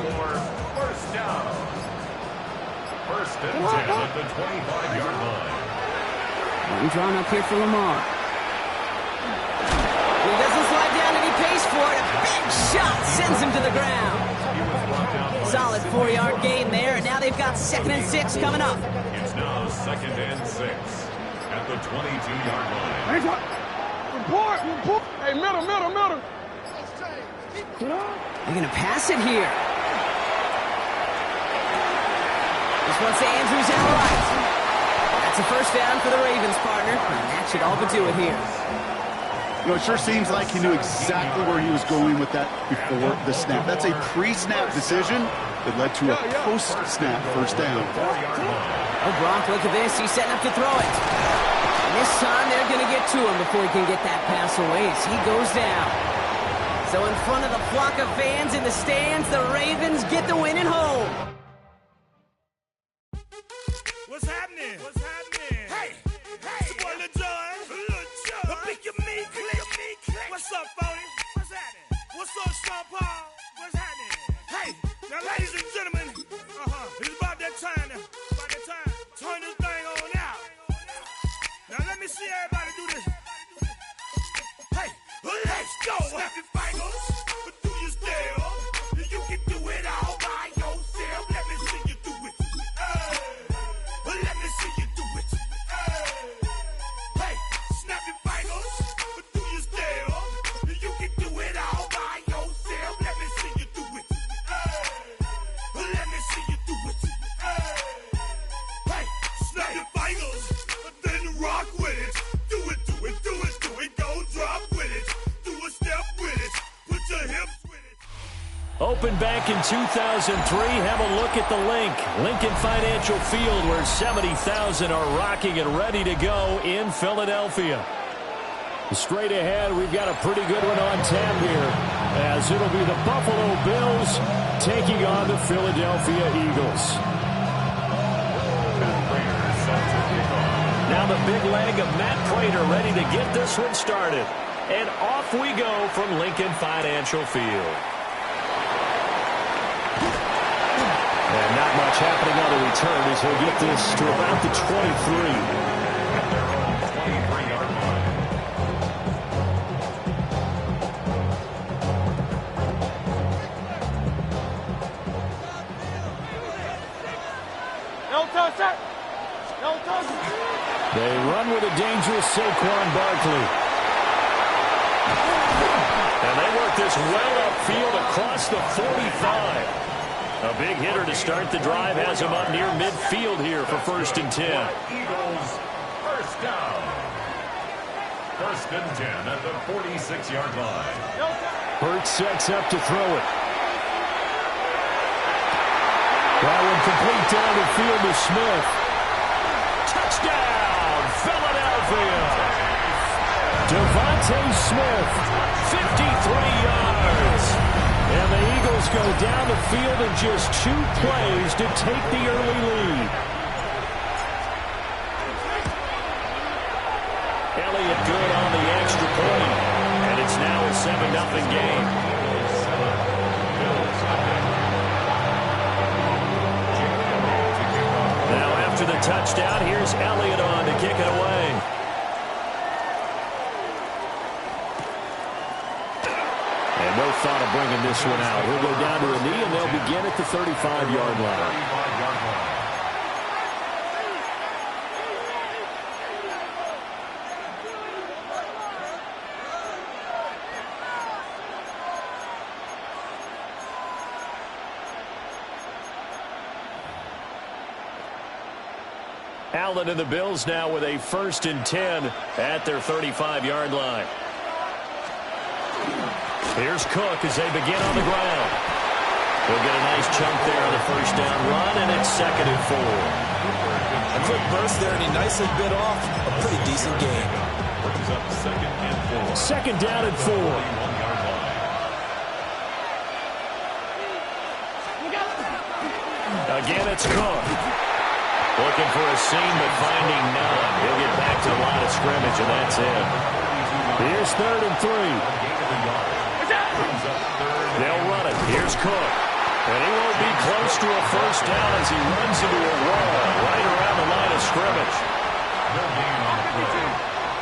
First down. First and 10 at the 25-yard line. One drawn up here for Lamar. He doesn't slide down and he pays for it. A big shot sends him to the ground. Solid 4-yard gain there, and now they've got 2nd and 6 coming up. It's now 2nd and 6 at the 22-yard line. Report. Hey, middle. They're going to pass it here. This one's to Andrews out right. That's a first down for the Ravens, partner. And that should all but do it here. You know, it sure seems like he knew exactly where he was going with that before the snap. That's a pre-snap decision that led to a post-snap first down. Oh, Brock, look at this. He's setting up to throw it. And this time they're going to get to him before he can get that pass away as he goes down. So in front of the flock of fans in the stands, the Ravens get the win at home. What's happening? Hey, it's your boy Lil Jon. Pick your meat click. What's up, Phony? What's happening? What's up, Sean Paul? What's happening? Hey, now, ladies and gentlemen, it's about that time. Turn this thing on out. Now, let me see everybody do this. Hey, let's go. Snap your fingers, but do you still? You can do it all by yourself. Let me see you do it. Let me see you do it. Hey, snap your fingers, but do you still? You can do it all by yourself. Let me see you do it. Let me see you do it. Hey, snap your fingers, then rock with it. Do it. Go drop with it. Do a step with it. Put your hips with it. Opened back in 2003. Have a look at the link. Lincoln Financial Field, where 70,000 are rocking and ready to go in Philadelphia. Straight ahead, we've got a pretty good one on tap here, as it'll be the Buffalo Bills taking on the Philadelphia Eagles. Now the big leg of Matt Prater ready to get this one started. And off we go from Lincoln Financial Field. And not much happening on the return as he'll get this to about the 23. 23-yard line. No touch. They run with a dangerous Saquon Barkley. And they work this well upfield across the 45. A big hitter to start the drive has him up near midfield here for 1st and 10. Eagles, first down. 1st and 10 at the 46-yard line. Hurts sets up to throw it. That one complete down the field to Smith. Touchdown, Philadelphia. Devontae Smith, 53 yards. And the Eagles go down the field in just 2 plays to take the early lead. Elliott good on the extra point. And it's now a 7-0 game. Now after the touchdown, here's Elliott on to kick it away. And no thought of bringing this one out. He'll go down to a knee, and they'll begin at the 35-yard line. Allen and the Bills now with a 1st and 10 at their 35-yard line. Here's Cook as they begin on the ground. He'll get a nice chunk there on the 1st down run, and it's 2nd and 4. A quick burst there, and he nicely bit off a pretty decent game. 2nd down and 4. Again, it's Cook. Looking for a seam, but finding none. He'll get back to the line of scrimmage, and that's it. Here's 3rd and 3. They'll run it. Here's Cook. And he won't be close to a 1st down as he runs into a wall right around the line of scrimmage.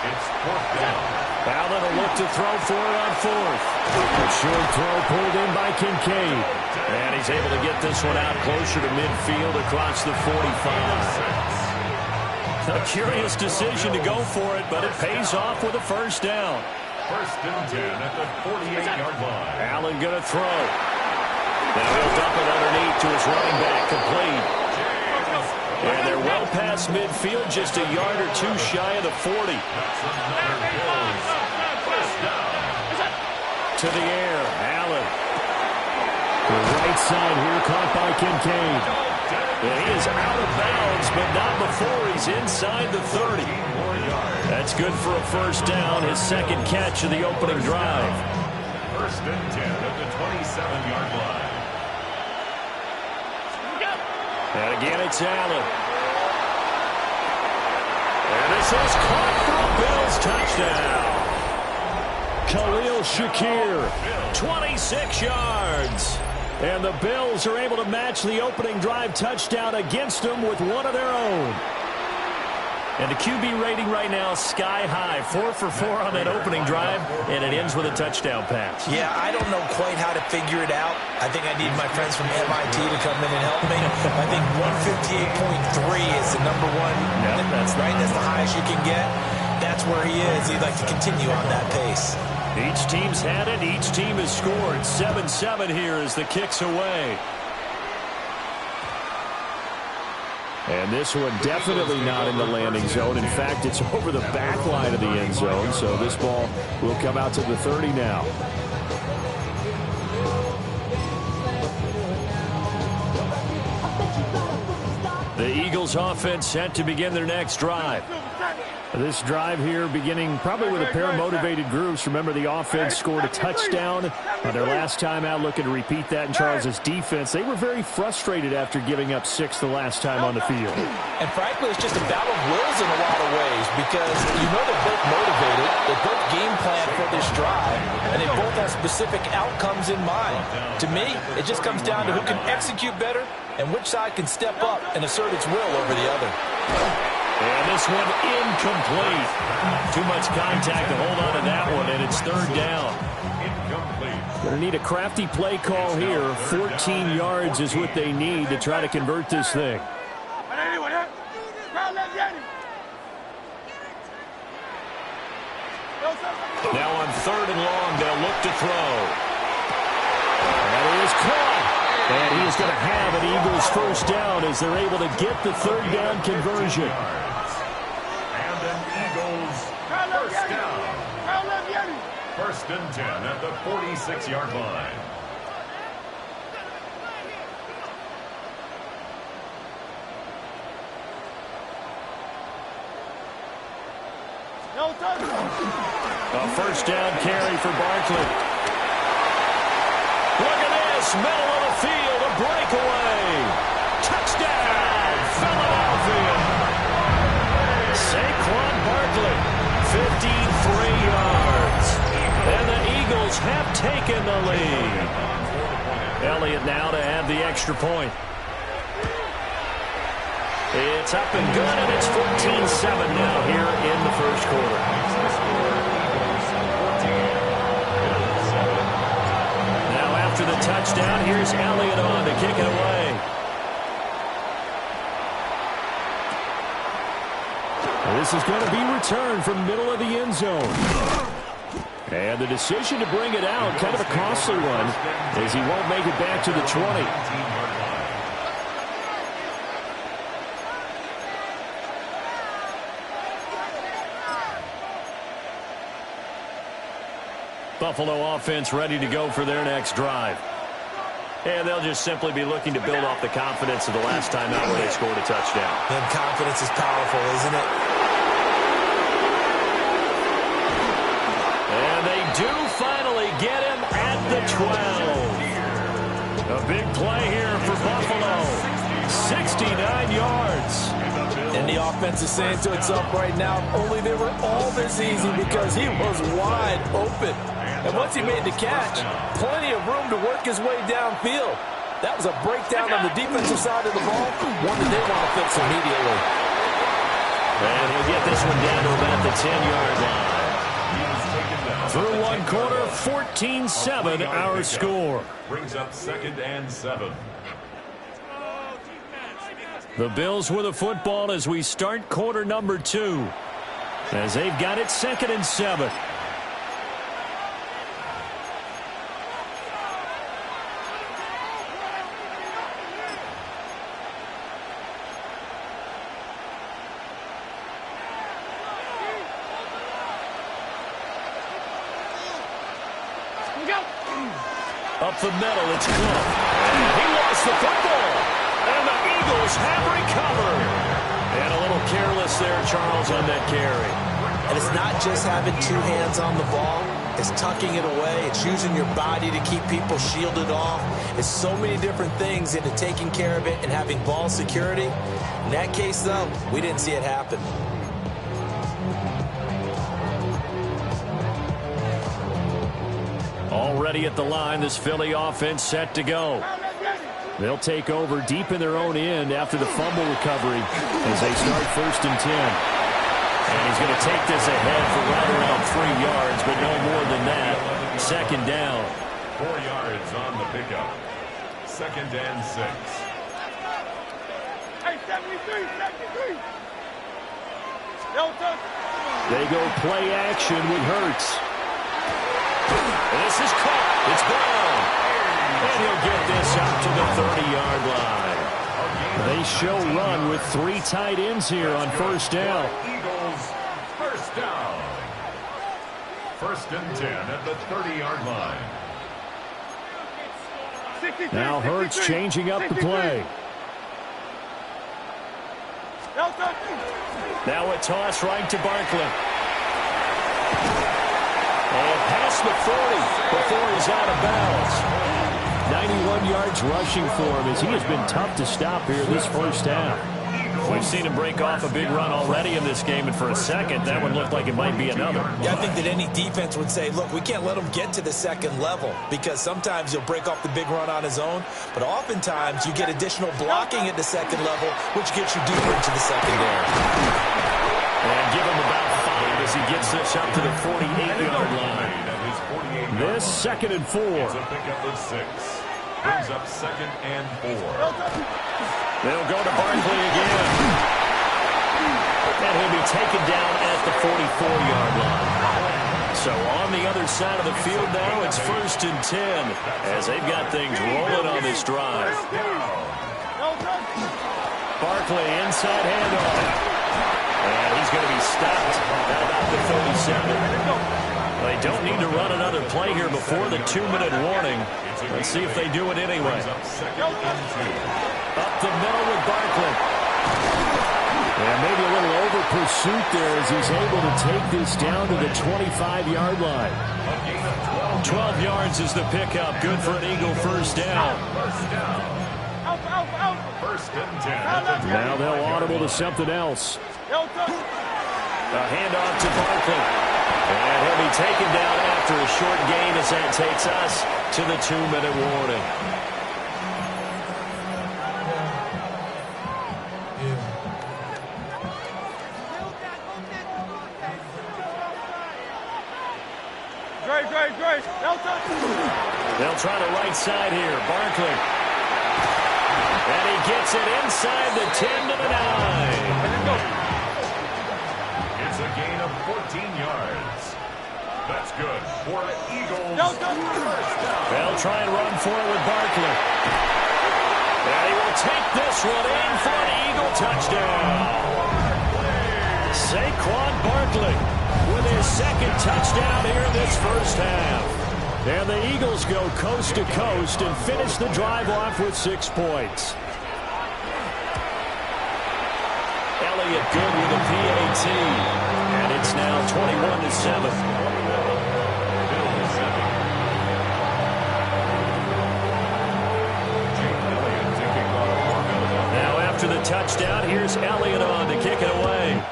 It's 4th down. Allen will look to throw for it on 4th. A short throw pulled in by Kincaid. And he's able to get this one out closer to midfield across the 45. A curious decision to go for it, but it pays off with a 1st down. 1st and 10 at the 48-yard line. Allen going to throw. Now he'll dump it underneath to his running back, complete. And they're well past midfield, just a yard or 2 shy of the 40. To the air, Allen. The right side here caught by Kincaid. And he is out of bounds, but not before he's inside the 30. That's good for a 1st down, his 2nd catch of the opening drive. 1st and 10 at the 27-yard line. And again, it's Allen. And this is caught for a Bills touchdown. Khalil Shakir, 26 yards. And the Bills are able to match the opening drive touchdown against them with one of their own. And the QB rating right now, sky high. 4 for 4 on that opening drive, and it ends with a touchdown pass. Yeah, I don't know quite how to figure it out. I think I need my friends from MIT to come in and help me. I think 158.3 is the number one. Yeah, that's right. That's the highest you can get. That's where he is. He'd like to continue on that pace. Each team's had it. Each team has scored. 7-7 here as the kick's away. And this one definitely not in the landing zone. In fact, it's over the back line of the end zone. So this ball will come out to the 30 now. The Eagles offense set to begin their next drive. This drive here beginning probably with a pair of motivated groups. Remember, the offense scored a touchdown on their last time out. Looking to repeat that in Charles' defense. They were very frustrated after giving up 6 the last time on the field. And frankly, it's just a battle of wills in a lot of ways because you know they're both motivated. They both game plan for this drive, and they both have specific outcomes in mind. To me, it just comes down to who can execute better and which side can step up and assert its will over the other. And this one incomplete. Too much contact to hold on to that one, and it's 3rd down. Going to need a crafty play call here. 14 yards is what they need to try to convert this thing. Now on 3rd and long, they'll look to throw. And he is caught. And he is going to have an Eagles 1st down as they're able to get the 3rd down conversion. And an Eagles 1st down. 1st and 10 at the 46-yard line. A 1st down carry for Barkley. Look at across middle of the field, a breakaway. Touchdown, Philadelphia. Saquon Barkley, 53 yards. And the Eagles have taken the lead. Elliott now to have the extra point. It's up and good, and it's 14-7 now here in the first quarter. Now after the touchdown, here's Elliott on to kick it away. This is going to be returned from middle of the end zone. And the decision to bring it out, kind of a costly one, as he won't make it back to the 20. Buffalo offense ready to go for their next drive. And they'll just simply be looking to build off the confidence of the last time out where they scored a touchdown. And confidence is powerful, isn't it? And they do finally get him at the 12. A big play here for Buffalo. 69 yards. And the offense is saying to itself right now, only they were all this easy because he was wide open. And once he made the catch, plenty of room to work his way downfield. That was a breakdown on the defensive side of the ball, one that they want to fix immediately. And he'll get this one down to about the 10-yard line. Through one quarter, 14-7 our score. Brings up 2nd and 7. The Bills with the football as we start quarter number 2. As they've got it 2nd and 7. Up the middle, it's Cook. He lost the football. And the Eagles have recovered. And a little careless there, Charles, on that carry. And it's not just having two hands on the ball. It's tucking it away. It's using your body to keep people shielded off. It's so many different things into taking care of it and having ball security. In that case, though, we didn't see it happen. Already at the line, this Philly offense set to go. They'll take over deep in their own end after the fumble recovery as they start 1st and 10. And he's going to take this ahead for right around 3 yards, but no more than that. 2nd down. 4 yards on the pickup. 2nd and 6. Hey, 73, 73. They go play action with Hurts. This is caught. It's Brown. And he'll get this out to the 30-yard line. They show run with 3 tight ends here on 1st down. Eagles, 1st down. 1st and 10 at the 30-yard line. Now Hurts changing up the play. Now a toss right to Barkley. And past the 40 before he's out of bounds. 91 yards rushing for him as he has been tough to stop here this 1st half. We've seen him break off a big run already in this game, and for a second, that one looked like it might be another. Yeah, I think that any defense would say, look, we can't let him get to the 2nd level because sometimes he'll break off the big run on his own, but oftentimes you get additional blocking at the 2nd level, which gets you deeper into the secondary. And give him about 5 as he gets this up to the 48-yard line. This 2nd and 4. It's a pickup of 6. Brings up 2nd and 4. They'll go to Barkley again. And he'll be taken down at the 44-yard line. So on the other side of the field now, it's 1st and 10 as they've got things rolling on this drive. Barkley inside handoff. And he's going to be stopped at about the 37. They don't need to run another play here before the 2-minute warning. Let's see if they do it anyway. Up the middle with Barkley. And maybe a little over pursuit there as he's able to take this down to the 25-yard line. 12 yards is the pickup. Good for an Eagle first down. First and 10. Now they'll audible to something else. A handoff to Barkley. And he'll be taken down after a short gain as that takes us to the 2-minute warning. They'll try the right side here. Barkley. And he gets it inside the 10 to the 9. It's a gain of 14 yards. That's good for an Eagles first down. They'll try and run for it with Barkley. And he will take this one in for an Eagle touchdown. Saquon Barkley with his second touchdown here in this first half. And the Eagles go coast to coast and finish the drive off with 6 points. Elliott good with a PAT. And it's now 21-7. Now after the touchdown, here's Elliott on to kick it away.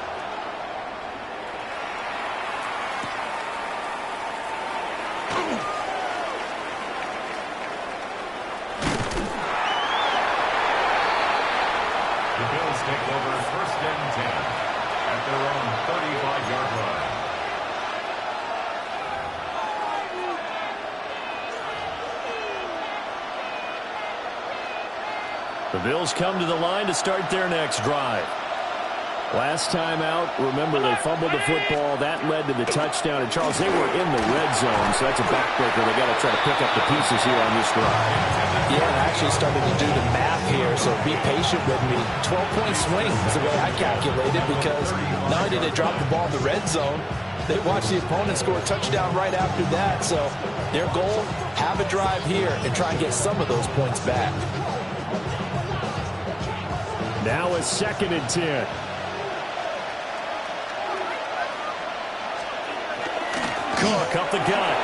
The Bills come to the line to start their next drive. Last time out, remember they fumbled the football. That led to the touchdown. And Charles, they were in the red zone, so that's a backbreaker. They got to try to pick up the pieces here on this drive. Yeah, and actually started to do the math here, so be patient with me. 12-point swing is the way I calculated, because not only did they drop the ball in the red zone, they watched the opponent score a touchdown right after that. So their goal, have a drive here and try and get some of those points back. Now it's 2nd and 10. Cook up the gut.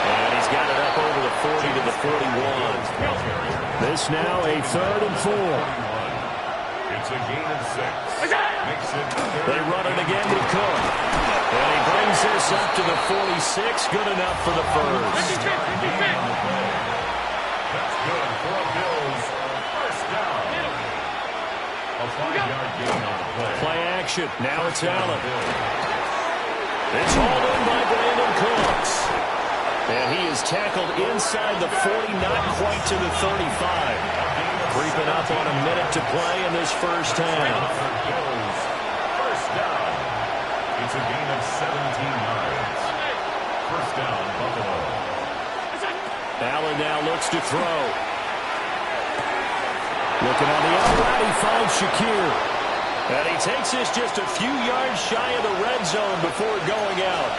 And he's got it up over the 40 to the 41. This now a 3rd and 4. It's a gain of 6. Makes it they run it again with Cook. And he brings this up to the 46. Good enough for the first. That's good for a Bills first down. A 5-yard gain on the play. Play action. Now it's Allen. It's hauled in by Brandon Cooks. And he is tackled inside the 40, not quite to the 35. Creeping up on a minute to play in this first half. First down. It's a gain of 17 yards. First down, Buffalo. Allen now looks to throw. Looking on the outside, he finds Shakir. And he takes this just a few yards shy of the red zone before going out.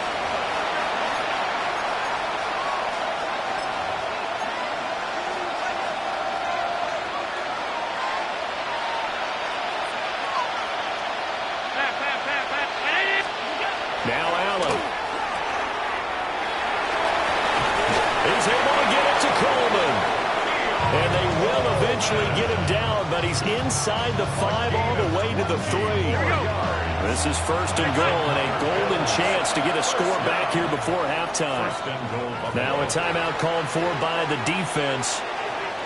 Now Allen. He's able to get it to Coleman. And they will eventually get him down, but he's inside the 5 all the way to the 3. This is 1st and goal and a golden chance to get a score back here before halftime. Now a timeout called for by the defense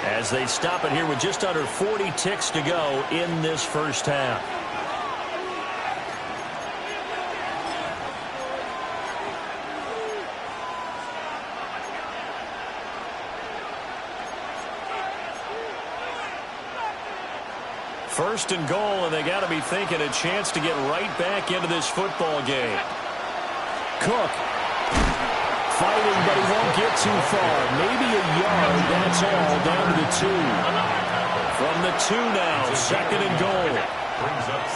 as they stop it here with just under 40 ticks to go in this first half. First and goal, and they got to be thinking a chance to get right back into this football game. Cook fighting, but he won't get too far. Maybe a yard, that's all, down to the 2. From the 2 now, 2nd and goal.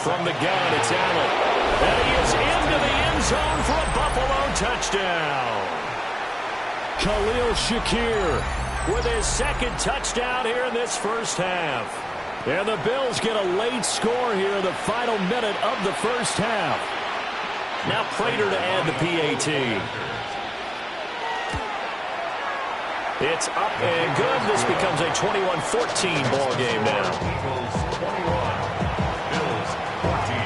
From the gun, it's Allen. And he is into the end zone for a Buffalo touchdown. Khalil Shakir with his 2nd touchdown here in this first half. And the Bills get a late score here in the final minute of the first half. Now Prater to add the PAT. It's up and good. This becomes a 21-14 ball game now. Eagles 21, Bills 14.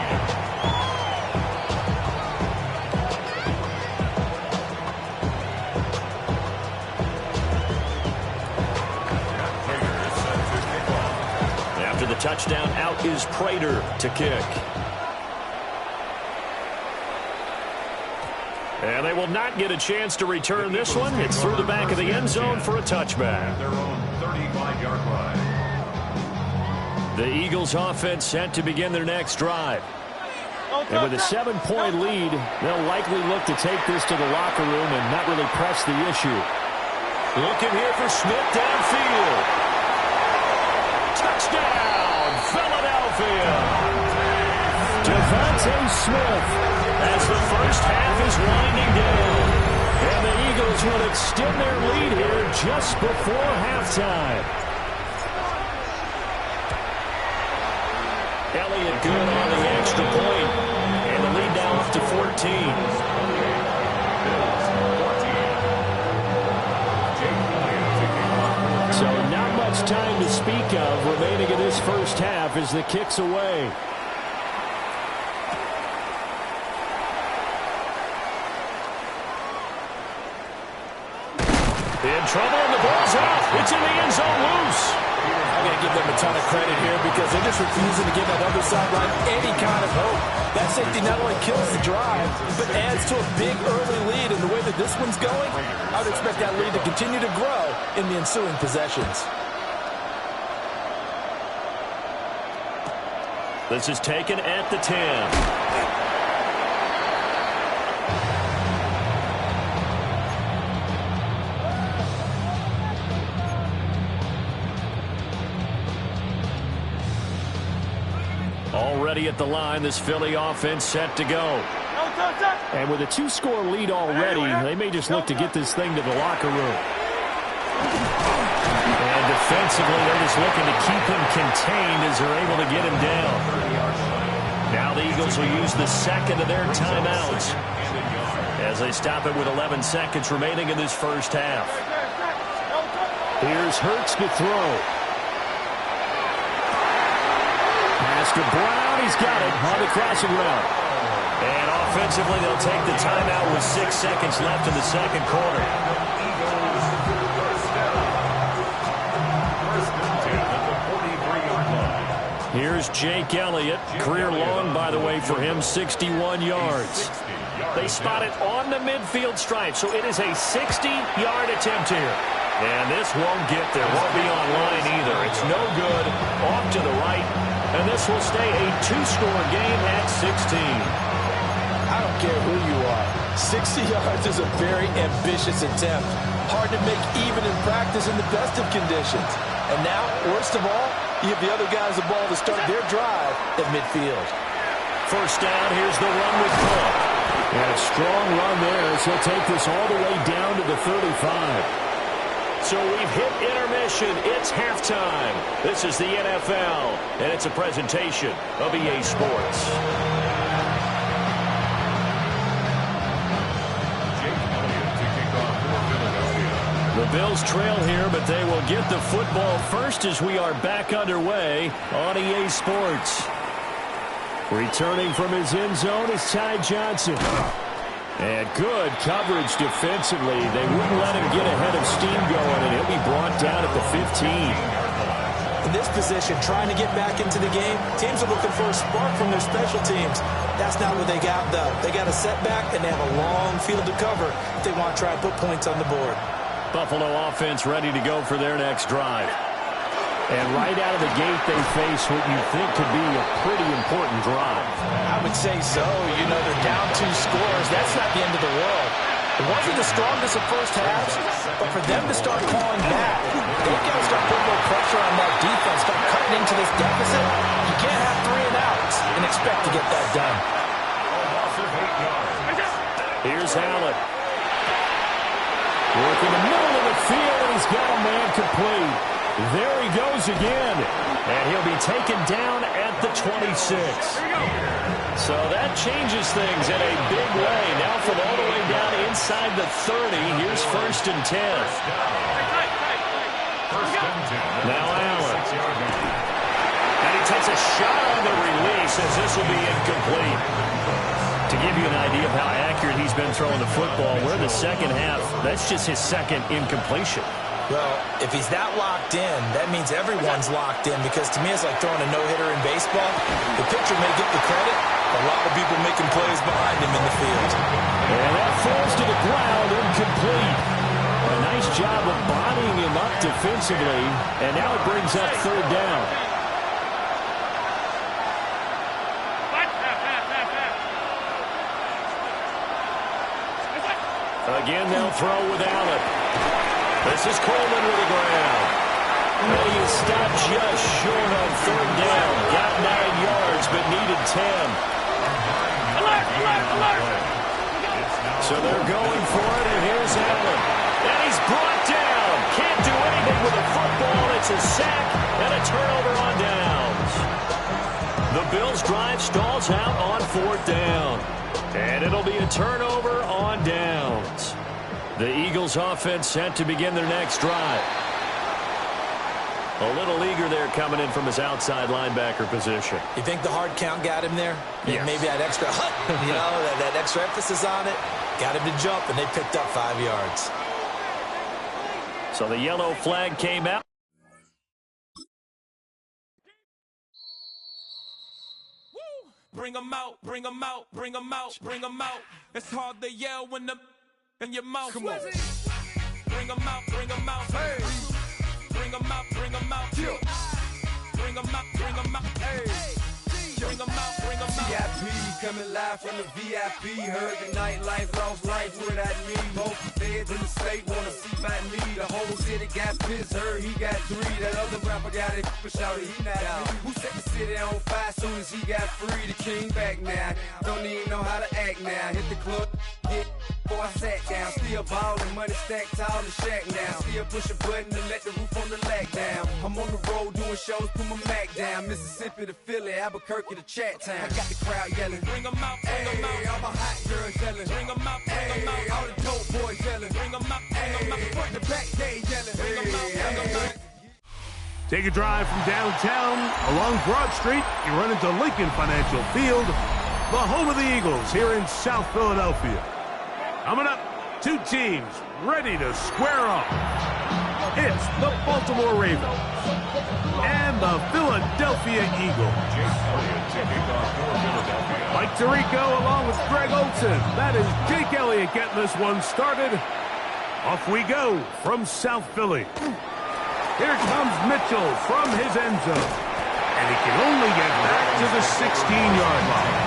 After the touchdown, out is Prater to kick. And they will not get a chance to return this one. It's through the back of the end zone for a touchback. Their own 35-yard line. The Eagles offense set to begin their next drive. And with a 7-point lead, they'll likely look to take this to the locker room and not really press the issue. Looking here for Smith downfield. Touchdown, Philadelphia. Devontae Smith as the first half is winding down. And the Eagles will extend their lead here just before halftime. Elliott good on the extra point. And the lead now up to 14. So not much time to speak of remaining in this first half as the kick's away. In trouble, and the ball's out. It's in the end zone loose. I'm going to give them a ton of credit here because they're just refusing to give that other sideline any kind of hope. That safety not only kills the drive, but adds to a big early lead. And the way that this one's going, I would expect that lead to continue to grow in the ensuing possessions. This is taken at the 10. Already at the line, this Philly offense set to go. And with a 2-score lead already, they may just look to get this thing to the locker room. And defensively, they're just looking to keep him contained as they're able to get him down. Now the Eagles will use the second of their timeouts as they stop it with 11 seconds remaining in this first half. Here's Hurts to throw. Pass to Brown. He's got it on the crossing route. And offensively, they'll take the timeout with 6 seconds left in the second quarter. Here's Jake Elliott. Career long, by the way, for him, 61 yards. They spot it on the midfield stripe, so it is a 60-yard attempt here. And this won't get there. Won't be on line either. It's no good. Off to the right. And this will stay a 2-score game at 16. I don't care who you are. 60 yards is a very ambitious attempt. Hard to make even in practice in the best of conditions. And now, worst of all, you give the other guys the ball to start their drive at midfield. First down, here's the run with Cook. And a strong run there as he'll take this all the way down to the 35. So we've hit intermission. It's halftime. This is the NFL, and it's a presentation of EA Sports. The Bills trail here, but they will get the football first as we are back underway on EA Sports. Returning from his end zone is Ty Johnson. And good coverage defensively. They wouldn't let him get ahead of steam going, and he'll be brought down at the 15. In this position, trying to get back into the game, teams are looking for a spark from their special teams. That's not what they got, though. They got a setback, and they have a long field to cover if they want to try and put points on the board. Buffalo offense ready to go for their next drive. And right out of the gate, they face what you think could be a pretty important drive. I would say so. You know, they're down 2 scores. That's not the end of the world. It wasn't the strongest of first halves, but for them to start calling back, they've got to start putting more pressure on that defense, start cutting into this deficit. You can't have 3 and outs and expect to get that done. Here's Allen. Working the middle of the field, and he's got a man complete. There he goes again. And he'll be taken down at the 26. So that changes things in a big way. Now from all the way down inside the 30, here's 1st and 10. Now Allen. And he takes a shot on the release as this will be incomplete. To give you an idea of how accurate he's been throwing the football, we're in the second half. That's just his second incompletion. Well, if he's that locked in, that means everyone's locked in, because to me it's like throwing a no-hitter in baseball. The pitcher may get the credit, a lot of people making plays behind him in the field. And that falls to the ground, incomplete. A nice job of bodying him up defensively, and now it brings up 3rd down. Again, they'll throw with Allen. This is Coleman with the ground. And he is stopped just short on 3rd down. Got 9 yards, but needed 10. Alert, alert, alert. So they're going for it, and here's Allen. And he's brought down. Can't do anything with the football. It's a sack and a turnover on downs. The Bills' drive stalls out on 4th down. And it'll be a turnover on downs. The Eagles' offense set to begin their next drive. A little eager there coming in from his outside linebacker position. You think the hard count got him there? Yes. Maybe that extra, that extra emphasis on it got him to jump, and they picked up 5 yards. So the yellow flag came out. Bring them out, bring them out, bring them out, bring them out. It's hard to yell when the in your mouth. Come on. Bring them out, bring them out. Hey. Bring them out, bring them out. Bring them out, bring them out. Hey. Bring them out, bring them out. VIP coming live from the VIP. Heard the nightlife, lost life without me. Both feds in the state wanna see my me. The whole city got pissed, heard he got 3. That other rapper got it for shouted, he not out. Who set the city on fire soon as he got free? The king back now. Don't even know how to act now. Hit the club, get before I sat down. Still ballin', money stacked tall in the shack now. Still push a button to let the roof on the lag down. I'm on the road doing shows, put my Mac down. Mississippi to Philly, Albuquerque to Chat Town. I got the crowd yelling. Bring them out, bring them out. All my hot girls yelling. Bring them out, bring them out. All the dope boys yelling. Bring them out, bring them out. Front to back, they yelling. Bring them out, bring them out. Take a drive from downtown along Broad Street. You run into Lincoln Financial Field, the home of the Eagles here in South Philadelphia. Coming up, 2 teams ready to square off. It's the Baltimore Ravens and the Philadelphia Eagles. Mike Tirico along with Greg Olson. That is Jake Elliott getting this one started. Off we go from South Philly. Here comes Mitchell from his end zone. And he can only get back to the 16-yard line.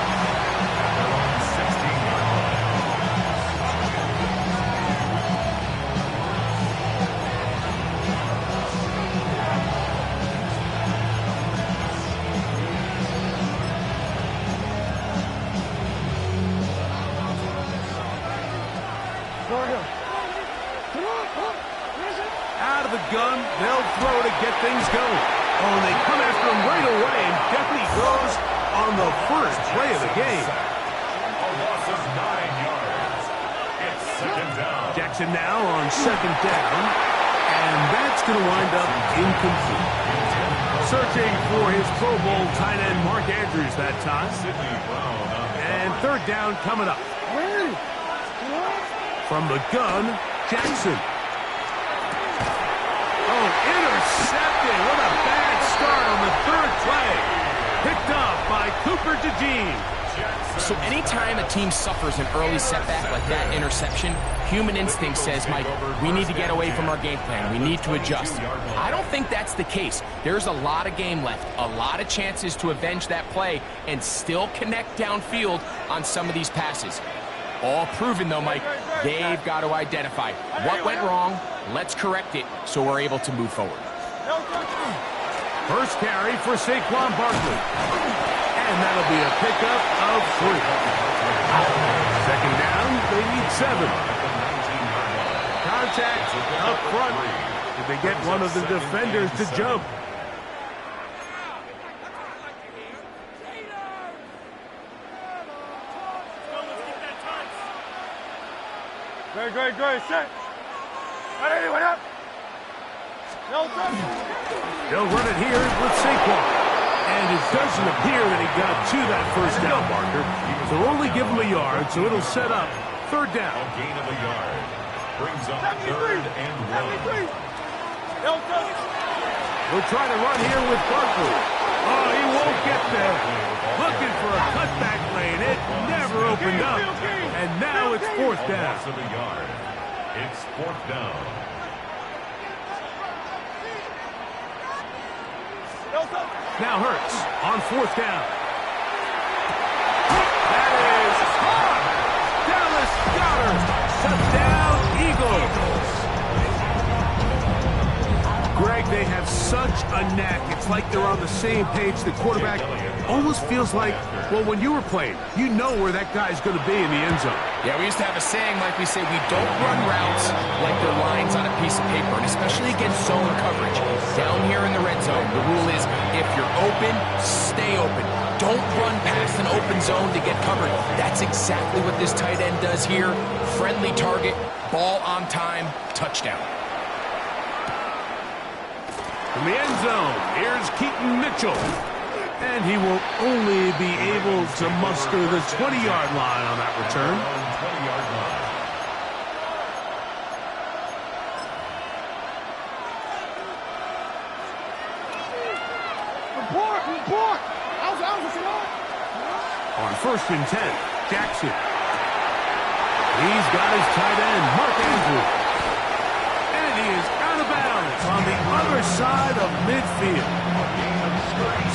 Out of the gun, they'll throw to get things going. Oh, and they come after him right away, and definitely goes on the first play of the game. A loss of 9 yards. It's 2nd down. Jackson now on 2nd down, and that's going to wind up incomplete. Searching for his Pro Bowl tight end Mark Andrews that time. And 3rd down coming up. From the gun, Jackson. Oh, intercepted. What a bad start on the 3rd play. Picked up by Cooper DeJean. So anytime a team suffers an early setback like that interception, human instinct says, Mike, we need to get away from our game plan. We need to adjust. I don't think that's the case. There's a lot of game left, a lot of chances to avenge that play and still connect downfield on some of these passes. All proven, though, Mike, they've got to identify what went wrong. Let's correct it so we're able to move forward. First carry for Saquon Barkley. And that'll be a pickup of 3. 2nd down, they need 7. Contact up front. Did they get one of the defenders to jump? Great. Set. Ready, what up? No touch. They'll run it here with Saquon. And it doesn't appear that he got to that first down marker. So only give him a yard, so it'll set up third down. A gain of a yard. Brings up 3rd and 1. No touch. We'll try to run here with Barkley. Oh, he won't get there. Looking for a cutback lane. It never opened up. And now it's 4th down. Loss of a yard. It's 4th down. Now Hurts on 4th down. That is caught. Dallas Goedert. Touchdown, Eagles. Greg, they have such a knack. It's like they're on the same page. The quarterback almost feels like, well, when you were playing, you know where that guy's going to be in the end zone. Yeah, we used to have a saying, like we say, we don't run routes like they're lines on a piece of paper, and especially against zone coverage. Down here in the red zone, the rule is if you're open, stay open. Don't run past an open zone to get covered. That's exactly what this tight end does here. Friendly target, ball on time, touchdown. From the end zone, here's Keaton Mitchell. And he will only be able to muster the 20-yard line on that return. 20-yard line. Report! On 1st and 10, Jackson. He's got his tight end, Mark Andrews. And he is out of bounds on the other side of midfield.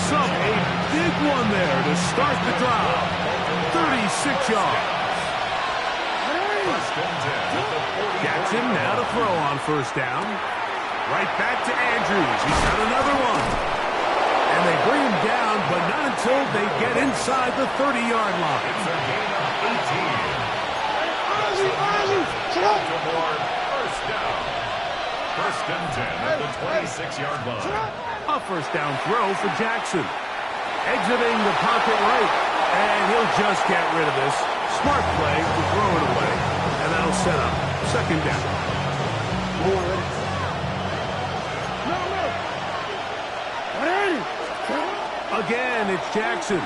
So a big one there to start the drive. 36 yards. Jackson now to throw on 1st down. Right back to Andrews. He's got another one. And they bring him down, but not until they get inside the 30-yard line. It's a gain of 18. Baltimore, 1st down. 1st and 10 at the 26-yard line. A 1st down throw for Jackson. Exiting the pocket right. And he'll just get rid of this. Smart play to throw it away. And that'll set up 2nd down. Again, it's Jackson.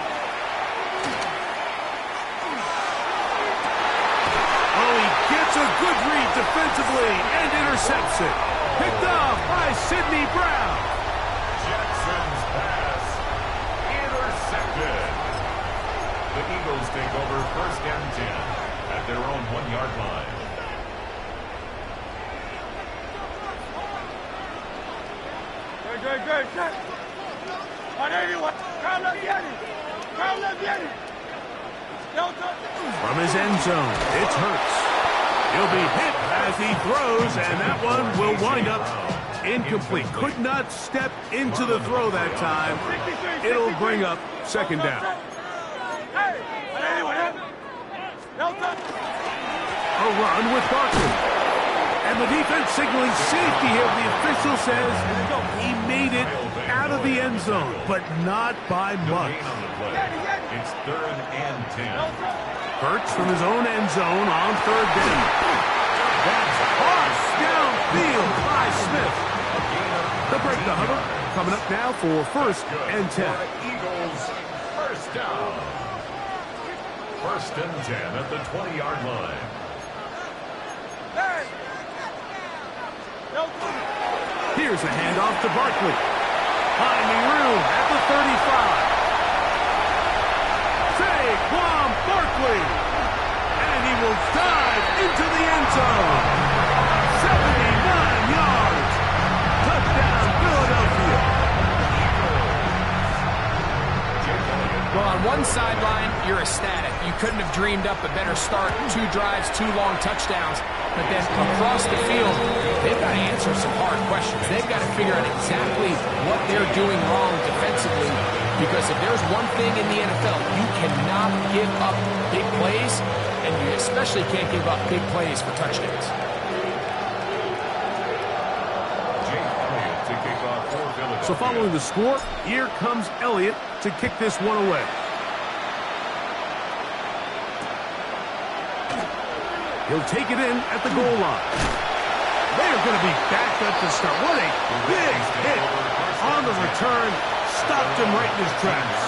Oh, he gets a good read defensively and intercepts it. Picked off by Sidney Brown. Jackson's pass intercepted. The Eagles take over 1st and 10 at their own 1-yard line. Great. Set. From his end zone, it's Hurts. He'll be hit as he throws, and that one will wind up incomplete. Could not step into the throw that time. It'll bring up 2nd down. A run with Barkley. And the defense signaling safety here. The official says he made it out of the end zone, but not by much. It's 3rd and 10. Hurts from his own end zone on 3rd down. That's tossed downfield by Smith. The break the huddle coming up now for 1st and 10. Eagles, 1st down. 1st and 10 at the 20-yard line. Here's a handoff to Barkley. Finding room at the 35. Saquon Barkley. And he will dive into the end zone. 79 yards. Touchdown, Philadelphia. Well, on one sideline, you're ecstatic. You couldn't have dreamed up a better start. 2 drives, 2 long touchdowns. But then across the field, they've got to answer some hard questions. They've got to figure out exactly what they're doing wrong defensively. Because if there's one thing in the NFL, you cannot give up big plays, and you especially can't give up big plays for touchdowns. So following the score, here comes Elliott to kick this one away. He'll take it in at the goal line. They are going to be backed up to start. What a big hit on the return. Stopped him right in his tracks.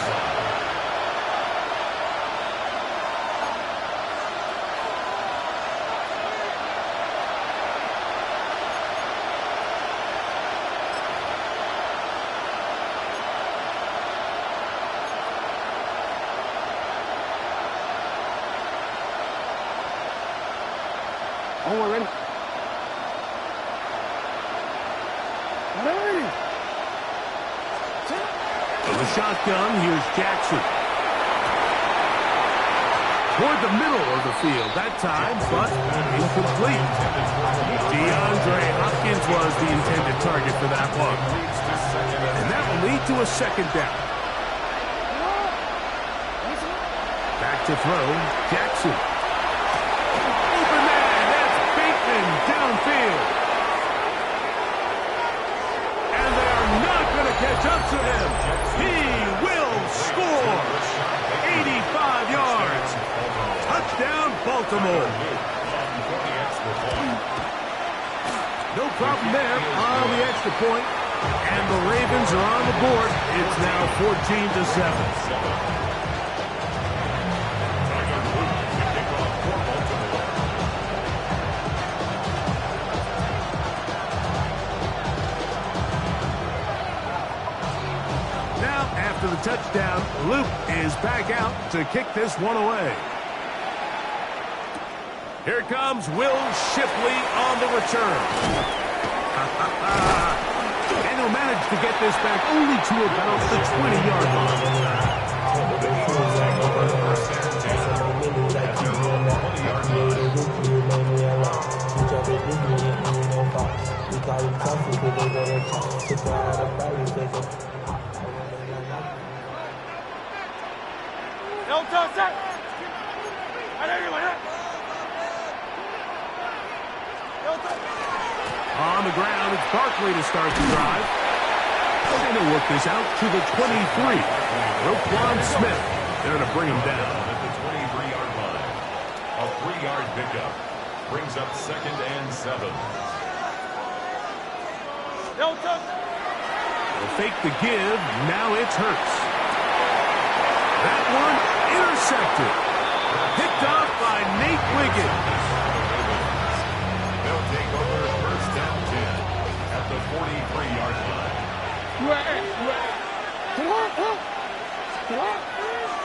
Oh, we're ready. From the shotgun, here's Jackson. Toward the middle of the field that time, but incomplete. DeAndre Hopkins was the intended target for that one. And that will lead to a second down. Back to throw, Jackson. Open man, that's Bateman downfield. And they are not going to catch up to him. He will score. 85 yards. Touchdown, Baltimore. No problem there on the extra point. And the Ravens are on the board. It's now 14-7. After the touchdown, Luke is back out to kick this one away. Here comes Will Shipley on the return. And he'll manage to get this back only to about the 20-yard line. On the ground, it's Barkley to start the drive. They're going to work this out to the 23. Roquan Smith there to bring him down. At the 23-yard line, a 3-yard pickup brings up 2nd and 7. They'll fake the give. Now it's Hurts. That one intercepted. Picked off by Nate Wiggins. They'll take over 1st and 10 at the 43-yard line.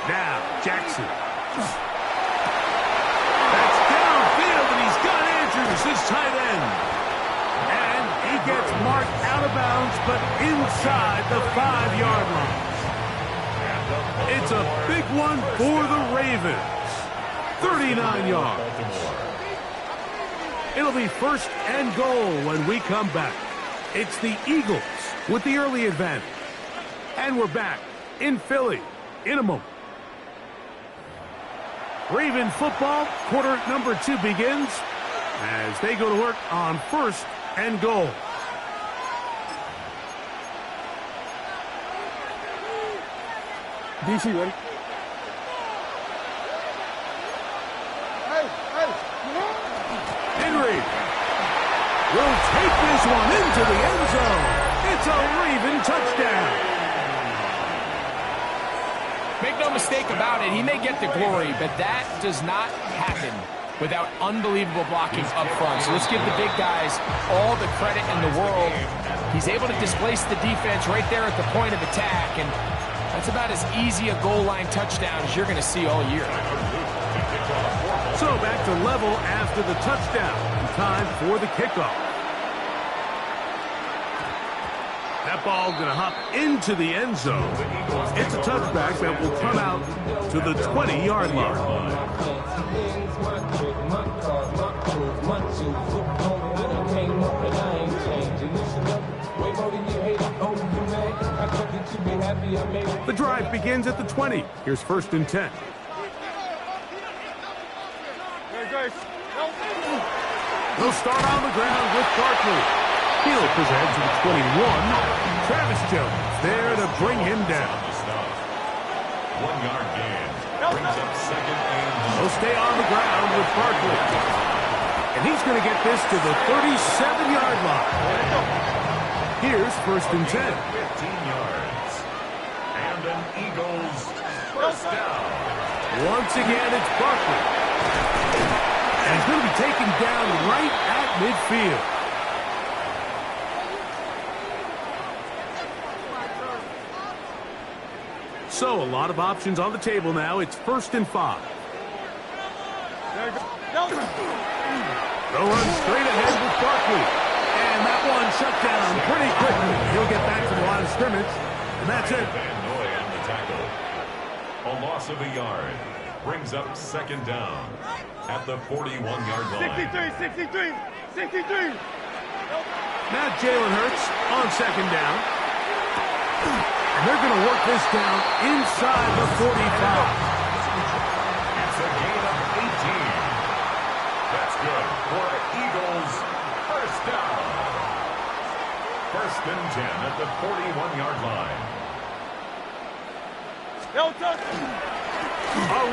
Now, Jackson. That's downfield, and he's got Andrews, his tight end. And he gets marked out of bounds, but inside the 5-yard line. It's a big one for the Ravens. 39 yards. It'll be 1st and goal when we come back. It's the Eagles with the early advantage. And we're back in Philly in a moment. Raven football, quarter number 2 begins as they go to work on 1st and goal. DC, ready? Henry will take this one into the end zone. It's a Raven touchdown. Make no mistake about it, he may get the glory, but that does not happen without unbelievable blocking up front. So let's give the big guys all the credit in the world. He's able to displace the defense right there at the point of attack, and that's about as easy a goal line touchdown as you're going to see all year. So back to level after the touchdown. Time for the kickoff. That ball going to hop into the end zone. It's a touchback that will come out to the 20-yard line. The drive begins at the 20. Here's 1st and 10. They'll start on the ground with Barkley. He'll present to the 21. Travis Jones there to bring him down. 1 yard gain. Brings up second and He'll stay on the ground with Barkley. And he's going to get this to the 37-yard line. Here's first and 10. 15 yards. And an Eagles first down. Once again, it's Barkley. And he's going to be taken down right at midfield. So, a lot of options on the table now. It's first and 5. They'll run straight ahead with Barkley. And that one shut down pretty quickly. He'll get back to the line of scrimmage. And that's it. Van Noy on the tackle. A loss of a yard. Brings up second down at the 41-yard line. 63. Now Jalen Hurts on second down. And they're going to work this down inside the 45. It's a gain of 18. That's good for Eagles first down. First and 10 at the 41-yard line. I'll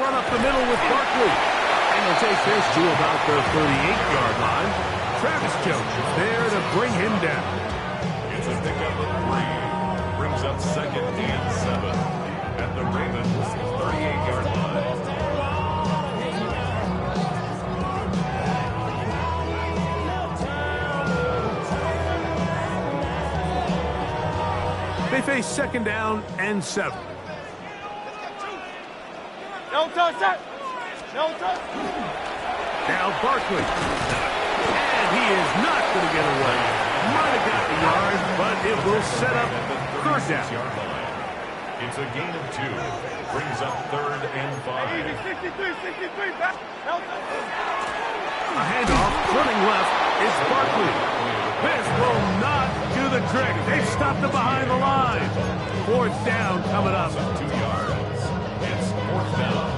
run up the middle with Barkley. And he'll take this to about the 38-yard line. Travis Jones is there to bring him down. It's a pickup of 3. Brings up second and 7 at the Ravens 38-yard line. They face second down and 7. No touch. Now Barkley. And he is not going to get away. Might have got the yard, but it will set up third down. It's a gain of 2. Brings up third and 5. 63. A handoff, turning left, is Barkley. This will not do the trick. They've stopped it behind the line. Fourth down coming up. 2 yards. It's fourth down.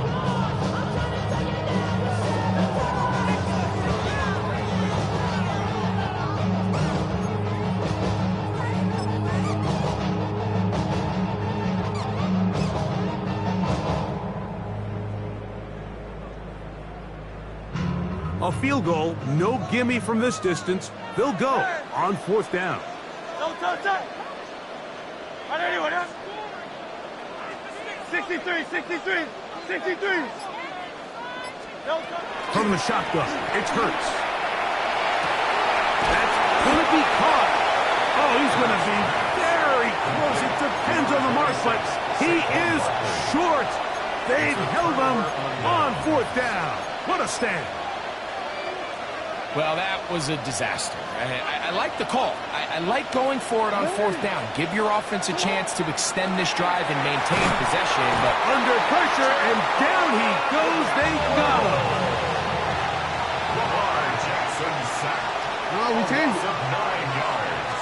A field goal, no gimme from this distance. They'll go on fourth down. No touch. 63. From the shotgun, it's Hurts. That's going to be caught. Oh, he's going to be very close. It depends on the mark, but he is short. They've held him on fourth down. What a stand. Well, that was a disaster. I like the call. I like going for it on fourth down. Give your offense a chance to extend this drive and maintain possession, but under pressure, and down he goes. They got him. Lamar Jackson sacked. No, we changed of 9 yards.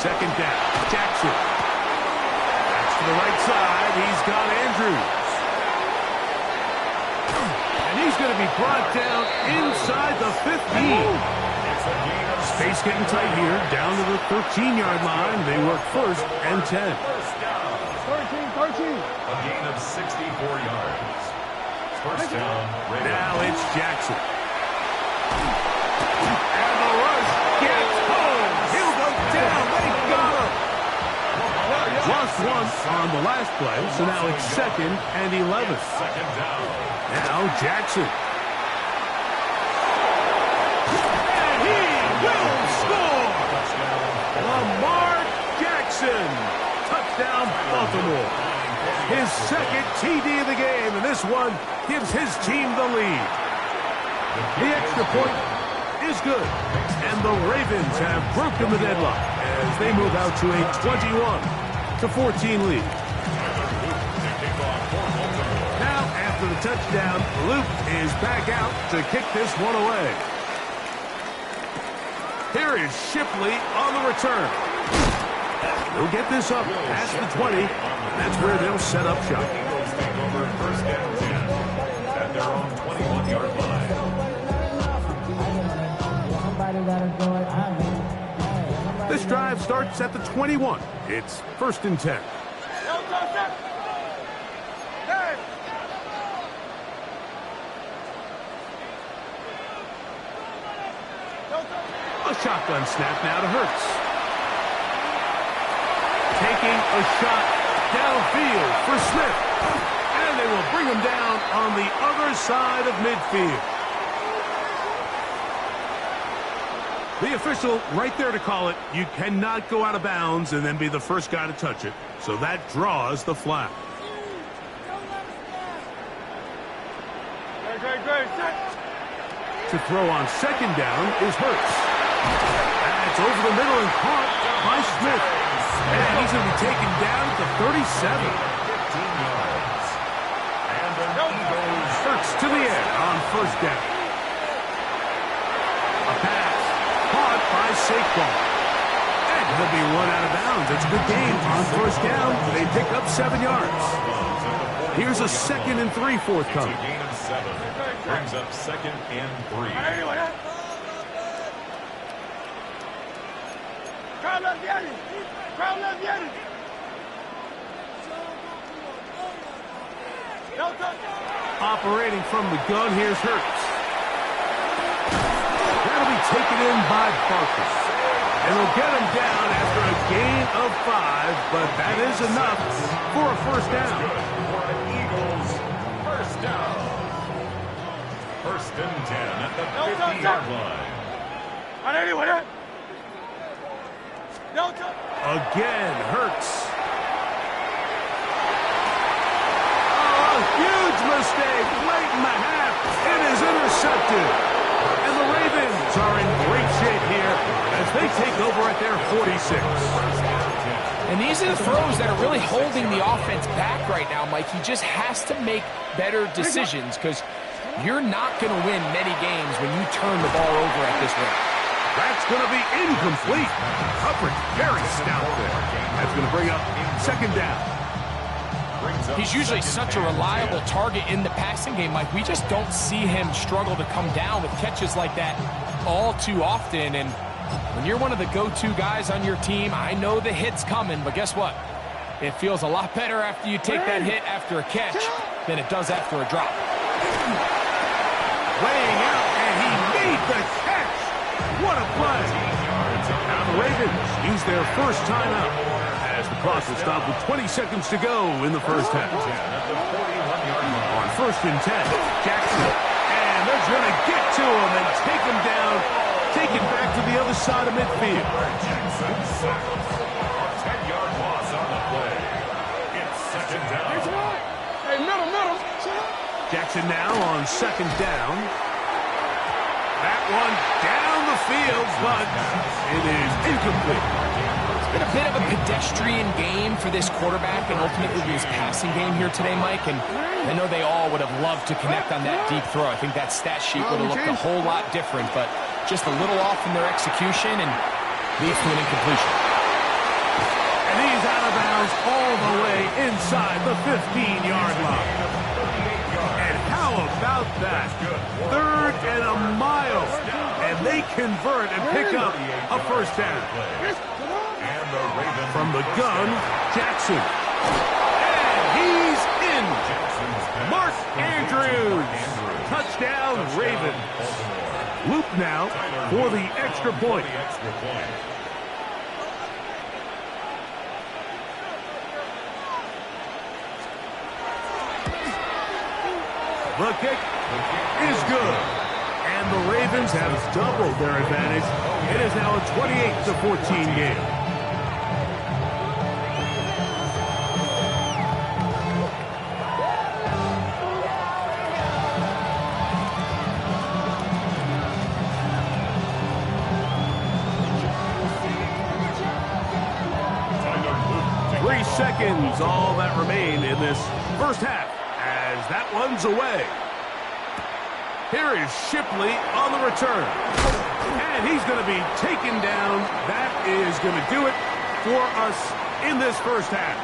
Second down, Jackson. That's to the right side. He's got Andrews. He's going to be brought down inside the 15. Space getting tight here, down to the 13-yard line. They work first and 10. 13. A gain of 64 yards. First down, Ravens. Now it's Jackson. And the rush gets home. He'll go down. They got him. Lost one on the last play, so now it's second and 11. Second down. Now Jackson. And he will score! Lamar Jackson. Touchdown, Baltimore. His second TD of the game, and this one gives his team the lead. The extra point is good, and the Ravens have broken the deadlock as they move out to a 21-14 lead. After the touchdown, Luke is back out to kick this one away. Here is Shipley on the return. They'll get this up past the 20. That's where they'll set up shop. Eagles take over first and 10 at their own 21-yard line. This drive starts at the 21. It's 1st and 10. A shotgun snap now to Hurts. Taking a shot downfield for Smith. And they will bring him down on the other side of midfield. The official right there to call it. You cannot go out of bounds and then be the first guy to touch it. So that draws the flag. To throw on 2nd down is Hurts. That's over the middle and caught by Smith. And he's going to be taken down to 37. 15 yards. And an Eagles. Hurts to the air on 1st down. A pass caught by Saquon. And he'll be run out of bounds. It's a good game on 1st down. They pick up 7 yards. Here's a 2nd and 3 forthcoming. It's a gain of 7. Brings up 2nd and 3. Operating from the gun, here's Hurts. That'll be taken in by Barker. And they'll get him down after a gain of 5, but that is enough for a 1st down. For the Eagles, 1st down. 1st and 10 at the 50-yard line. Again, Hurts. Oh, a huge mistake late in the half. It is intercepted. And the Ravens are in great shape here as they take over at their 46. And these are the throws that are really holding the offense back right now, Mike. He just has to make better decisions because you're not going to win many games when you turn the ball over at this rate. That's going to be incomplete. Coverage very stout there. That's going to bring up 2nd down. He's usually such a reliable target in the passing game, Mike. We just don't see him struggle to come down with catches like that all too often. And when you're one of the go-to guys on your team, I know the hit's coming, but guess what? It feels a lot better after you take that hit after a catch than it does after a drop. Laying out, and he made the catch. What a play. Now the Ravens use their 1st timeout as the clock will stop with 20 seconds to go in the 1st half. On 1st and 10, Jackson. And they're going to get to him and take him down, take it back to the other side of midfield. Jackson sacks. A 10-yard loss on the play. It's 2nd down. Hey, middle. Jackson now on 2nd down. That one down the field, but it is incomplete. It's been a bit of a pedestrian game for this quarterback and ultimately his passing game here today, Mike. And I know they all would have loved to connect on that deep throw. I think that stat sheet would have looked a whole lot different, but just a little off in their execution and leads to an incompletion. And he's out of bounds all the way inside the 15-yard line. And how about that? 3rd and a mile. And they convert and pick up a 1st down. From the gun, Jackson. And he's in. Mark Andrews. Touchdown, Ravens. Loop now for the extra point. The kick is good. And the Ravens have doubled their advantage. It is now a 28-14 game. Seconds, all that remain in this 1st half as that one's away. Here is Shipley on the return. And he's going to be taken down. That is going to do it for us in this 1st half.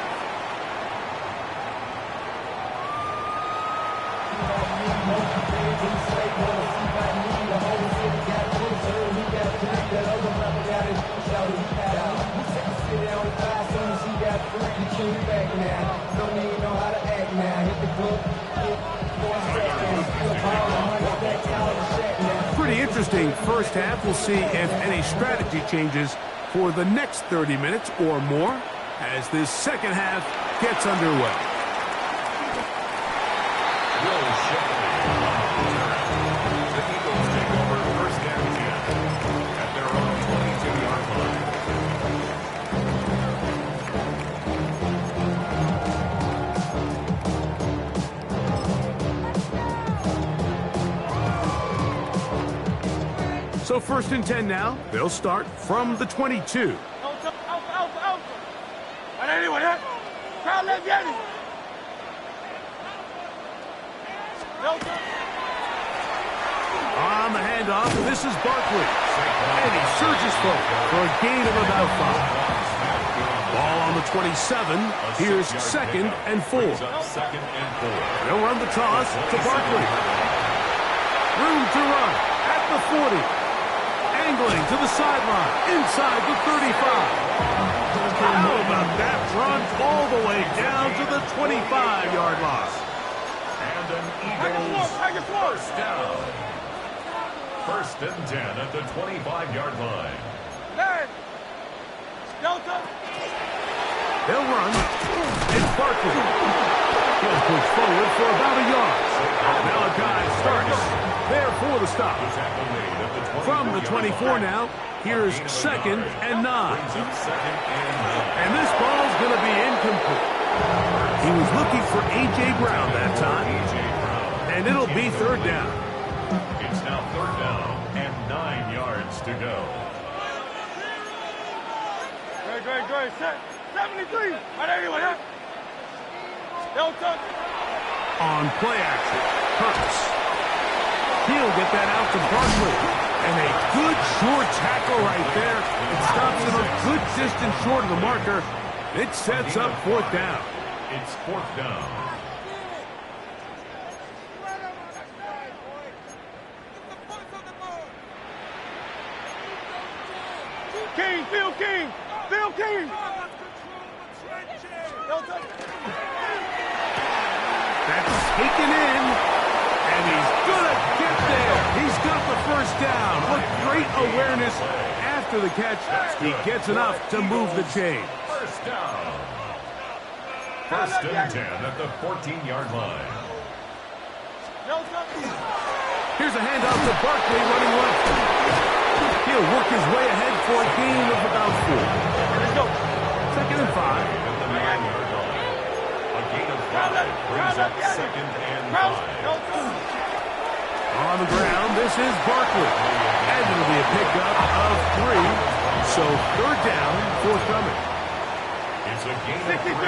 Pretty interesting first half. We'll see if any strategy changes for the next 30 minutes or more as this second half gets underway. The Eagles take over first and 10 at their own 22-yard line. So first and 10 now. They'll start from the 22. On the handoff, this is Barkley. And he surges forward for a gain of about 5. Ball on the 27. Here's second and 4. They'll run the toss to Barkley. Room to run at the 40. Angling to the sideline, inside the 35. How about that run all the way down to the 25-yard line? And an Eagles first down. First and 10 at the 25-yard line. They'll run. It's Barkley. He'll push forward for about a yard. Now a guy starts there for the stop. From the 24 now, here's second and 9. And this ball's going to be incomplete. He was looking for A.J. Brown that time. And it'll be third down. It's now third down and 9 yards to go. Great. 73. On play action, Hurts. He'll get that out to Barkley. And a good short tackle right there. It stops him a good distance short of the marker. It sets up fourth down. It's fourth down. Phil King. That's taken in. And he's gonna get there. He's got the first down. What great awareness after the catch. He gets enough to move the chain. First down. First and 10 at the 14-yard line. Here's a handoff to Barkley running left. He'll work his way ahead for a gain of about 4. Let's go. Second and 5. At the 9-yard line. A gain of 5 brings up second and 5. On the ground, this is Barkley. And it'll be a pickup of 3. So third down, forthcoming. It's a gain of 3.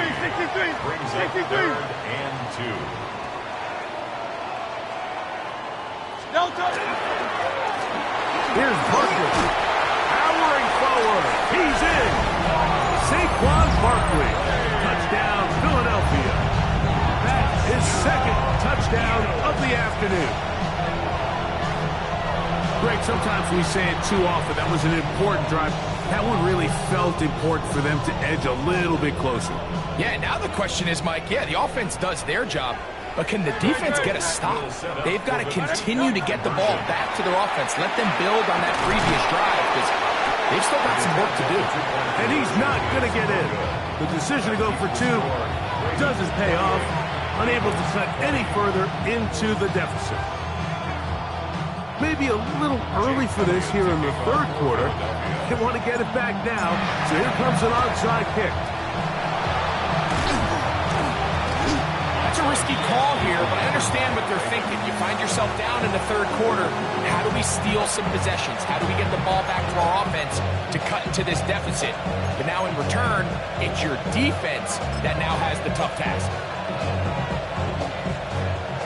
Brings up third and 2. Here's Barkley. Powering forward. He's in. Saquon Barkley. Touchdown, Philadelphia. That's his second touchdown of the afternoon. Greg, sometimes we say it too often. That was an important drive. That one really felt important for them to edge a little bit closer. Yeah, now the question is, Mike, the offense does their job, but can the defense get a stop? They've got to continue to get the ball back to their offense. Let them build on that previous drive because they've still got some work to do. And he's not going to get in. The decision to go for 2 doesn't pay off. Unable to cut any further into the deficit. Maybe a little early for this here in the third quarter. They want to get it back now, so here comes an onside kick. That's a risky call here, but I understand what they're thinking. You find yourself down in the third quarter. How do we steal some possessions? How do we get the ball back to our offense to cut into this deficit? But now in return, it's your defense that now has the tough task.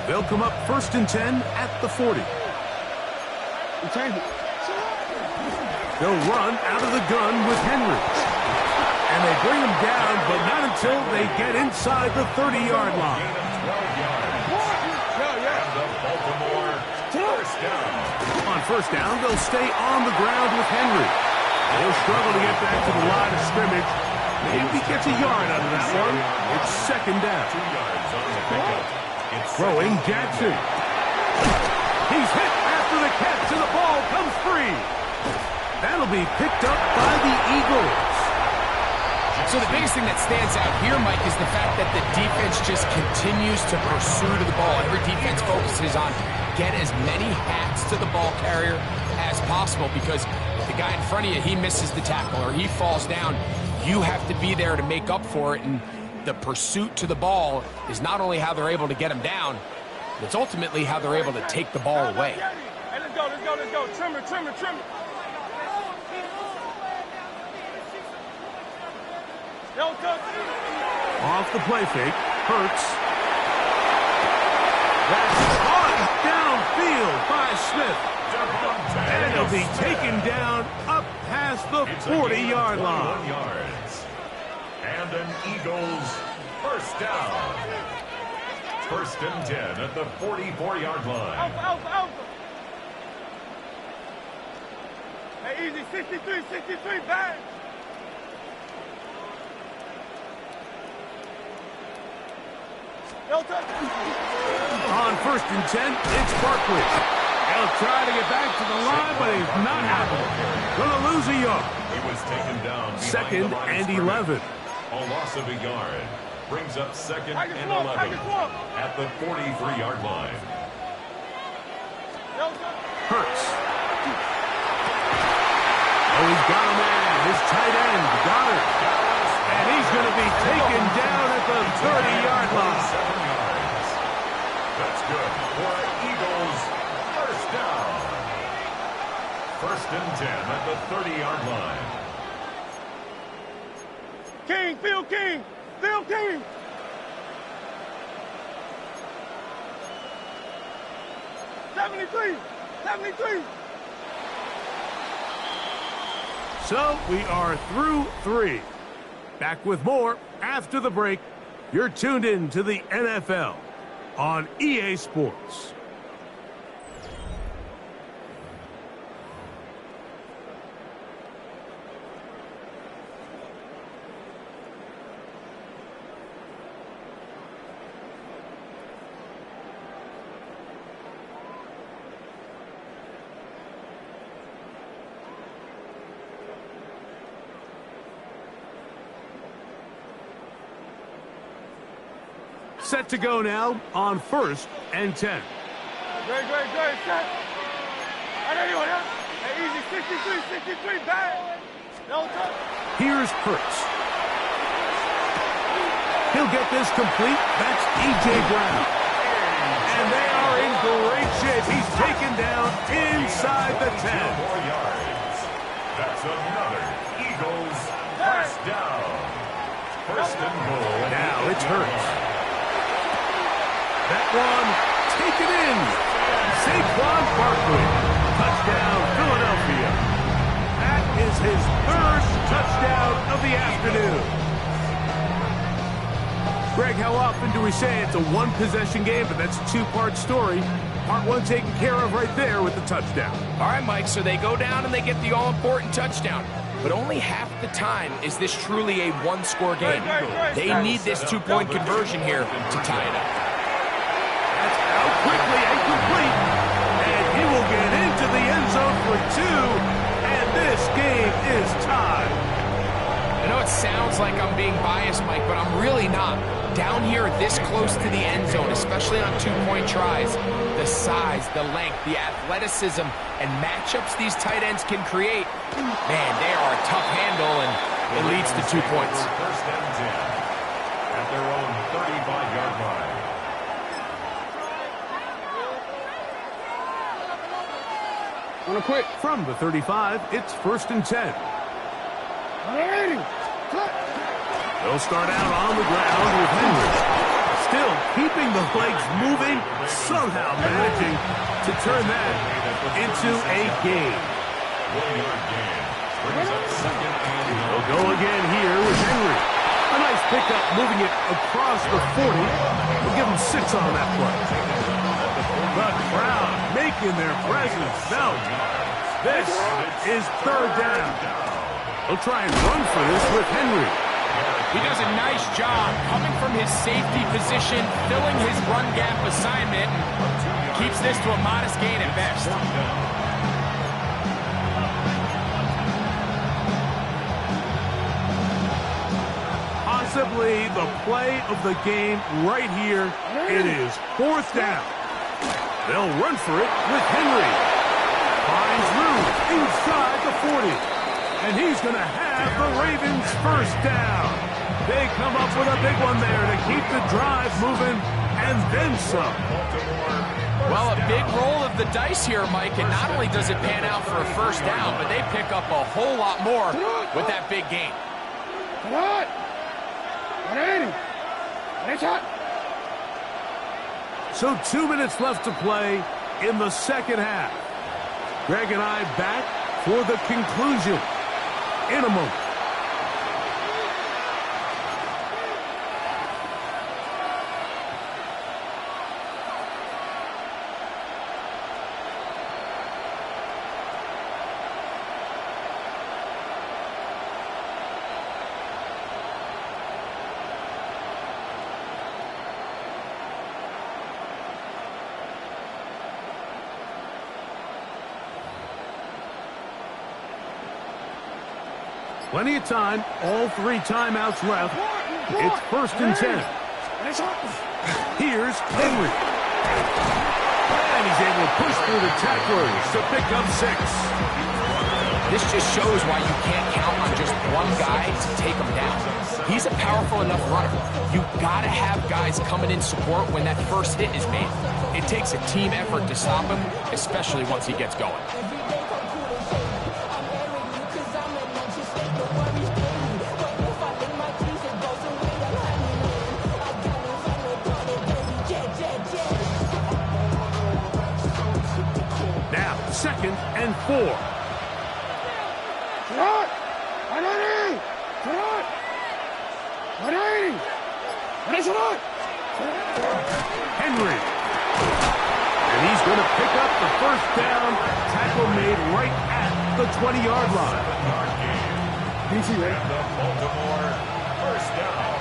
They'll come up first and 10 at the 40. They'll run out of the gun with Henry. And they bring him down, but not until they get inside the 30-yard line. On first down, they'll stay on the ground with Henry. They'll struggle to get back to the line of scrimmage. Maybe gets a yard out of that one. It's second down. 2 yards on the pickup. It's Throwing Jackson. He's hit after the catch, and the ball comes free. That'll be picked up by the Eagles. So the biggest thing that stands out here, Mike, is the fact that the defense just continues to pursue to the ball. Every defense focuses on get as many hats to the ball carrier as possible, because if the guy in front of you, he misses the tackle or he falls down, you have to be there to make up for it. And the pursuit to the ball is not only how they're able to get him down, it's ultimately how they're able to take the ball away. Hey, let's go, let's go, let's go. Trim it, trim it, trim it. Off the play fake, Hurts. That's caught downfield by Smith. And it'll be taken down up past the 40-yard line. Yards. And an Eagles first down. First and 10 at the 44-yard line. Alpha, alpha, alpha. Hey, easy, 63, bang. On first and 10, it's Barkley. He'll try to get back to the line, but he's not happening. Gonna lose a yard. He was taken down. Second and 11. A loss of a yard. Brings up second and 11 at the 43-yard line. Hurts. Oh, he's got a man. His tight end, Goddard. And he's going to be taken down at the 30-yard line. 7 yards. That's good for Eagles first down. First and 10 at the 30-yard line. King, Phil King. Phil King. '73. So we are through 3. Back with more after the break. You're tuned in to the NFL on EA Sports. Set to go now on first and 10. Great, set. I know you want that. Hey, easy, 63, bang. No touch. Here's Hurts. He'll get this complete. That's E.J. Brown. And they are in great shape. He's taken down inside the 10. 4 yards. That's another Eagles first down. First and goal. Now it's Hurts. That one taken in. Saquon Barkley. Touchdown, Philadelphia. That is his third touchdown of the afternoon. Greg, how often do we say it's a one-possession game, but that's a two-part story? Part one taken care of right there with the touchdown. All right, Mike, so they go down and they get the all-important touchdown. But only half the time is this truly a one-score game. They need this two-point conversion here to tie it up. That's out quickly and complete. And he will get into the end zone for 2. And this game is tied. I know it sounds like I'm being biased, Mike, but I'm really not. Down here this close to the end zone, especially on two-point tries, the size, the length, the athleticism, and matchups these tight ends can create, man, they are a tough handle, and it leads to 2 points. First and 10 at their own 35-yard line. Wanna quit? From the 35, it's first and 10. They'll start out on the ground with Henry. Still keeping the legs moving, somehow managing to turn that into a gain. 1-yard gain. Brings up second and They'll go again here with Henry. A nice pickup moving it across the 40. We'll give them 6 on that play. The crowd making their presence felt. This is third down. They'll try and run for this with Henry. He does a nice job coming from his safety position, filling his run gap assignment, and keeps this to a modest gain at best. Possibly the play of the game right here. It is 4th down. They'll run for it with Henry. Finds room inside the 40. And he's going to have the Ravens first down. They come up with a big one there to keep the drive moving and then some. Well, a big roll of the dice here, Mike, and not only does it pan out for a first down, but they pick up a whole lot more with that big gain. Come on! 180! So 2 minutes left to play in the second half. Greg and I back for the conclusion in a moment. Plenty of time, all 3 timeouts left. It's 1st and 10. Here's Henry. And he's able to push through the tacklers to pick up 6. This just shows why you can't count on just one guy to take him down. He's a powerful enough runner. You gotta have guys coming in support when that first hit is made. It takes a team effort to stop him, especially once he gets going. Now, 2nd and 4. Henry. And he's going to pick up the first down. Tackle made right at the 20-yard line. Easy, right? The Baltimore first down.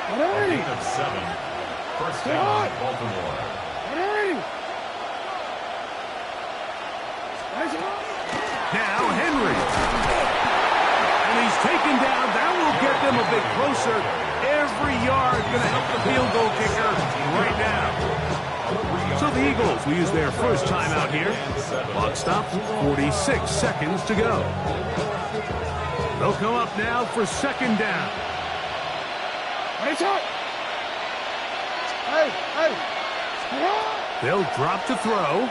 A gain of 7. First down, Baltimore. Now Henry. And he's taken down. That will get them a bit closer. Every yard going to help the field goal kicker right now. So the Eagles will use their first timeout here. Clock stops, 46 seconds to go. They'll come up now for 2nd down. They'll drop to throw.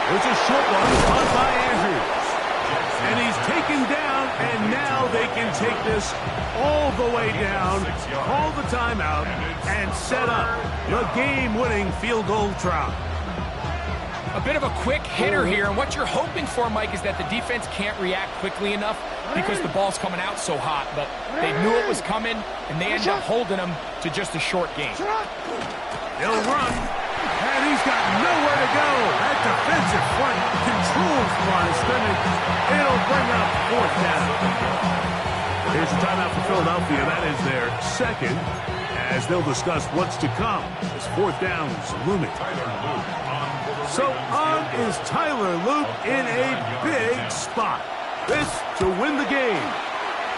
There's a short one caught by Andrews. And he's taken down, and now they can take this all the way down, call the timeout, and set up the game-winning field goal try. A bit of a quick hitter here, and what you're hoping for, Mike, is that the defense can't react quickly enough because the ball's coming out so hot, but they knew it was coming, and they ended up holding them to just a short game. They'll run, and he's got nowhere to go. That defensive front controls the line of scrimmage. It'll bring up 4th down. Here's a timeout for Philadelphia. That is their 2nd, as they'll discuss what's to come as 4th down's looming. So on is Tyler Luke in a big spot. This to win the game.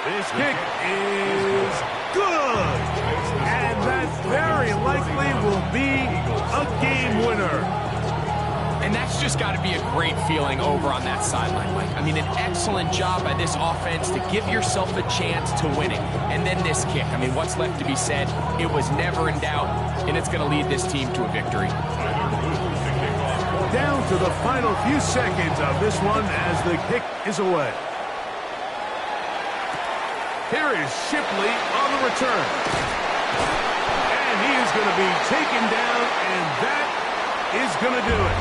This kick is good. And that very likely will be a game winner. And that's just got to be a great feeling over on that sideline, Mike. I mean, an excellent job by this offense to give yourself a chance to win it. And then this kick. I mean, what's left to be said? It was never in doubt, and it's going to lead this team to a victory. Down to the final few seconds of this one as the kick is away. Here is Shipley on the return. And he is going to be taken down, and that is going to do it.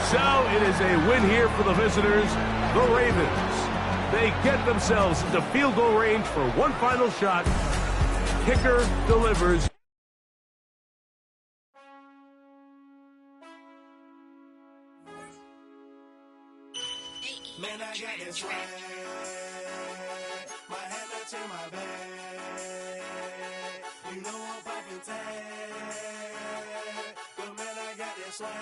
So it is a win here for the visitors, the Ravens. They get themselves into field goal range for one final shot. Kicker delivers. Man, I got this right. My hand swag.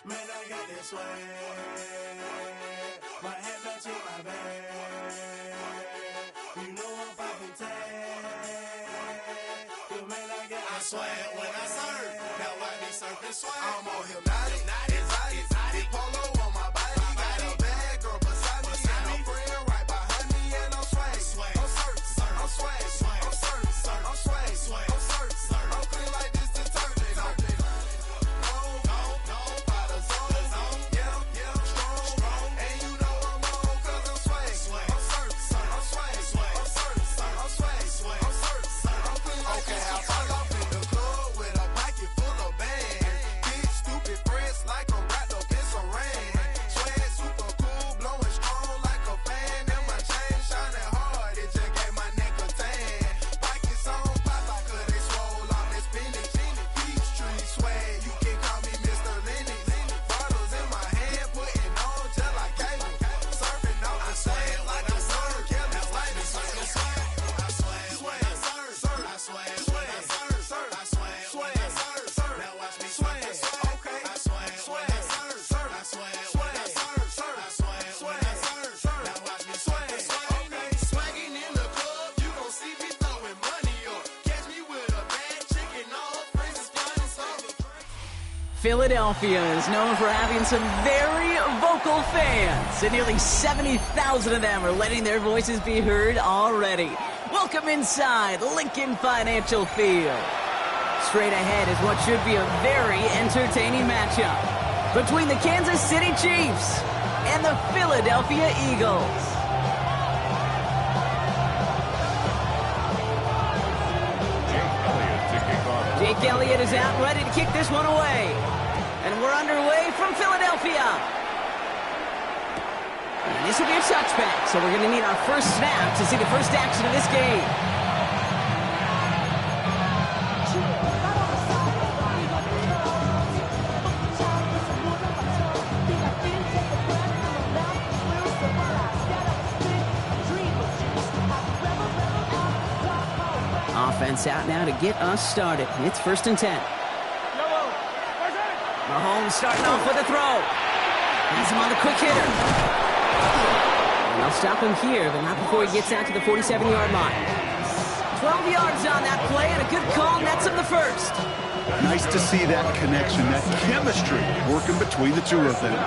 Man, I got that swag. My hat match in my bag. You know I'm poppin' tag. Cause man, I got that swag when I surf. Now I be surfing swag. I'm on hypnotic, exotic, polo on my body. Got a bad girl beside me, and a friend right behind me, and I'm swag. I'm surf, I'm swag, I'm surf, I'm swag, I'm surf, I'm clean like this detergent. Philadelphia is known for having some very vocal fans, and nearly 70,000 of them are letting their voices be heard already. Welcome inside Lincoln Financial Field. Straight ahead is what should be a very entertaining matchup between the Kansas City Chiefs and the Philadelphia Eagles. Jake Elliott is out, ready to kick this one away. And we're underway from Philadelphia. And this will be a touchback, so we're going to need our first snap to see the first action of this game. Offense out now to get us started. It's 1st and 10. Mahomes starting off with a throw. Has him on the quick hitter. And they'll stop him here, but not before he gets out to the 47-yard line. 12 yards on that play, and a good call nets him the first. Nice to see that connection, that chemistry working between the two of them.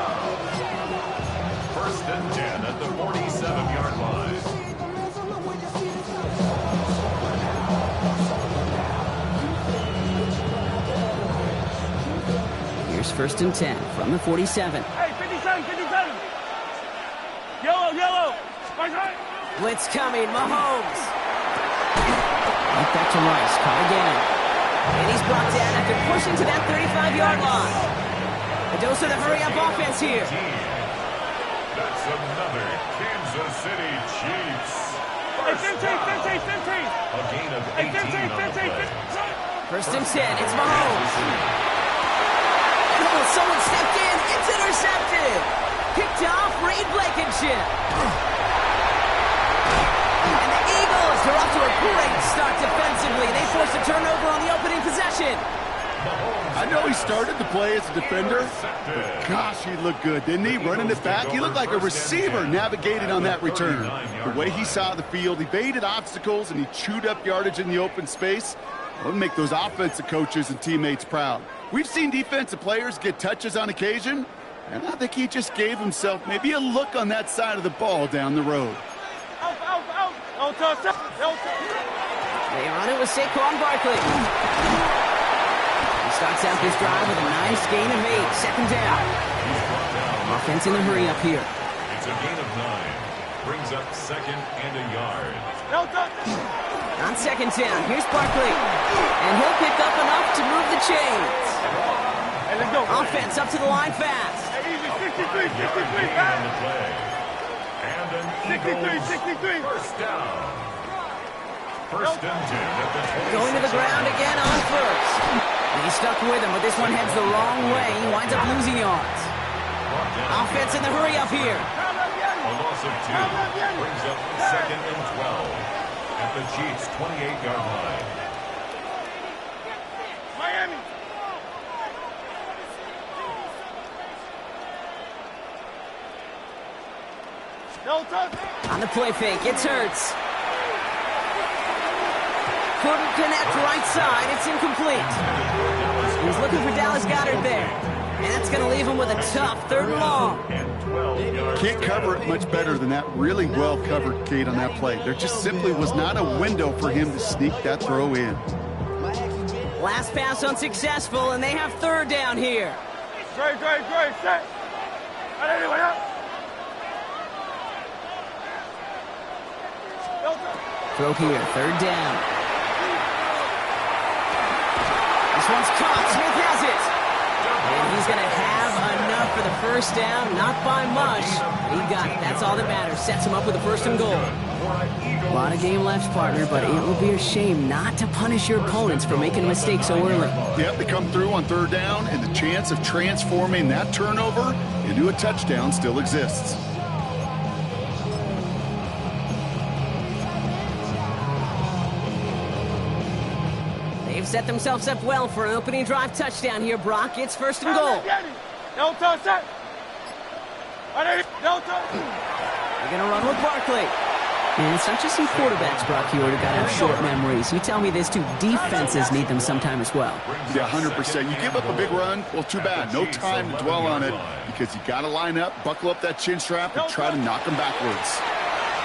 1st and 10 at the 47-yard line. Here's 1st and 10 from the 47. Hey, 57, 57. Yellow. Blitz coming, Mahomes. Right back to Rice, caught again. And he's brought down after pushing to that 35-yard line. A dose of the hurry-up offense here. That's another Kansas City Chiefs. Hey, 15. A gain of 18 on the play. 1st and 10, it's Mahomes. Oh, someone stepped in, it's intercepted. Picked off, Reed Blankenship. And the Eagles are off to a great start defensively. They forced a turnover on the opening possession. I know he started the play as a defender, but gosh, he looked good, didn't he? Running it back, he looked like a receiver navigating on that return. The way he saw the field, he baited obstacles, and he chewed up yardage in the open space. That would make those offensive coaches and teammates proud. We've seen defensive players get touches on occasion, and I think he just gave himself maybe a look on that side of the ball down the road. They are on it with Saquon Barkley. He starts out this drive with a nice gain of 8, 2nd down. Offense in the hurry up here. It's a gain of 9. Brings up 2nd and a yard. On 2nd down, here's Barkley. And he'll pick up enough to move the chains. Hey, let's go. Offense up to the line fast. Hey, easy, 63. On the play. And an Eagles 63. 1st down. 1st and 10 at the 20. Going to the ground again on 1st. And he's stuck with him, but this one heads the wrong way. He winds up losing yards. Offense in the hurry up here. A loss of 2. Brings up 2nd and 12. At the Chiefs' 28-yard line. Miami. On the play fake, it's Hurts. Couldn't connect right side. It's incomplete. He's looking for Dallas Goedert there. And that's going to leave him with a tough 3rd and long. Can't cover it much better than that. Really well covered, Kate, on that play. There just simply was not a window for him to sneak that throw in. Last pass unsuccessful, and they have 3rd down here. Great, set. Throw here, 3rd down. This one's caught. Smith has it. And he's going to have enough for the 1st down. Not by much. He got it. That's all that matters. Sets him up with a 1st and goal. A lot of game left, partner, but it will be a shame not to punish your opponents for making a mistake so early. Yep, they come through on 3rd down, and the chance of transforming that turnover into a touchdown still exists. They've set themselves up well for an opening drive touchdown here, Brock. It's 1st and goal. They're going to run with Barkley. And it's not just some quarterbacks, Brock, who got to have short memories. You tell me this too, defenses need them sometime as well. Yeah, 100%. You give up a big run, well, too bad. No time to dwell on it because you got to line up, buckle up that chin strap, and try to knock them backwards.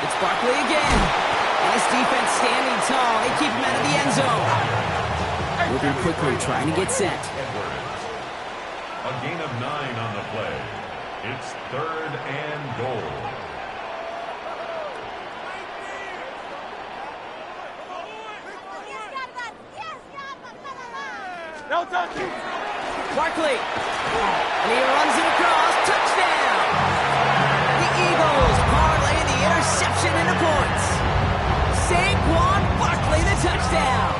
It's Barkley again. And his defense standing tall. They keep him out of the end zone. Moving quickly, trying to get set. A gain of 9 on the play. It's 3rd and goal. Barkley. And he runs it across. Touchdown. The Eagles parlay the interception into points. Saquon Barkley, the touchdown.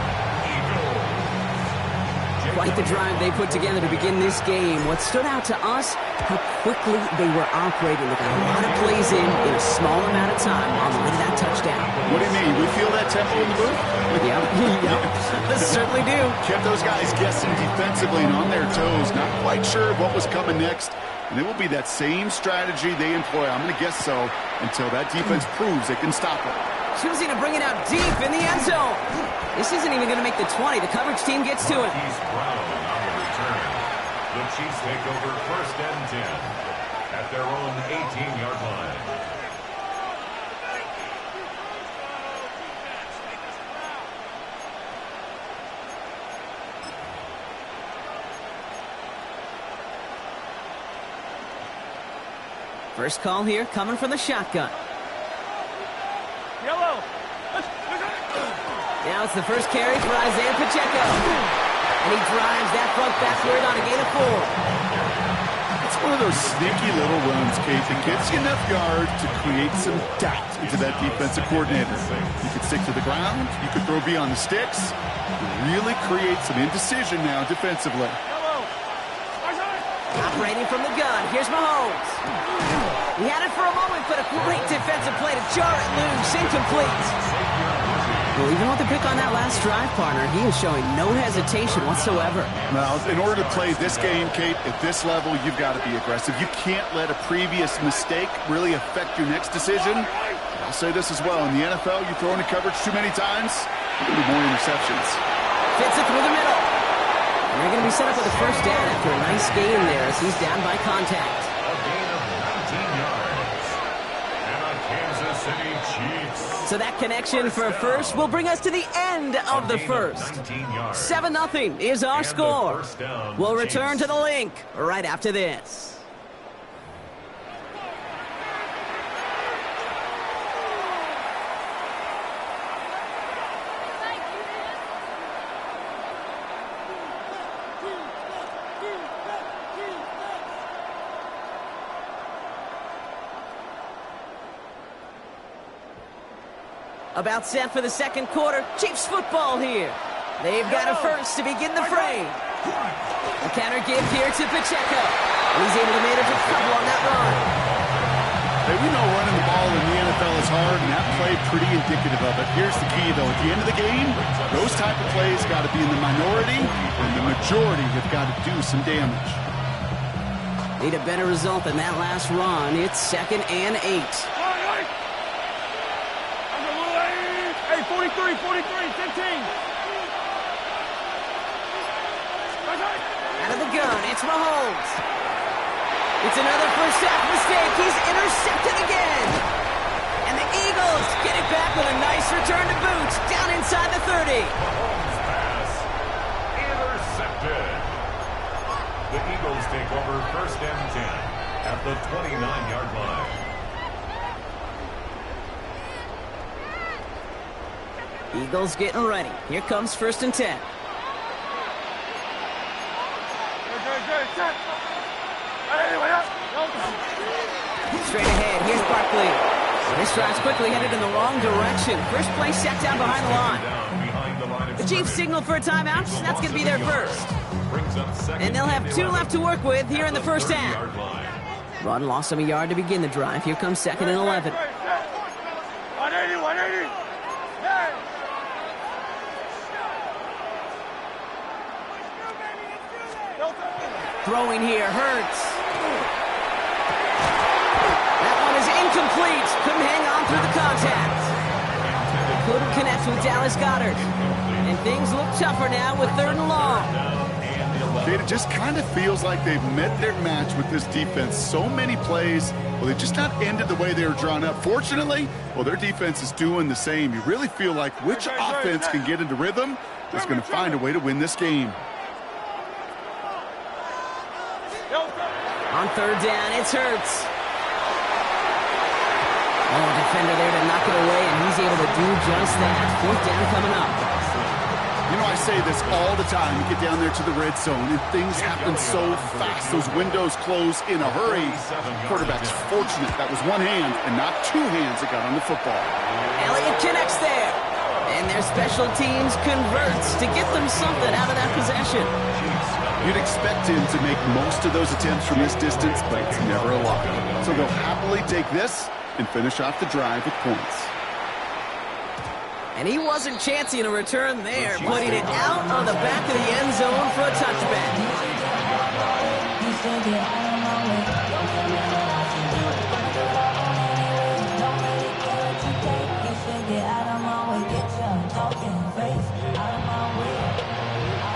Quite the drive they put together to begin this game. What stood out to us, how quickly they were operating. They got a lot of plays in a small amount of time on the way to that touchdown. What do you mean? We feel that tempo in the booth? Yeah, certainly do. Kept those guys guessing defensively and on their toes, not quite sure what was coming next. And it will be that same strategy they employ, I'm going to guess so, until that defense proves they can stop it. Choosing to bring it out deep in the end zone. This isn't even going to make the 20. The coverage team gets to it. Brown on the return. The Chiefs take over 1st and 10 at their own 18-yard line. First call here coming from the shotgun. Yellow. Now it's the first carry for Isaiah Pacheco. And he drives that front backward on a gain of 4. It's one of those sneaky little runs, Kate, that gets you enough yards to create some doubt into that defensive coordinator. You could stick to the ground. You could throw beyond the sticks. Really create some indecision now defensively. Operating from the gun. Here's Mahomes. He had it for a moment, but a great defensive play to jar it loose. Incomplete. Well, even with the pick on that last drive, partner, he is showing no hesitation whatsoever. Now, in order to play this game, Kate, at this level, you've got to be aggressive. You can't let a previous mistake really affect your next decision. I'll say this as well. In the NFL, you throw into coverage too many times, there'll be more interceptions. Fits it through the middle. And they're going to be set up with a 1st down after a nice gain there as he's down by contact. A gain of 19 yards. And a Kansas City Chiefs. So that connection for a first will bring us to the end of the first. 7-0 is our score. We'll return to the link right after this. About set for the second quarter. Chiefs football here. They've got a first to begin the frame. A counter give here to Pacheco. And he's able to manage a couple on that run. Hey, we know running the ball in the NFL is hard, and that play pretty indicative of it. Here's the key, though. At the end of the game, those type of plays got to be in the minority, and the majority have got to do some damage. Need a better result than that last run. It's 2nd and 8. 43, 15. Out of the gun, it's Mahomes. It's another first half mistake. He's intercepted again. And the Eagles get it back with a nice return to boot down inside the 30. Mahomes pass intercepted. The Eagles take over 1st and 10 at the 29-yard line. Eagles getting ready. Here comes 1st and 10. Straight ahead, here's Barkley. This drive's quickly headed in the wrong direction. First play set down behind the line. The Chiefs signal for a timeout. That's going to be their first. And they'll have 2 left to work with here in the first half. Run lost him a yard to begin the drive. Here comes 2nd and 11. 180. Throwing here, Hurts. That one is incomplete. Couldn't hang on through the contact. Couldn't connect with Dallas Goedert. And things look tougher now with 3rd and long. It just kind of feels like they've met their match with this defense. So many plays, well, they just not ended the way they were drawn up. Fortunately, well, their defense is doing the same. You really feel like which offense can get into rhythm is going to find a way to win this game. On 3rd down, it's Hurts. Oh, defender there to knock it away, and he's able to do just that. 4th down coming up. You know, I say this all the time. You get down there to the red zone, and things happen so fast. Those windows close in a hurry. Quarterback's fortunate that was one hand and not 2 hands that got on the football. Elliott connects there. And their special teams converts to get them something out of that possession. You'd expect him to make most of those attempts from this distance, but it's never a lot. So they'll happily take this and finish off the drive with points. And he wasn't chancing a return there, putting it out on the back of the end zone for a touchback.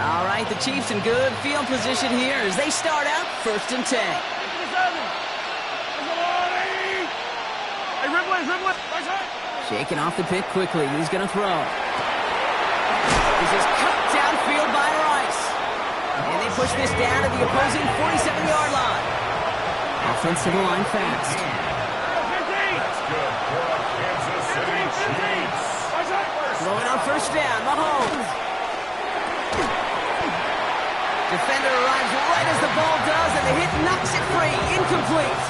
All right, the Chiefs in good field position here as they start out 1st and 10. Shaking off the pick quickly. He's going to throw. This is cut downfield by Rice. And they push this down to the opposing 47-yard line. Offensive line fast. That's good for the Kansas City Chiefs. Throwing on 1st down, Mahomes. Defender arrives right as the ball does, and the hit knocks it free. Incomplete.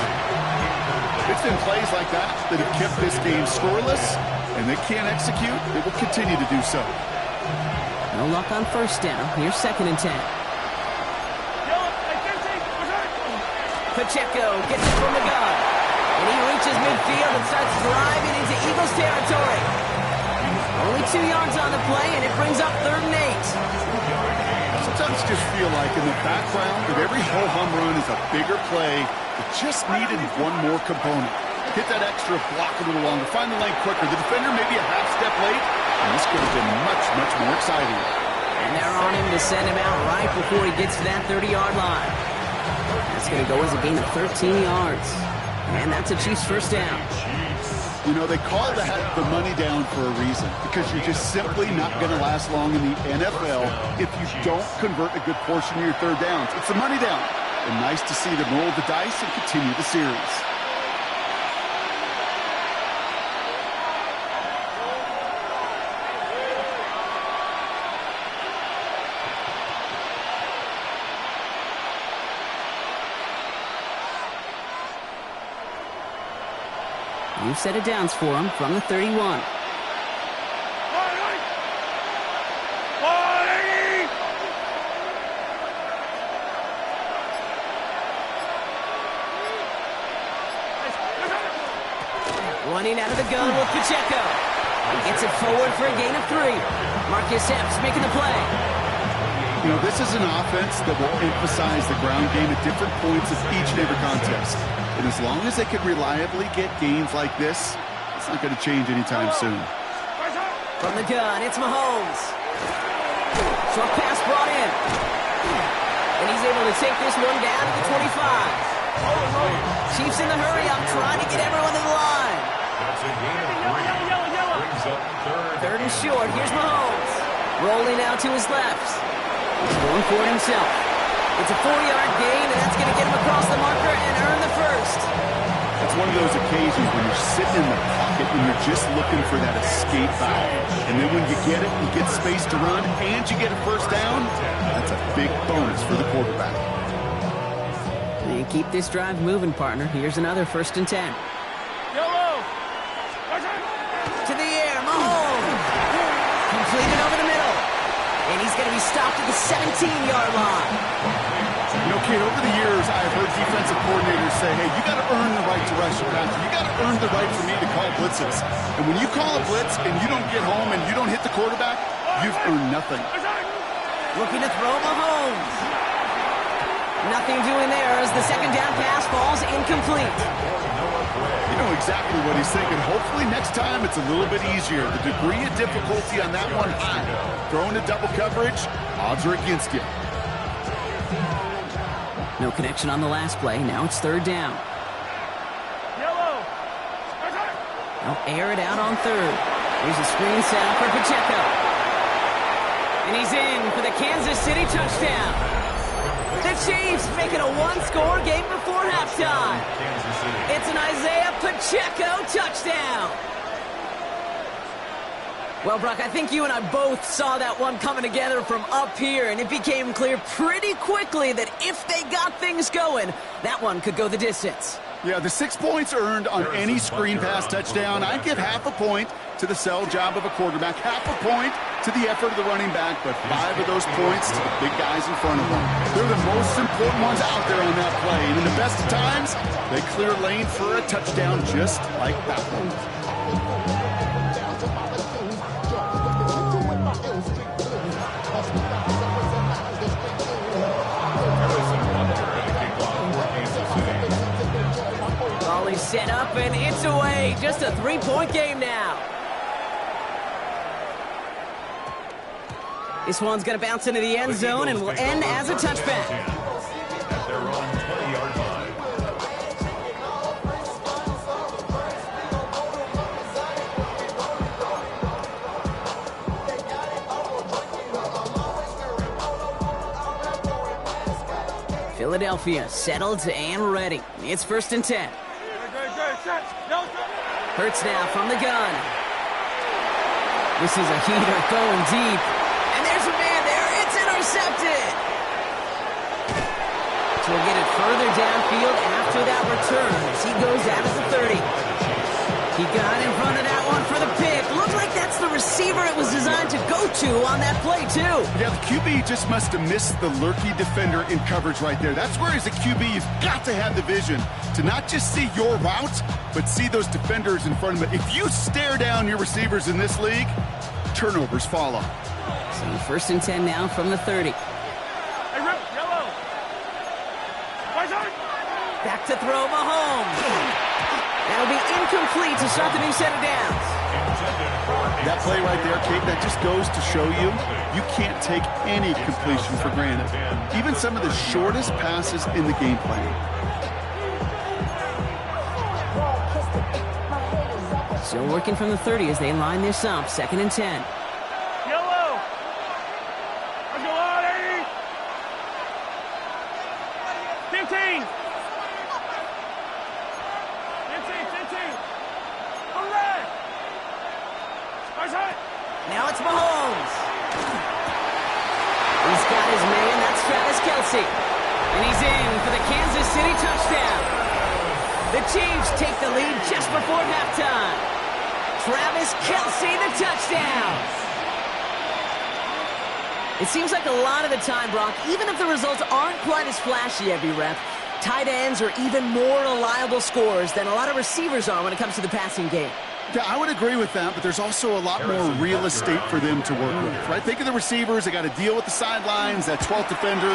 It's been plays like that that have kept this game scoreless, and they can't execute. They will continue to do so. No luck on 1st down. Here's 2nd and 10. Pacheco gets it from the gun. And he reaches midfield and starts driving into Eagles territory. Only 2 yards on the play, and it brings up 3rd and 8. Sometimes just feel like in the background of every ho-hum run is a bigger play. It just needed one more component. Hit that extra block a little longer, find the lane quicker. The defender maybe a half step late, and this could have been much, much more exciting. And they're on him to send him out right before he gets to that 30-yard line. That's going to go as a gain of 13 yards. And that's a Chiefs 1st down. You know, they call that the money down for a reason, because you're just simply not going to last long in the NFL if you don't convert a good portion of your 3rd downs. It's the money down. And nice to see them roll the dice and continue the series. New set of downs for him from the 31. Running out of the gun with Pacheco. He gets it forward for a gain of 3. Marcus Epps making the play. You know, this is an offense that will emphasize the ground game at different points of each and every contest. And as long as they can reliably get gains like this, it's not going to change anytime soon. From the gun, it's Mahomes. Short pass brought in. And he's able to take this one down to the 25. Chiefs in the hurry up, trying to get everyone to the line. That's a gain of 3. Brings up Third and short. Here's Mahomes. Rolling out to his left. He's going for it himself. It's a 40-yard gain, and that's going to get him across the marker and earn the first. It's one of those occasions when you're sitting in the pocket and you're just looking for that escape valve. And then when you get it, you get space to run, and you get a first down, that's a big bonus for the quarterback. And keep this drive moving, partner. Here's another 1st and 10. Yellow! To the air, Mahomes. Completed over the middle. And he's going to be stopped at the 17-yard line. You know, kid, over the years, I've heard defensive coordinators say, hey, you got to earn the right to rush your passer. You got to earn the right for me to call blitzes. And when you call a blitz and you don't get home and you don't hit the quarterback, you've earned nothing. Looking to throw Mahomes. Nothing doing there as the second down pass falls incomplete. You know exactly what he's thinking. Hopefully next time it's a little bit easier. The degree of difficulty on that one high. Throwing to double coverage, odds are against you. No connection on the last play. Now it's 3rd down. Yellow! They'll air it out on 3rd. Here's a screen set up for Pacheco. And he's in for the Kansas City touchdown. The Chiefs make it a one-score game before halftime. It's an Isaiah Pacheco touchdown. Well, Brock, I think you and I both saw that one coming together from up here, and it became clear pretty quickly that if they got things going, that one could go the distance. Yeah, the 6 points earned on any screen pass touchdown. I'd give half a point to the sell job of a quarterback, half a point to the effort of the running back, but 5 of those points to the big guys in front of them. They're the most important ones out there on that play, and in the best of times, they clear lane for a touchdown just like that one. Ball is set up, and it's away. Just a 3-point game now. This one's going to bounce into the end zone and will end as a touchback. At their own 20-yard line. Philadelphia settled and ready. It's 1st and 10. Hurts now from the gun. This is a heater going deep. And there's a man there. It's intercepted. So we'll get it further downfield after that return as he goes out of the 30. He got in front of that one for the pick. Looks like that's the receiver it was designed to go to on that play, too. Yeah, the QB just must have missed the lurky defender in coverage right there. That's where, as a QB, you've got to have the vision to not just see your route, but see those defenders in front of it. If you stare down your receivers in this league, turnovers follow. So 1st and 10 now from the 30. Back to throw Mahomes. That'll be incomplete to start the new set of downs. That play right there, Kate, that just goes to show you, you can't take any completion for granted. Even some of the shortest passes in the game plan. Still working from the 30 as they line this up. 2nd and 10. Yellow! Let's go on, 80! 15! 15! Hooray! Now it's Mahomes. He's got his man. That's Travis Kelce. And he's in for the Kansas City touchdown. The Chiefs take the lead just before halftime. Travis Kelce, the touchdown. It seems like a lot of the time, Brock, even if the results aren't quite as flashy every rep, tight ends are even more reliable scorers than a lot of receivers are when it comes to the passing game. Yeah, I would agree with that, but there's also a lot more real estate for them to work with, right? Think of the receivers. They got to deal with the sidelines, that 12th defender.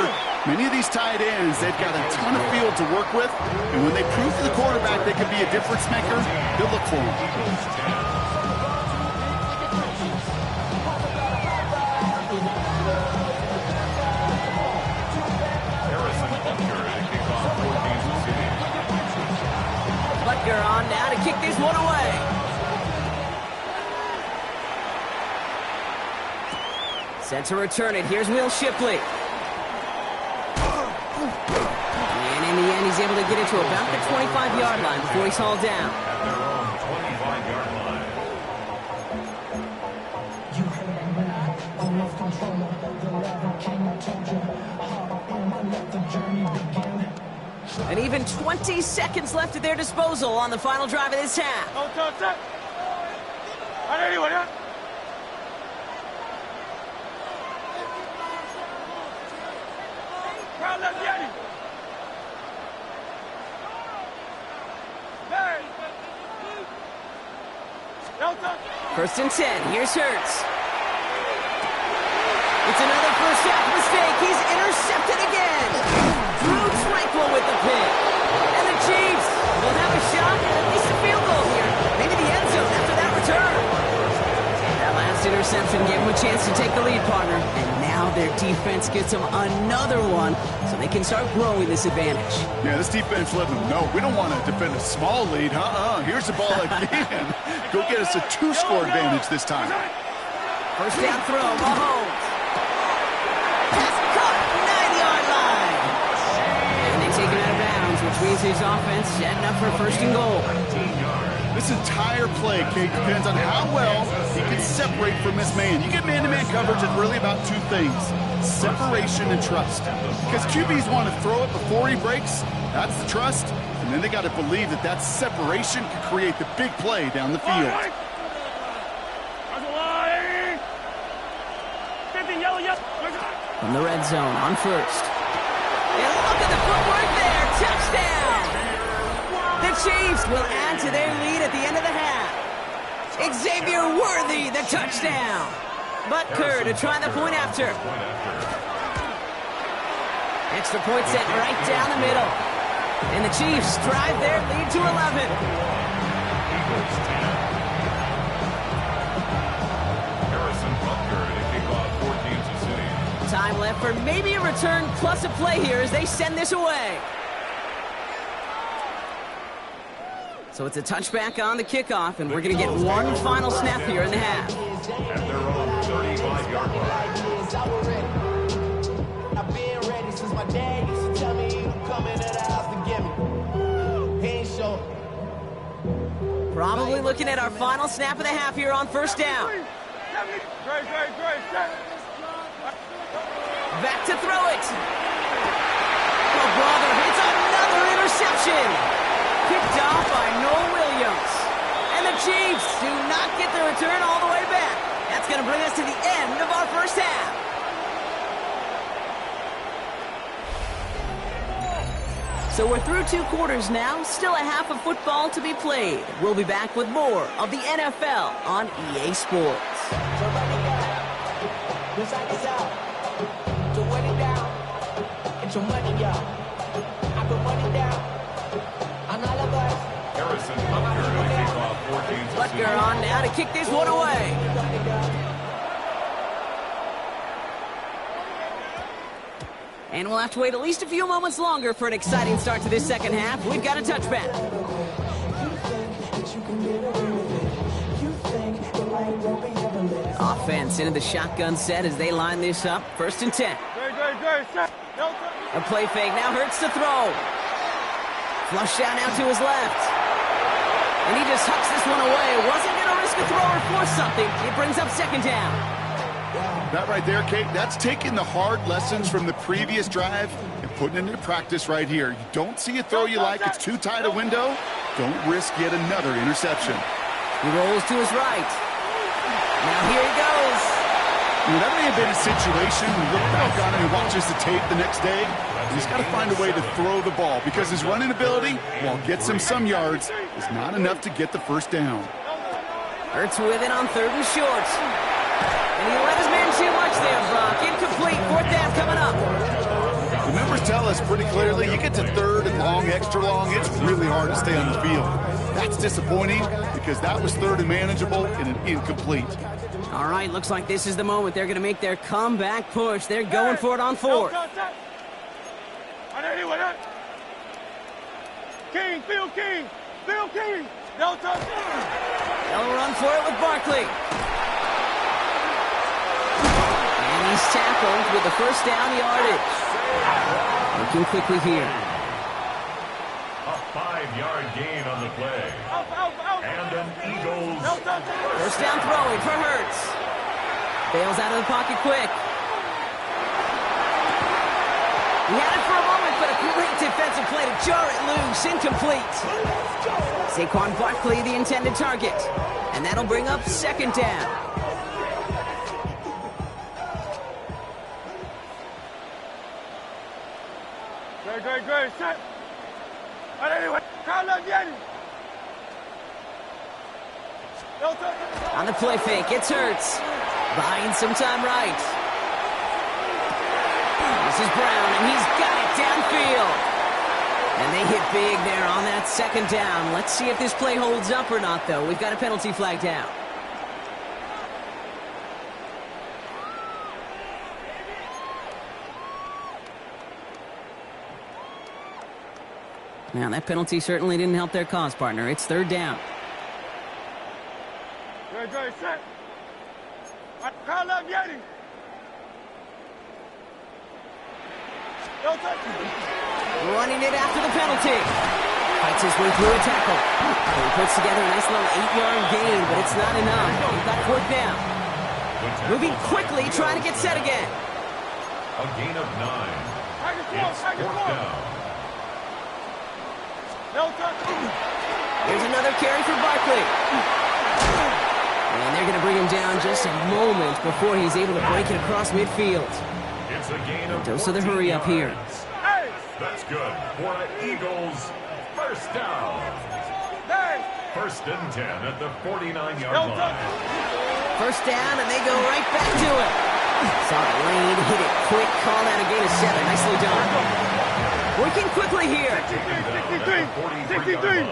Many of these tight ends, they've got a ton of field to work with, and when they prove to the quarterback they can be a difference maker, they'll look for him. Set to return it. Here's Will Shipley. And in the end, he's able to get it to about the 25-yard line before he's hauled down. At their own 25-yard line. And even 20 seconds left at their disposal on the final drive of this half. First and 10. Here's Hurts. It's another first half mistake. He's intercepted again. Drew Tranquil with the pick. And the Chiefs will have a shot at least a field goal here. Maybe the end zone after that return. That last interception gave them a chance to take the lead, partner. And now their defense gets them another one so they can start growing this advantage. Yeah, this defense let them know we don't want to defend a small lead. Here's the ball again. Go get us a 2-score advantage this time. First down throw, Mahomes. Pass caught, 9-yard line. And they take him out of bounds, which means his offense setting up for first and goal. This entire play, Kate, depends on how well he can separate from his man. You get man-to-man coverage, it's really about two things: separation and trust. Because QBs want to throw it before he breaks. That's the trust. And then they got to believe that that separation can create the big play down the field. From the red zone on first. And look at the footwork there. Touchdown! The Chiefs will add to their lead at the end of the half. Xavier Worthy, the touchdown. But Kerr to try the point after. Extra point set right down the middle. And the Chiefs drive their lead to 11. Time left for maybe a return plus a play here as they send this away. So it's a touchback on the kickoff, and we're going to get one final snap here in the half. At their own 35-yard line. I've been ready since my dad used to tell me he would come into the house to get me. He ain't sure. Probably looking at our final snap of the half here on first down. Back to throw it. Oh, brother, it's another interception. Picked off by Noel Williams. And the Chiefs do not get the return all the way back. That's going to bring us to the end of our first half. So we're through 2 quarters now. Still a half of football to be played. We'll be back with more of the NFL on EA Sports. Your money, y'all. I put money down. I'm all of us. Harrison Butker to kick off 14. Butker on now to kick this one away. And we'll have to wait at least a few moments longer for an exciting start to this second half. We've got a touchback. Offense into the shotgun set as they line this up. First and 10. A play fake, now Hurts to throw. Flush out now to his left. And he just hucks this one away. Wasn't going to risk a throw or force something. It brings up second down. That right there, Kate, that's taking the hard lessons from the previous drive and putting it into practice right here. You don't see a throw you like, it's too tight a window, don't risk yet another interception. He rolls to his right. Now here he goes. That may have been a situation when you look back on it and watches the tape the next day. He's got to find a way to throw the ball because his running ability, while gets him some yards, is not enough to get the first down. Hurts with it on 3rd and short. And he let his man too much there, Brock. Incomplete. 4th down coming up. The numbers tell us pretty clearly, you get to 3rd and long, extra long, it's really hard to stay on the field. That's disappointing because that was 3rd and manageable and an incomplete. All right, looks like this is the moment they're going to make their comeback push. They're going for it on 4th. King, Phil King, Phil King. They'll run for it with Barkley. And he's tackled with the first down yardage. Looking quickly here. A 5-yard gain on the play. And an Eagles First down throwing for Hurts. Bails out of the pocket quick. He had it for a moment, but a great defensive play to jar it loose. Incomplete. Saquon Barkley, the intended target. And that'll bring up second down. Great. Set. All right, anyway. Crowd left Yeti. On the play fake, it's Hurts. Buying some time right. This is Brown, and he's got it downfield. And they hit big there on that second down. Let's see if this play holds up or not, though. We've got a penalty flag down. Now, that penalty certainly didn't help their cause, partner. It's third down. Great, set. Crowd left Yeti. Running it after the penalty. Fights his way through a tackle. He puts together a nice little 8-yard gain, but it's not enough. He's got fourth down. Moving quickly, trying to get set again. A gain of 9. It's fourth down. Here's another carry for Barkley. And they're going to bring him down just a moment before he's able to break it across midfield. It's a gain of Dose of the hurry up here. That's good for an Eagles first down. First and 10 at the 49-yard line. First down, and they go right back to it. Saw the lane, hit it quick, call that a gain of 7. Nicely done. Working quickly here. 63.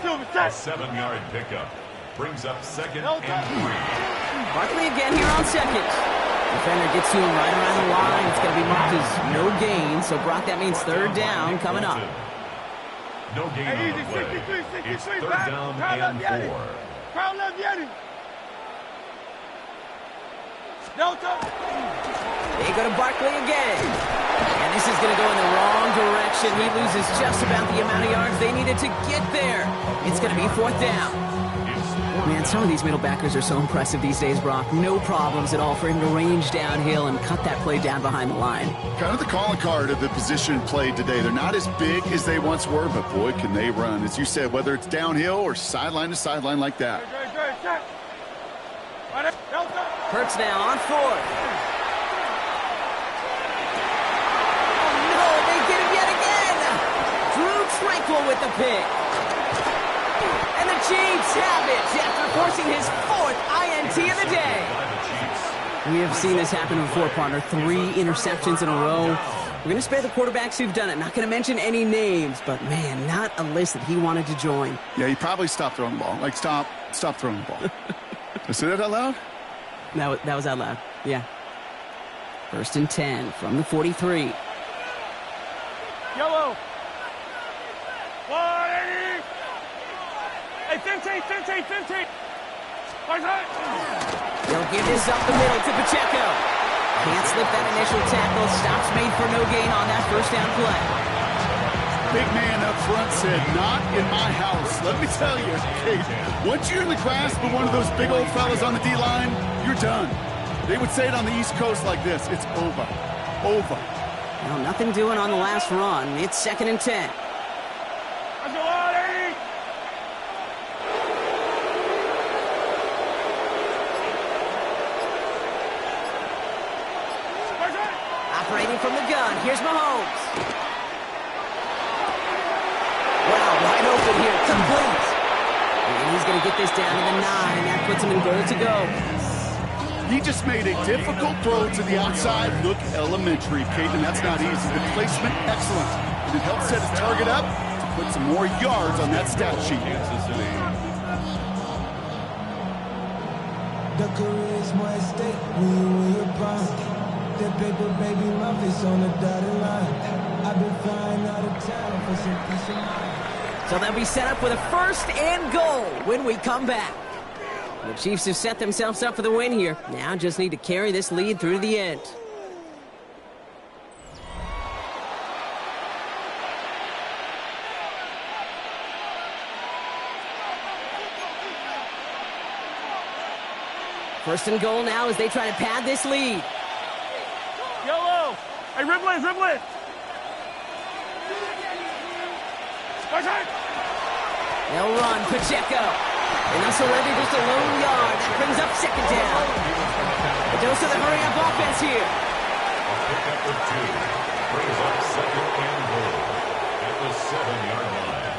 Silver. A 7-yard pickup brings up second and 3. Barkley again here on second. Defender gets to him right around the line. It's going to be marked as no gain. So, Brock, that means third down coming up. No gain on the play. It's third down and 4. Crowd left Yeti. They go to Barkley again. And this is going to go in the wrong direction. He loses just about the amount of yards they needed to get there. It's going to be fourth down. Man, some of these middle backers are so impressive these days, Brock. No problems at all for him to range downhill and cut that play down behind the line. Kind of the calling card of the position played today. They're not as big as they once were, but boy, can they run. As you said, whether it's downhill or sideline to sideline like that. Hurts now on fourth. Oh, no, they get him yet again. Drew Tranquil with the pick. And the Chiefs have it after forcing his fourth INT of the day. We have seen this happen before, partner. 3 interceptions in a row. We're going to spare the quarterbacks who've done it. Not going to mention any names, but, man, not a list that he wanted to join. Yeah, he probably stopped throwing the ball. Like, stop throwing the ball. Did I say that out loud? That was out loud, yeah. First and 10 from the 43. Yellow. 180. Hey, 15. They'll give this up the middle to Pacheco. Can't slip that initial tackle. Stops made for no gain on that first down play. Big man up front said, not in my house. Let me tell you, Kate, once you're in the grasp of one of those big old fellas on the D-line, you're done. They would say it on the East Coast like this. It's over. Well, nothing doing on the last run. It's second and 10. Operating from the gun. Here's Mahomes. Wow, wide open here. Complete. And he's going to get this down to the 9. That puts him in goal to go. He just made a difficult throw to the outside. Look elementary, Kate, and that's not easy. The placement, excellent. And it helps set his target up to put some more yards on that stat sheet. The career is more at stake when you in your prime. That paper, baby, my face on the dotted line. I've been flying out of town for some peace of mind. So they'll be set up with a first and goal when we come back. The Chiefs have set themselves up for the win here. Now just need to carry this lead through to the end. First and goal now as they try to pad this lead. Yellow! Hey, Ripley, Ripley! They'll run, Pacheco. And this will be just a lone yard. That brings up second down. A dose of the hurry-up offense here. Pick up with 2. Brings up second and goal at the 7-yard line.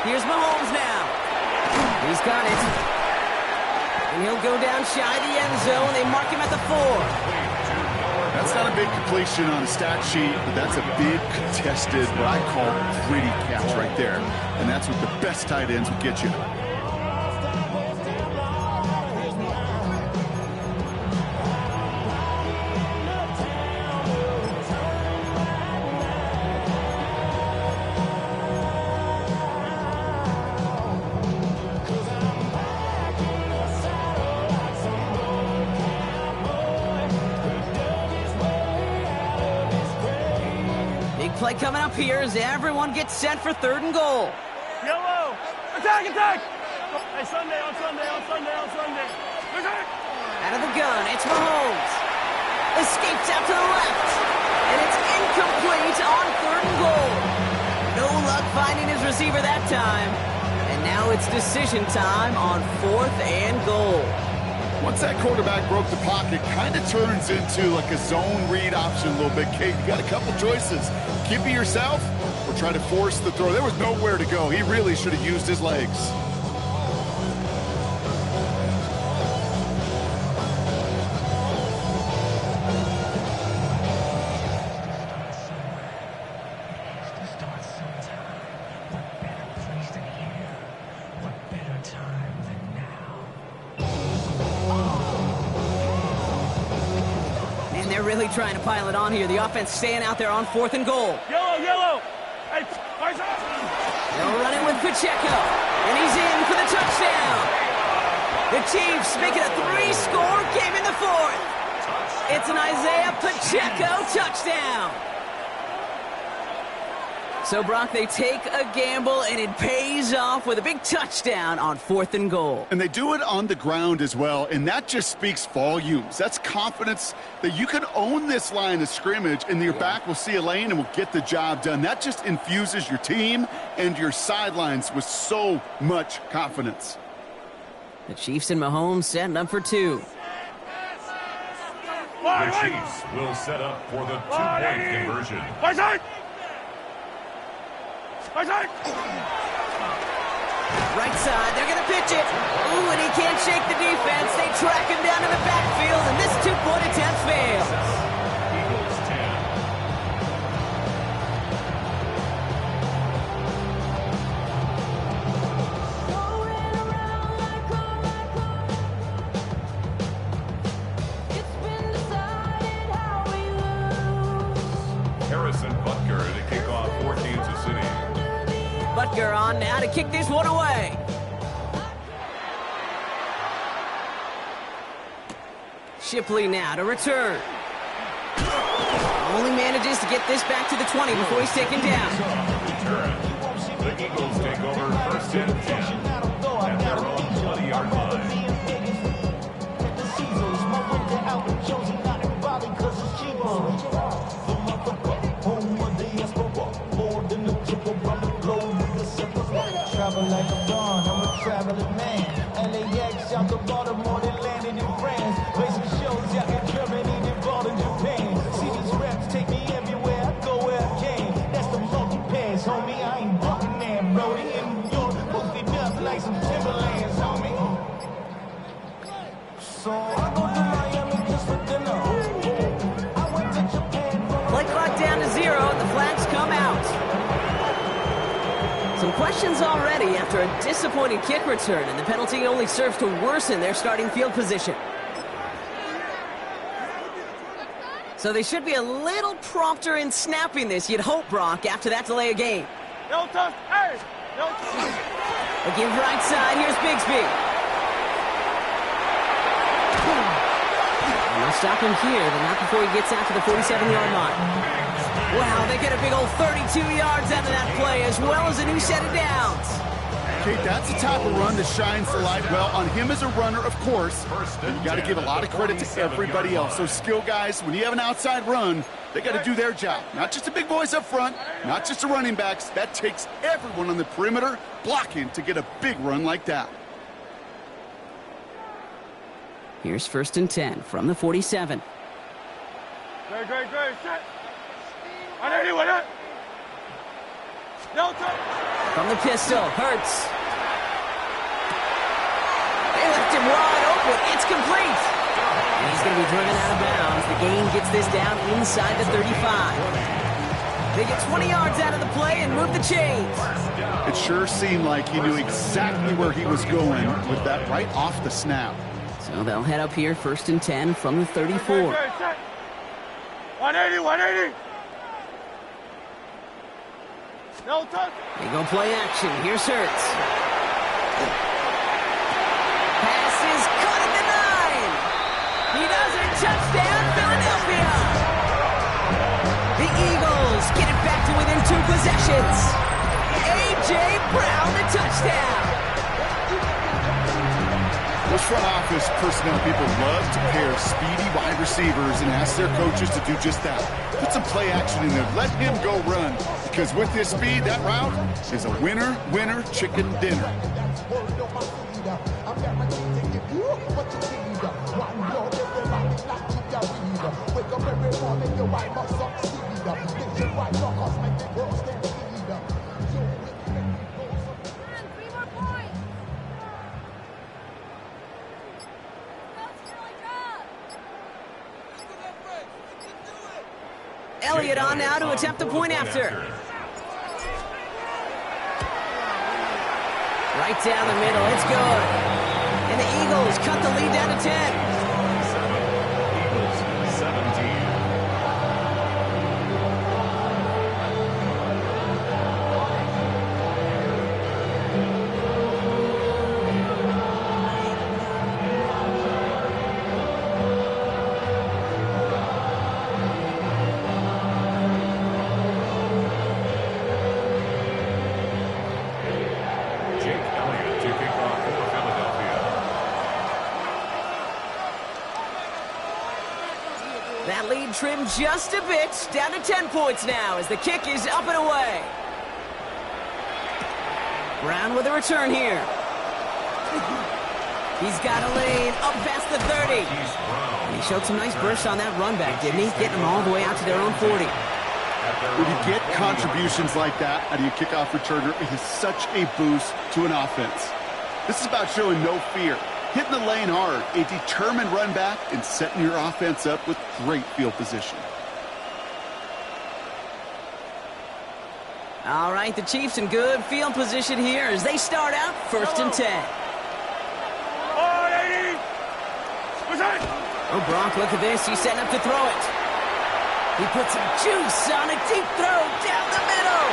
Here's Mahomes now. He's got it. And he'll go down shy of the end zone. They mark him at the 4. That's not a big completion on the stat sheet, but that's a big contested, what I call gritty catch right there. And that's what the best tight ends will get you. Play coming up here as everyone gets set for 3rd and goal. Yellow! Attack, attack! Hey, Sunday, on Sunday, on Sunday, on Sunday. Attack! Out of the gun, it's Mahomes. Escapes out to the left. And it's incomplete on 3rd and goal. No luck finding his receiver that time. And now it's decision time on 4th and goal. Once that quarterback broke the pocket, kind of turns into like a zone read option a little bit. Kate, you got a couple choices. Keep it yourself or try to force the throw. There was nowhere to go. He really should have used his legs. Really trying to pile it on here. The offense staying out there on 4th and goal. Yellow, yellow! Hey, they'll run it with Pacheco, and he's in for the touchdown. The Chiefs make it a 3-score game in the 4th. It's an Isaiah Pacheco touchdown. So, Brock, they take a gamble, and it pays off with a big touchdown on 4th and goal. And they do it on the ground as well, and that just speaks volumes. That's confidence that you can own this line of scrimmage, and your back will see a lane and will get the job done. That just infuses your team and your sidelines with so much confidence. The Chiefs and Mahomes setting up for 2. The Chiefs will set up for the 2-point conversion. Right side, they're going to pitch it. Ooh, and he can't shake the defense. They track him down in the backfield, and this 2-point attempt fails. Eagles 10. Harrison Butker to kick off for Kansas City. Butker on now to kick this one away. Shipley now to return. Only manages to get this back to the 20 before he's taken down. Return. The Eagles take over 1st and 10 at their own 20-yard line. Travel like a dawn, I'm a traveling man. LAX out the Baltimore, they landed in France. Play some shows out in Germany, they bought in Japan. See these reps take me everywhere, I go where I can. That's the multi-pass, homie. I ain't walking there, Brody. In New York, booked up like some Timberlands, homie. So I go to Miami just for dinner. I went to Japan. Some questions already after a disappointing kick return, and the penalty only serves to worsen their starting field position. So they should be a little prompter in snapping this, you'd hope, Brock, after that delay of game. No touch. Hey! No touch. A give right side, here's Bigsby. And they'll stop him here, but not before he gets out to the 47-yard line. Wow, they get a big old 32 yards out of that play, as well as a new set of downs. Okay, that's the type of run that shines the light well on him as a runner, of course. And you got to give a lot of credit to everybody else. Those skill guys, when you have an outside run, they got to do their job. Not just the big boys up front, not just the running backs. That takes everyone on the perimeter blocking to get a big run like that. Here's 1st and 10 from the 47. Great. Set. On anyone. No touch. From the pistol, Hurts. They left him wide open. It's complete. And he's going to be driven out of bounds. The gain gets this down inside the 35. They get 20 yards out of the play and move the chains. It sure seemed like he knew exactly where he was going with that right off the snap. So they'll head up here, 1st and 10 from the 34. 180. No touch. They go play action. Here's Hurts. Pass is caught at the 9. He does it. Touchdown, Philadelphia. The Eagles get it back to within 2 possessions. A.J. Brown, the touchdown. Those front office personnel people love to pair speedy wide receivers and ask their coaches to do just that. Put some play action in there. Let him go run. Because with his speed, that route is a winner, chicken dinner. Elliott on now to attempt the point after. Right down the middle, it's good. And the Eagles cut the lead down to 10. Eagles 17. That lead trimmed just a bit, down to 10 points now as the kick is up and away. Brown with a return here. He's got a lane up past the 30. And he showed some nice bursts on that run back, didn't he? Getting them all the way out to their own 40. When you get contributions like that out of your kickoff returner, it is such a boost to an offense. This is about showing no fear. Hitting the lane hard, a determined run back, and setting your offense up with great field position. All right, the Chiefs in good field position here as they start out 1st and 10. Oh, Brock, look at this. He's setting up to throw it. He puts some juice on a deep throw down the middle.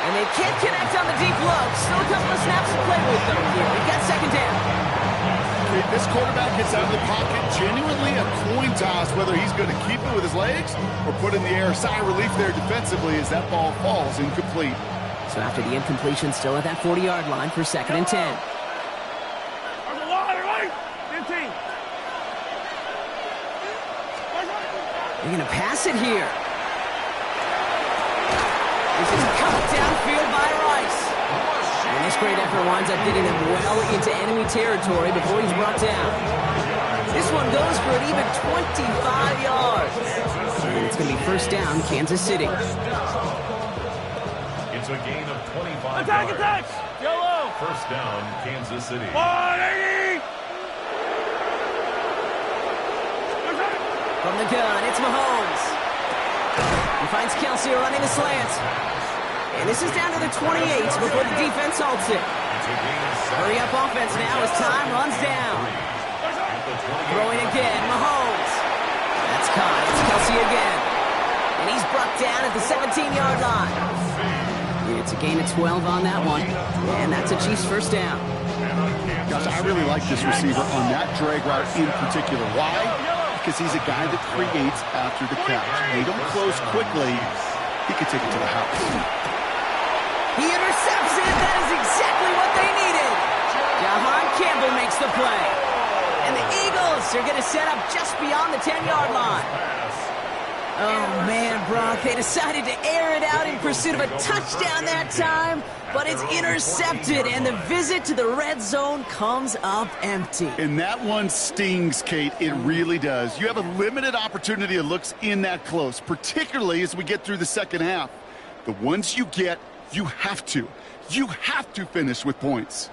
And they can't connect on the deep look. Still a couple of snaps to play with, though, here. We've got 2nd down. This quarterback gets out of the pocket, genuinely a coin toss whether he's going to keep it with his legs or put in the air. Sigh of relief there defensively as that ball falls incomplete. So after the incompletion, still at that 40-yard line for 2nd and 10. They're going to pass it here. This is cut downfield by Rice. And this great effort winds up getting them well into enemy territory before he's brought down. This one goes for an even 25 yards. And it's going to be 1st down, Kansas City. It's a gain of 25 Attack! yards. Yellow! 1st down, Kansas City. 180! From the gun, it's Mahomes. He finds Kelsey running the slant. And this is down to the 28 before the defense halts it. Hurry up offense now as time runs down. Throwing again, Mahomes. That's caught. It's Kelsey again. And he's brought down at the 17-yard line. It's a gain of 12 on that one. And that's a Chiefs first down. Gosh, I really like this receiver on that drag route in particular. Why? Because he's a guy that creates after the catch. They don't close quickly. He could take it to the house. He intercepts it. That is exactly what they needed. Jahan Campbell makes the play. And the Eagles are going to set up just beyond the 10-yard line. Oh, man, Brock, they decided to air it out in pursuit of a touchdown that time, but it's intercepted, and the visit to the red zone comes up empty. And that one stings, Kate. It really does. You have a limited opportunity of looks in that close, particularly as we get through the second half. The ones you get, you have to finish with points.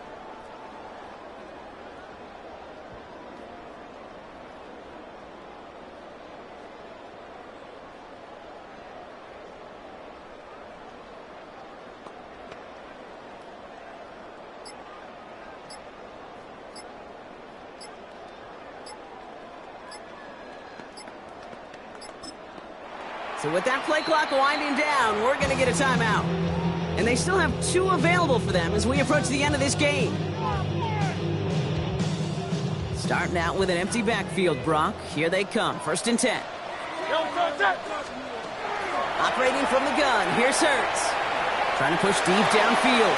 So with that play clock winding down, we're going to get a timeout. And they still have 2 available for them as we approach the end of this game. Starting out with an empty backfield, Brock. Here they come. 1st and 10. Operating from the gun. Here's Hurts. Trying to push deep downfield.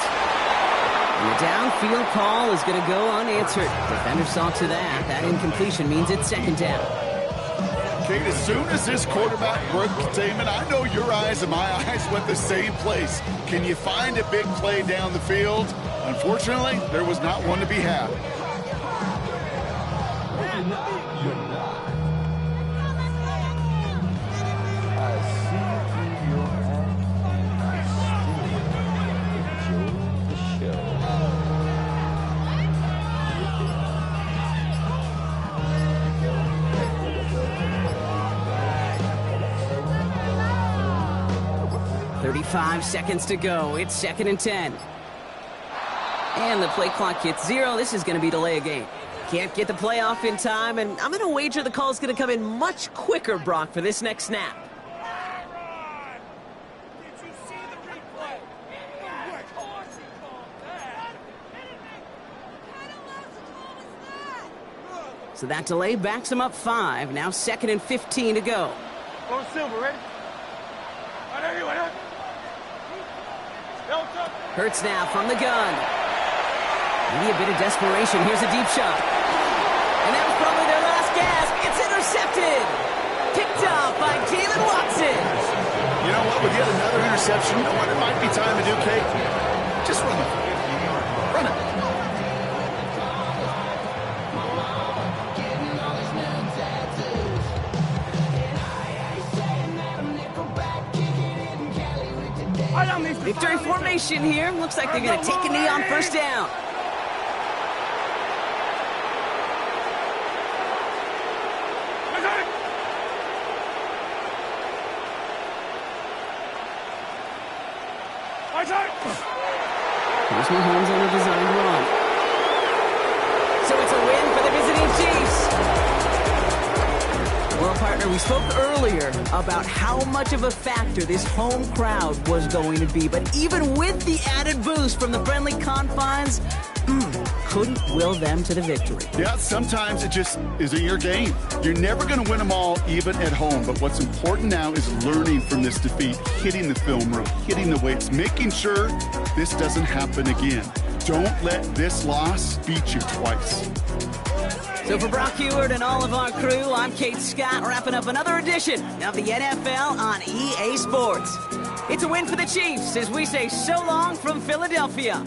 And the downfield call is going to go unanswered. Defender saw to that. That incompletion means it's 2nd down. Kate, as soon as this quarterback broke containment, I know your eyes and my eyes went the same place. Can you find a big play down the field? Unfortunately, there was not one to be had. Five seconds to go. It's 2nd and 10. And the play clock hits 0. This is going to be delay a game. Can't get the play off in time, and I'm going to wager the call is going to come in much quicker, Brock, for this next snap. So that delay backs him up 5. Now 2nd and 15 to go. Go Silver, ready? Hurts now from the gun. Maybe a bit of desperation. Here's a deep shot. And that was probably their last gasp. It's intercepted. Picked up by Jalen Watson. You know what? With yet another interception, you know what it might be time to do, Kate? Just run it. Run it. Victory formation here. Looks like they're going to take a knee on 1st down. Here's Mahomes on a designed run. So it's a win for the visiting Chiefs. Well, partner, we spoke earlier about how much of a factor this home crowd was going to be. But even with the added boost from the friendly confines, couldn't will them to the victory. Yeah, sometimes it just isn't your game. You're never going to win them all, even at home. But what's important now is learning from this defeat, hitting the film room, hitting the weights, making sure this doesn't happen again. Don't let this loss beat you twice. So for Brock Heward and all of our crew, I'm Kate Scott, wrapping up another edition of the NFL on EA Sports. It's a win for the Chiefs as we say so long from Philadelphia.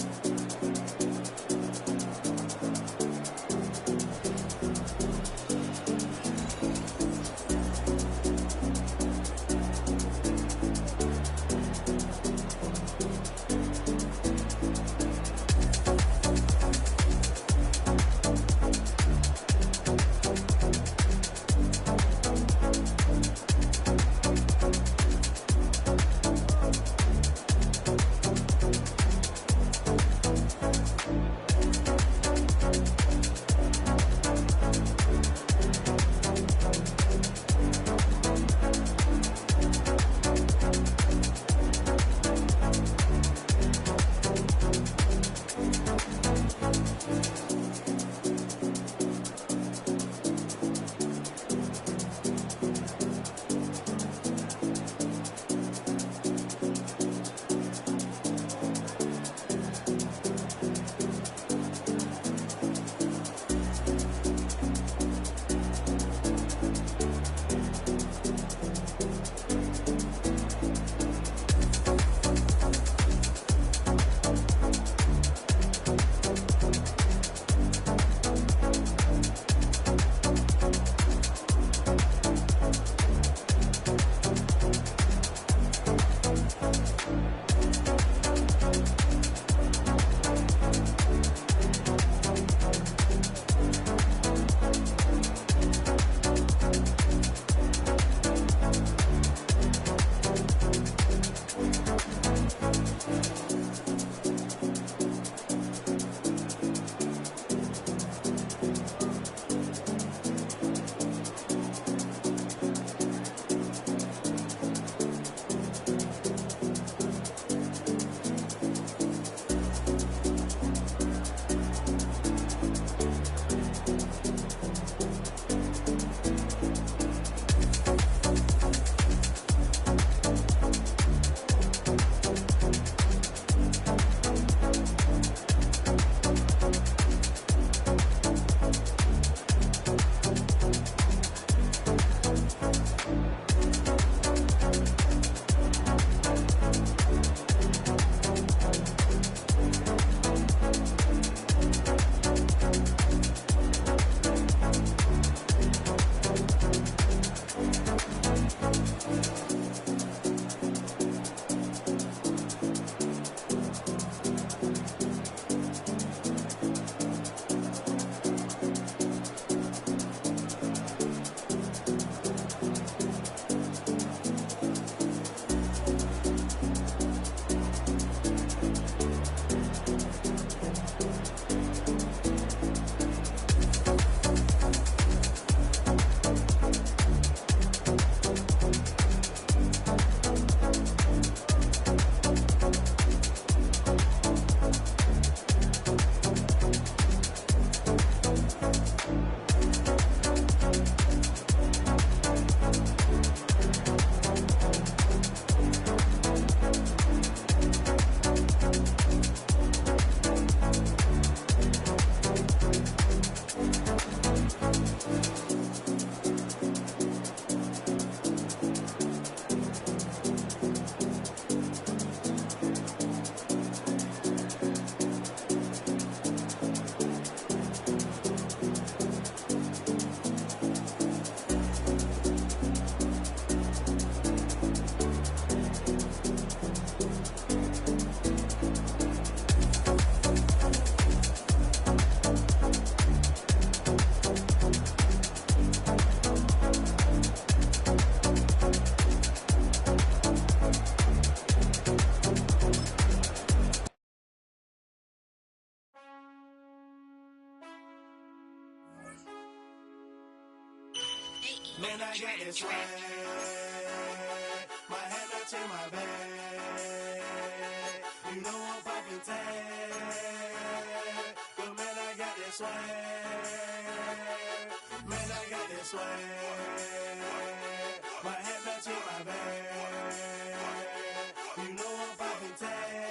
Man, I got this swag. My head not in my bag. You know I'm poppin' tag. But man, I got this swag. Man, I got this swag.